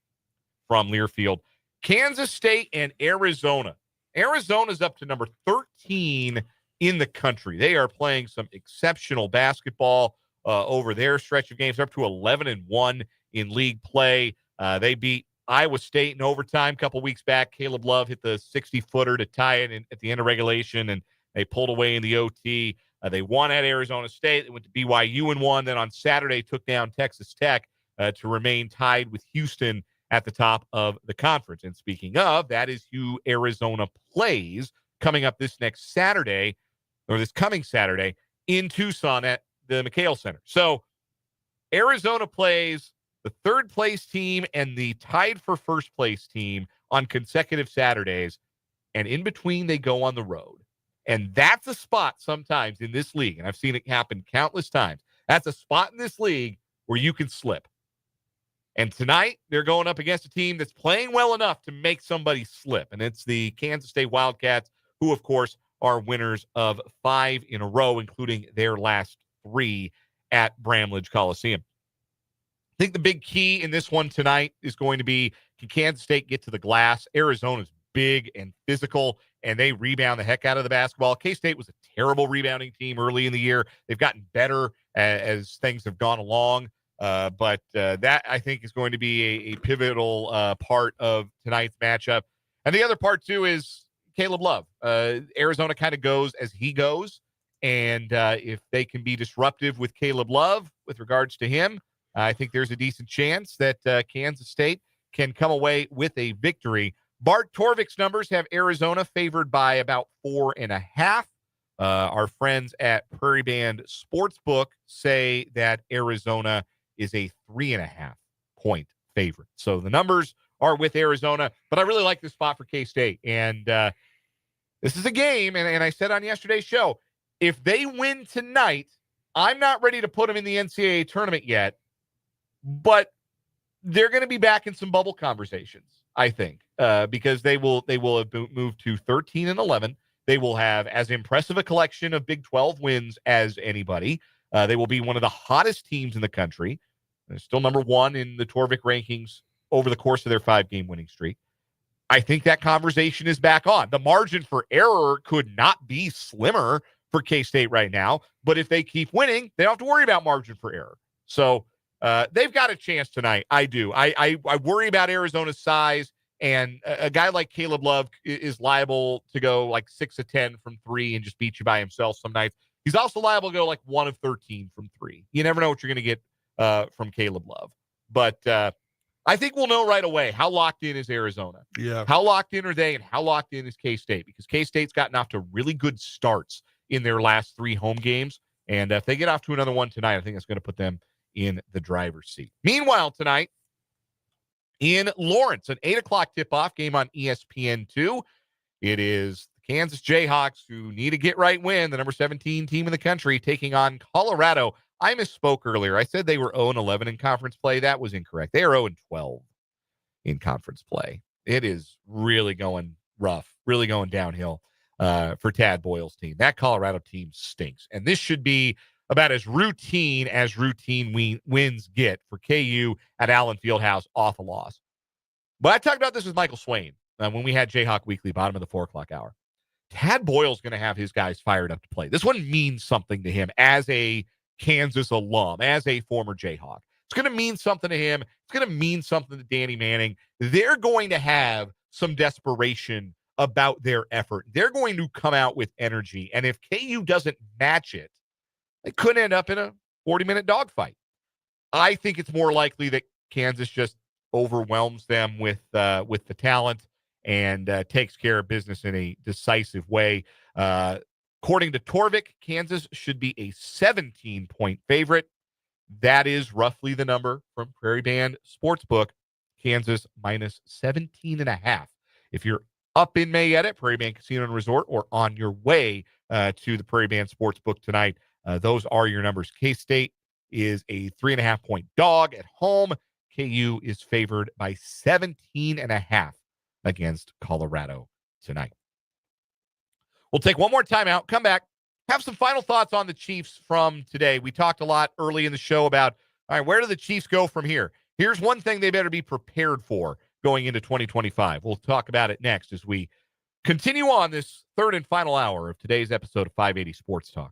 from Learfield. Kansas State and Arizona. Arizona's up to number 13 in the country. They are playing some exceptional basketball over their stretch of games. They're up to 11-1 in league play. They beat Iowa State in overtime a couple weeks back. Caleb Love hit the 60-footer to tie it at the end of regulation, and they pulled away in the OT. They won at Arizona State. They went to BYU and won. Then on Saturday, took down Texas Tech to remain tied with Houston at the top of the conference. And speaking of, that is who Arizona plays coming up this next Saturday, or this coming Saturday, in Tucson at the McHale Center. So Arizona plays the third place team and the tied for first place team on consecutive Saturdays. And in between, they go on the road. And that's a spot sometimes in this league, and I've seen it happen countless times. That's a spot in this league where you can slip. And tonight, they're going up against a team that's playing well enough to make somebody slip. And it's the Kansas State Wildcats, who, of course, are winners of 5 in a row, including their last 3 at Bramlage Coliseum. I think the big key in this one tonight is going to be, can Kansas State get to the glass? Arizona's big and physical, and they rebound the heck out of the basketball. K-State was a terrible rebounding team early in the year. They've gotten better as things have gone along. But that, I think, is going to be a pivotal part of tonight's matchup. And the other part, too, is Caleb Love. Arizona kind of goes as he goes. And if they can be disruptive with Caleb Love with regards to him, I think there's a decent chance that Kansas State can come away with a victory. Bart Torvik's numbers have Arizona favored by about 4.5. Our friends at Prairie Band Sportsbook say that Arizona is a 3.5 point favorite. So the numbers are with Arizona, but I really like this spot for K-State. And this is a game, and I said on yesterday's show, if they win tonight, I'm not ready to put them in the NCAA tournament yet, but they're going to be back in some bubble conversations, I think, because they will have moved to 13-11. They will have as impressive a collection of Big 12 wins as anybody. They will be one of the hottest teams in the country. They're still number 1 in the Torvik rankings over the course of their 5-game winning streak. I think that conversation is back on. The margin for error could not be slimmer for K-State right now, but if they keep winning, they don't have to worry about margin for error. So they've got a chance tonight. I do. I worry about Arizona's size, and a guy like Caleb Love is liable to go like 6 of 10 from 3 and just beat you by himself some nights. He's also liable to go like 1 of 13 from 3. You never know what you're going to get from Caleb Love. But I think we'll know right away how locked in is Arizona. Yeah. How locked in are they, and how locked in is K-State? Because K-State's gotten off to really good starts in their last 3 home games. And if they get off to another one tonight, I think that's going to put them in the driver's seat. Meanwhile, tonight in Lawrence, an 8 o'clock tip-off game on ESPN2. It is the Kansas Jayhawks, who need a get-right win, the number 17 team in the country, taking on Colorado. I misspoke earlier. I said they were 0-11 in conference play. That was incorrect. They are 0-12 in conference play. It is really going rough, really going downhill for Tad Boyle's team. That Colorado team stinks. And this should be about as routine wins get for KU at Allen Fieldhouse off a loss. But I talked about this with Michael Swain when we had Jayhawk Weekly, bottom of the 4 o'clock hour. Tad Boyle's going to have his guys fired up to play. This one means something to him as a Kansas alum, as a former Jayhawk. It's going to mean something to him. It's going to mean something to Danny Manning. They're going to have some desperation about their effort. They're going to come out with energy. And if KU doesn't match it, they could end up in a 40-minute dogfight. I think it's more likely that Kansas just overwhelms them with the talent and takes care of business in a decisive way. According to Torvik, Kansas should be a 17-point favorite. That is roughly the number from Prairie Band Sportsbook. Kansas minus 17.5. If you're up in Mayetta, Prairie Band Casino and Resort, or on your way to the Prairie Band Sportsbook tonight, those are your numbers. K-State is a 3.5-point dog at home. KU is favored by 17.5 against Colorado tonight. We'll take one more timeout, come back, have some final thoughts on the Chiefs from today. We talked a lot early in the show about, all right, where do the Chiefs go from here? Here's one thing they better be prepared for going into 2025. We'll talk about it next as we continue on this third and final hour of today's episode of 580 Sports Talk.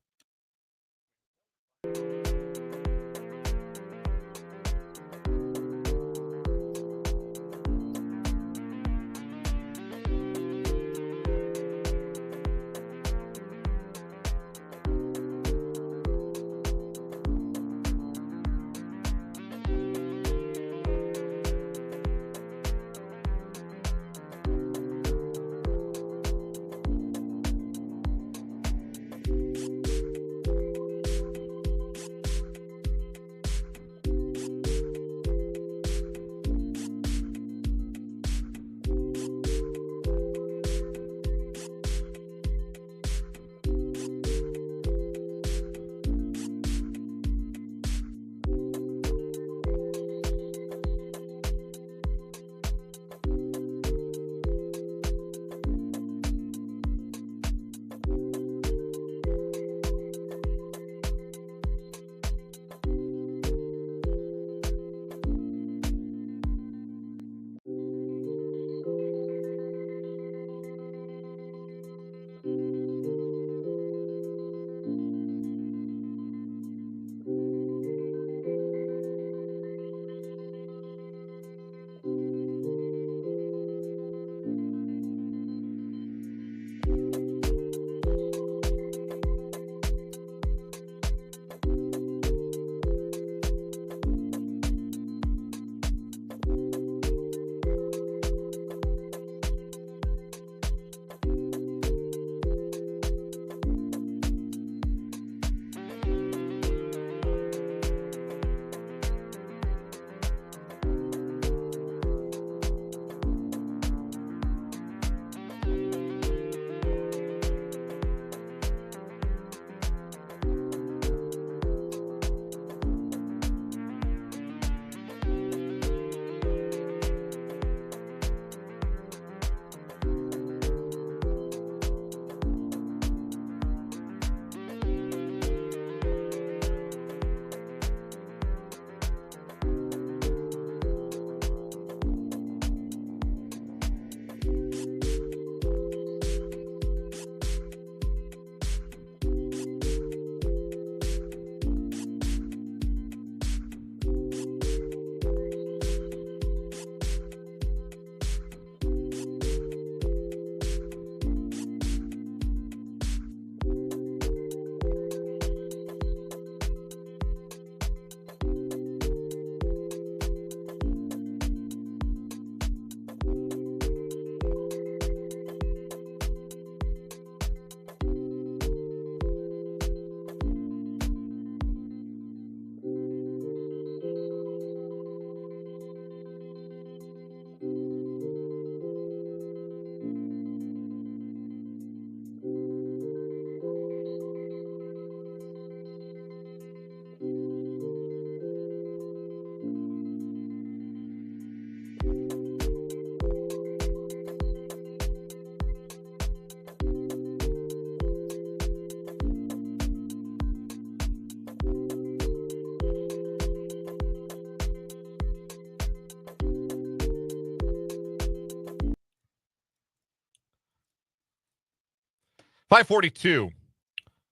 542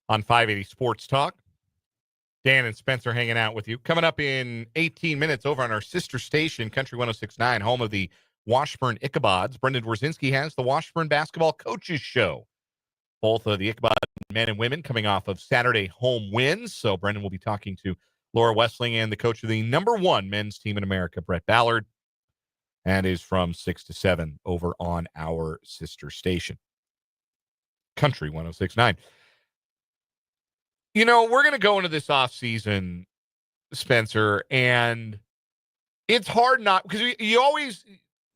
on 580 Sports Talk. Dan and Spencer hanging out with you. Coming up in 18 minutes over on our sister station, Country 106.9, home of the Washburn Ichabods. Brendan Dworzinski has the Washburn Basketball Coaches Show. Both of the Ichabod men and women coming off of Saturday home wins. So Brendan will be talking to Laura Wessling and the coach of the #1 men's team in America, Brett Ballard. And is from 6 to 7 over on our sister station, Country 106.9. You know, we're going to go into this offseason, Spencer, and it's hard not, because you always,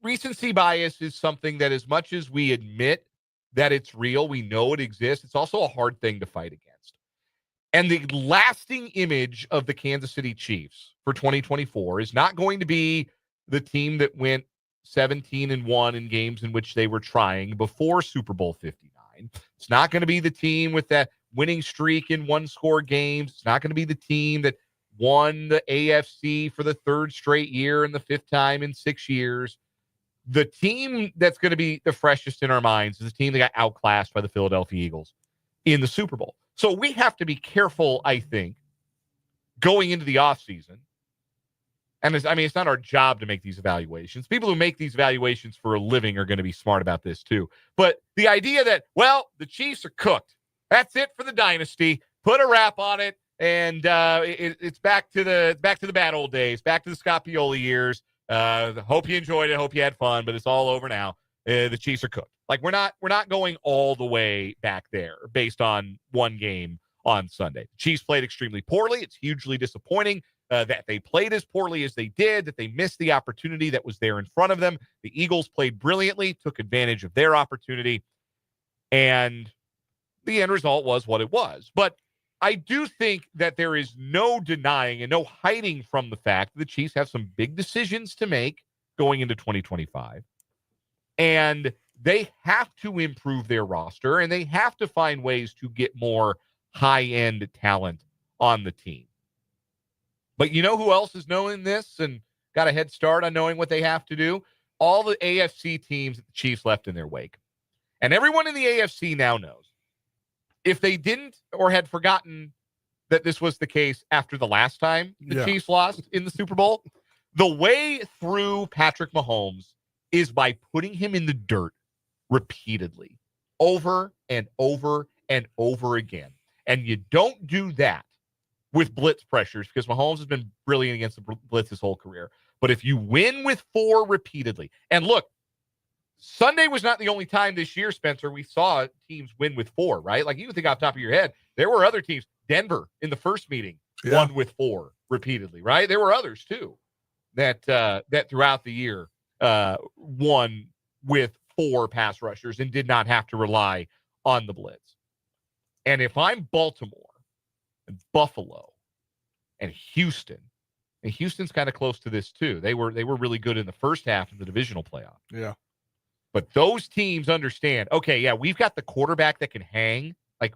recency bias is something that as much as we admit that it's real, we know it exists, it's also a hard thing to fight against. And the lasting image of the Kansas City Chiefs for 2024 is not going to be the team that went 17-1 in games in which they were trying before Super Bowl 59. It's not going to be the team with that winning streak in one-score games. It's not going to be the team that won the AFC for the 3rd straight year and the 5th time in 6 years. The team that's going to be the freshest in our minds is the team that got outclassed by the Philadelphia Eagles in the Super Bowl. So we have to be careful, I think, going into the offseason. And it's not our job to make these evaluations. People who make these evaluations for a living are going to be smart about this too. But the idea that, well, the Chiefs are cooked. That's it for the dynasty. Put a wrap on it, and it's back to the bad old days, back to the Scott Pioli years. Hope you enjoyed it. Hope you had fun, but it's all over now. The Chiefs are cooked. Like we're not going all the way back there based on one game on Sunday. The Chiefs played extremely poorly. It's hugely disappointing that they played as poorly as they did, that they missed the opportunity that was there in front of them. The Eagles played brilliantly, took advantage of their opportunity, and the end result was what it was. But I do think that there is no denying and no hiding from the fact that the Chiefs have some big decisions to make going into 2025. And they have to improve their roster, and they have to find ways to get more high-end talent on the team. But you know who else is knowing this and got a head start on knowing what they have to do? All the AFC teams that the Chiefs left in their wake. And everyone in the AFC now knows. If they didn't or had forgotten that this was the case after the last time the Chiefs lost in the Super Bowl, the way through Patrick Mahomes is by putting him in the dirt repeatedly, over and over and over again. And you don't do that with blitz pressures, because Mahomes has been brilliant against the blitz his whole career. But if you win with 4 repeatedly, and look, Sunday was not the only time this year, Spencer, we saw teams win with 4, right? Like you can think off the top of your head, there were other teams. Denver in the first meeting won with 4 repeatedly, right? There were others too that throughout the year won with 4 pass rushers and did not have to rely on the blitz. And if I'm Baltimore and Buffalo and Houston, and Houston's kind of close to this too. They were really good in the first half of the divisional playoff. Yeah. But those teams understand, okay, yeah, we've got the quarterback that can hang. Like,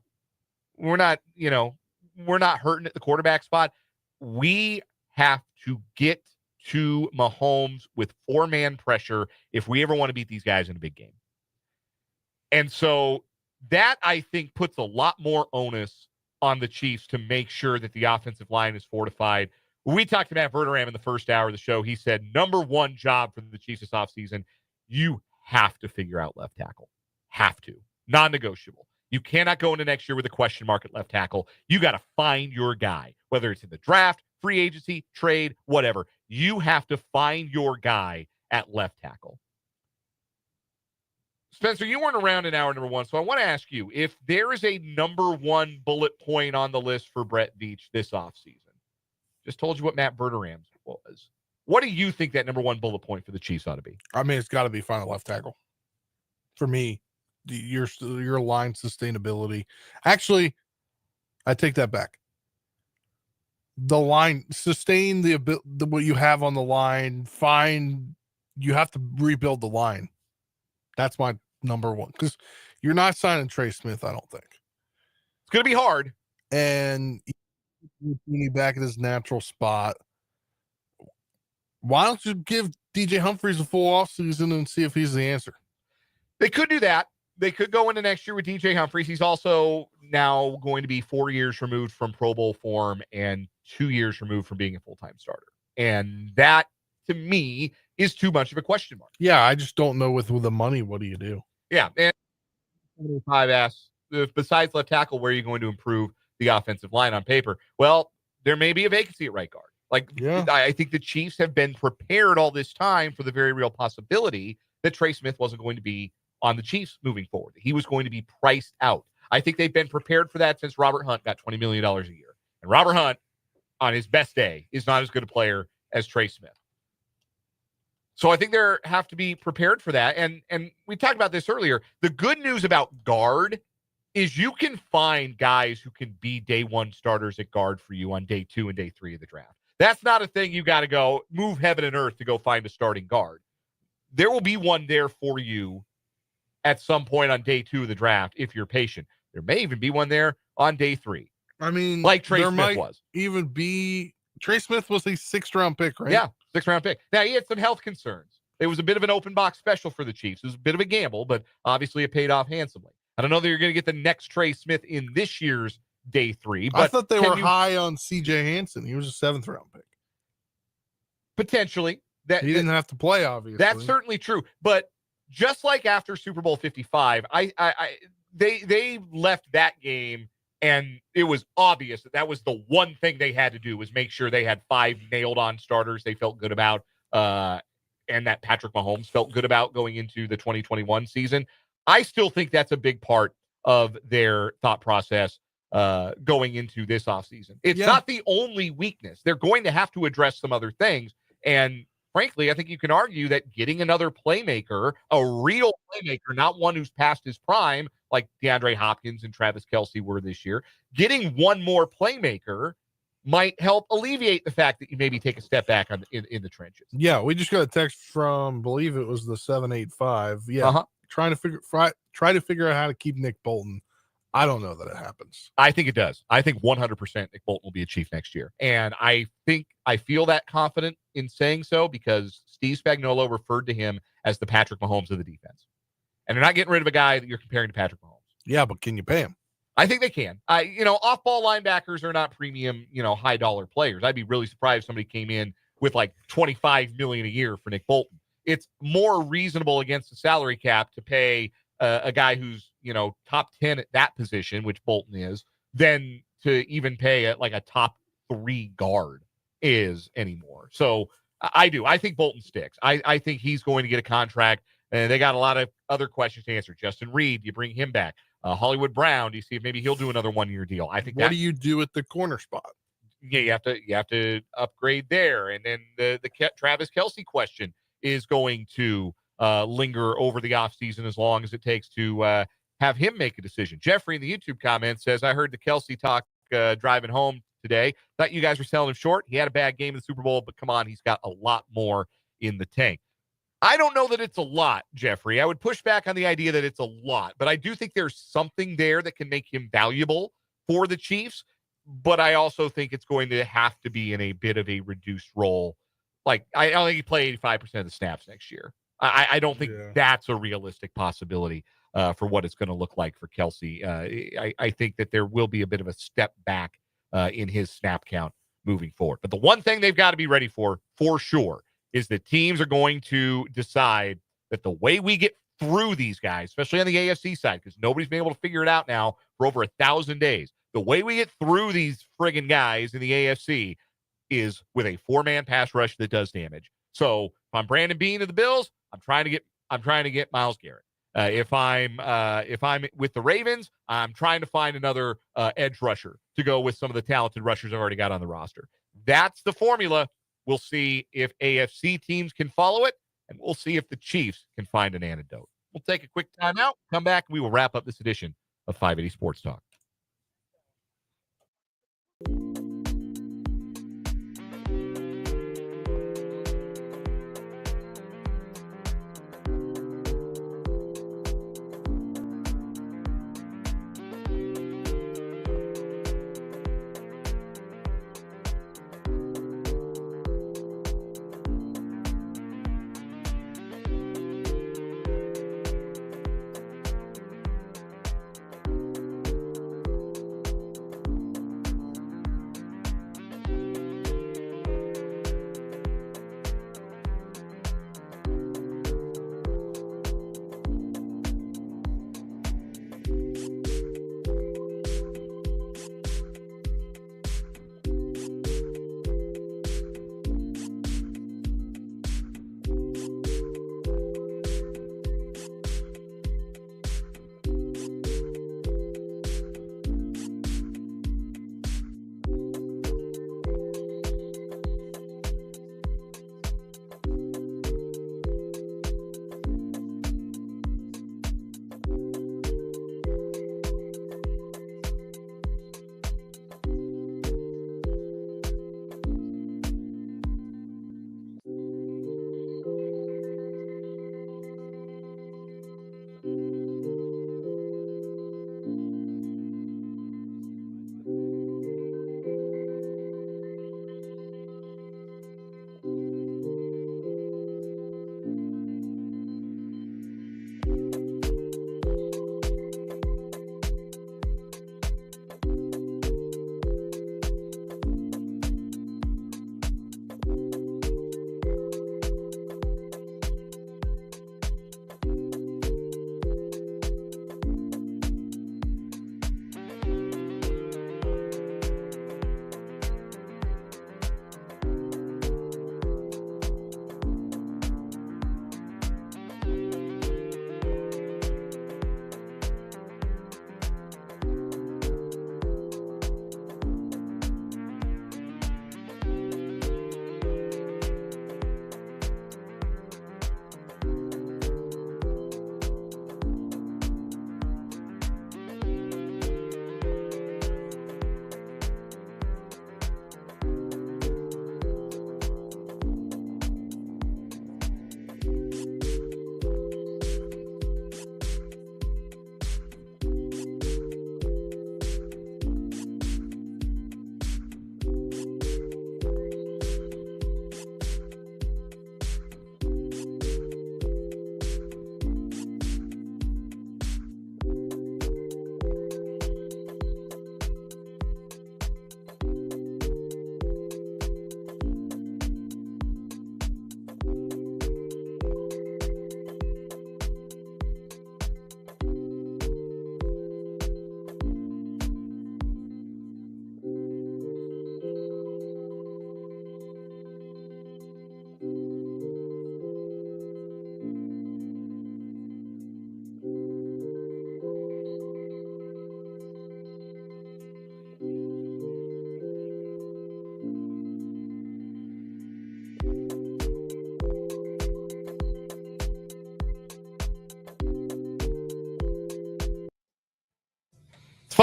we're not hurting at the quarterback spot. We have to get to Mahomes with 4-man pressure if we ever want to beat these guys in a big game. And so that, I think, puts a lot more onus on the Chiefs to make sure that the offensive line is fortified. When we talked to Matt Verderame in the first hour of the show, he said, #1 job for the Chiefs this offseason, you have to figure out left tackle. Have to. Non-negotiable. You cannot go into next year with a question mark at left tackle. You got to find your guy, whether it's in the draft, free agency, trade, whatever. You have to find your guy at left tackle. Spencer, you weren't around in hour #1, so I want to ask you, if there is a #1 bullet point on the list for Brett Veach this offseason, just told you what Matt Verderam's was. What do you think that #1 bullet point for the Chiefs ought to be? I mean, it's got to be find a left tackle. For me, your line sustainability. Actually, I take that back. The line, sustain the what you have on the line. You have to rebuild the line. That's my #1, because you're not signing Trey Smith, I don't think. It's going to be hard. And you back in his natural spot. Why don't you give DJ Humphries a full offseason and see if he's the answer? They could do that. they could go into next year with DJ Humphries. He's also now going to be 4 years removed from Pro Bowl form and 2 years removed from being a full-time starter. And that, to me, is too much of a question mark. Yeah, I just don't know with the money, what do you do? Yeah, and 75 asks, besides left tackle, where are you going to improve the offensive line on paper? Well, there may be a vacancy at right guard. I think the Chiefs have been prepared all this time for the very real possibility that Trey Smith wasn't going to be on the Chiefs moving forward. He was going to be priced out. I think they've been prepared for that since Robert Hunt got $20 million a year. And Robert Hunt, on his best day, is not as good a player as Trey Smith. So I think they have to be prepared for that. And we talked about this earlier. The good news about guard is you can find guys who can be day one starters at guard for you on day 2 and day 3 of the draft. That's not a thing you got to go move heaven and earth to go find a starting guard. There will be one there for you at some point on day 2 of the draft if you're patient. There may even be one there on day 3. I mean, like Trey Smith was. Even be Trey Smith was a 6th-round pick, right? Yeah, 6th-round pick. Now, he had some health concerns. It was a bit of an open box special for the Chiefs. It was a bit of a gamble, but obviously it paid off handsomely. I don't know that you're going to get the next Trey Smith in this year's day 3. But I thought they were high on C.J. Hansen. He was a 7th-round pick. Potentially. He didn't have to play, obviously. That's certainly true. But just like after Super Bowl 55, they left that game, and it was obvious that was the one thing they had to do was make sure they had 5 nailed-on starters they felt good about, and that Patrick Mahomes felt good about going into the 2021 season. I still think that's a big part of their thought process going into this offseason. It's not the only weakness. They're going to have to address some other things, and frankly, I think you can argue that getting another playmaker, a real playmaker, not one who's past his prime, like DeAndre Hopkins and Travis Kelce were this year, getting one more playmaker might help alleviate the fact that you maybe take a step back in the trenches. Yeah, we just got a text from, believe it was the 785. Yeah, try to figure out how to keep Nick Bolton. I don't know that it happens. I think it does. I think 100% Nick Bolton will be a Chief next year. And I feel that confident in saying so because Steve Spagnuolo referred to him as the Patrick Mahomes of the defense. And they're not getting rid of a guy that you're comparing to Patrick Mahomes. Yeah, but can you pay him? I think they can. Off-ball linebackers are not premium, high-dollar players. I'd be really surprised if somebody came in with like $25 million a year for Nick Bolton. It's more reasonable against the salary cap to pay a guy who's, top 10 at that position, which Bolton is, than to even pay a top 3 guard is anymore. So I do. I think Bolton sticks. I think he's going to get a contract, and they got a lot of other questions to answer. Justin Reed, you bring him back. Hollywood Brown, do you see if maybe he'll do another 1-year deal? I think. What do you do at the corner spot? Yeah, you have to upgrade there, and then the Travis Kelce question is going to linger over the offseason as long as it takes to have him make a decision. Jeffrey in the YouTube comments says, I heard the Kelce talk driving home today. Thought you guys were selling him short. He had a bad game in the Super Bowl, but come on, he's got a lot more in the tank. I don't know that it's a lot, Jeffrey. I would push back on the idea that it's a lot, but I do think there's something there that can make him valuable for the Chiefs, but I also think it's going to have to be in a bit of a reduced role. Like, I don't think he play 85% of the snaps next year. I don't think that's a realistic possibility for what it's going to look like for Kelce. I think that there will be a bit of a step back in his snap count moving forward. But the one thing they've got to be ready for sure, is that teams are going to decide that the way we get through these guys, especially on the AFC side, because nobody's been able to figure it out now for over 1,000 days, the way we get through these friggin' guys in the AFC is with a 4-man pass rush that does damage. So if I'm Brandon Beane of the Bills, I'm trying to get Myles Garrett. If I'm with the Ravens, I'm trying to find another edge rusher to go with some of the talented rushers I've already got on the roster. That's the formula. We'll see if AFC teams can follow it, and we'll see if the Chiefs can find an antidote. We'll take a quick timeout, come back, and we will wrap up this edition of 580 Sports Talk.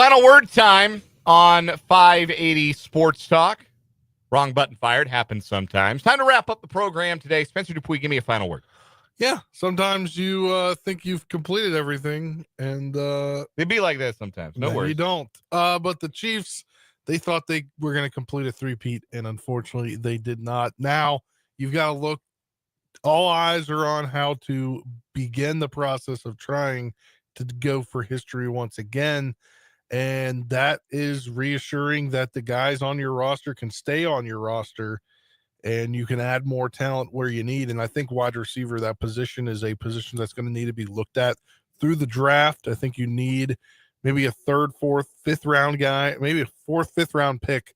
Final word time on 580 Sports Talk. Wrong button fired. Happens sometimes. Time to wrap up the program today. Spencer Dupuis, give me a final word. Yeah, sometimes you think you've completed everything, and It'd be like that sometimes. No worries. You don't. But the Chiefs, they thought they were going to complete a three-peat, and unfortunately, they did not. Now you've got to look. All eyes are on how to begin the process of trying to go for history once again, and that is reassuring that the guys on your roster can stay on your roster. And you can add more talent where you need. And I think wide receiver, that position is a position that's going to need to be looked at through the draft. I think you need maybe a third, fourth, fifth round guy, maybe a fourth, fifth round pick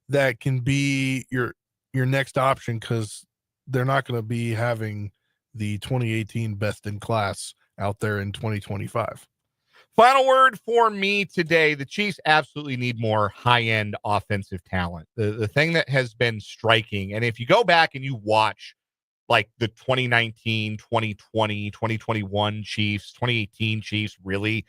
that can be your next option, because they're not going to be having the 2018 best in class out there in 2025. Final word for me today. The Chiefs absolutely need more high-end offensive talent. The thing that has been striking, and if you go back and you watch like the 2019, 2020, 2021 Chiefs, 2018 Chiefs really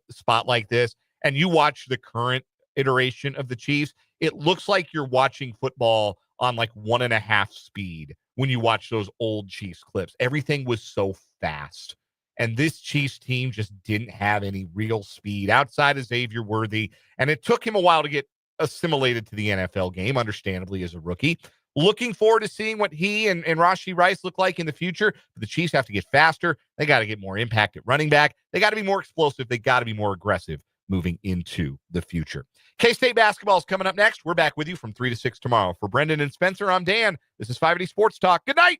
spot like this, and you watch the current iteration of the Chiefs, it looks like you're watching football on like 1.5 speed when you watch those old Chiefs clips. Everything was so fast. And this Chiefs team just didn't have any real speed outside of Xavier Worthy. And it took him a while to get assimilated to the NFL game, understandably, as a rookie. Looking forward to seeing what he and Rashee Rice look like in the future. But the Chiefs have to get faster. They got to get more impact at running back. They got to be more explosive. They got to be more aggressive moving into the future. K-State basketball is coming up next. We're back with you from 3 to 6 tomorrow. For Brendan and Spencer, I'm Dan. This is 580 Sports Talk. Good night.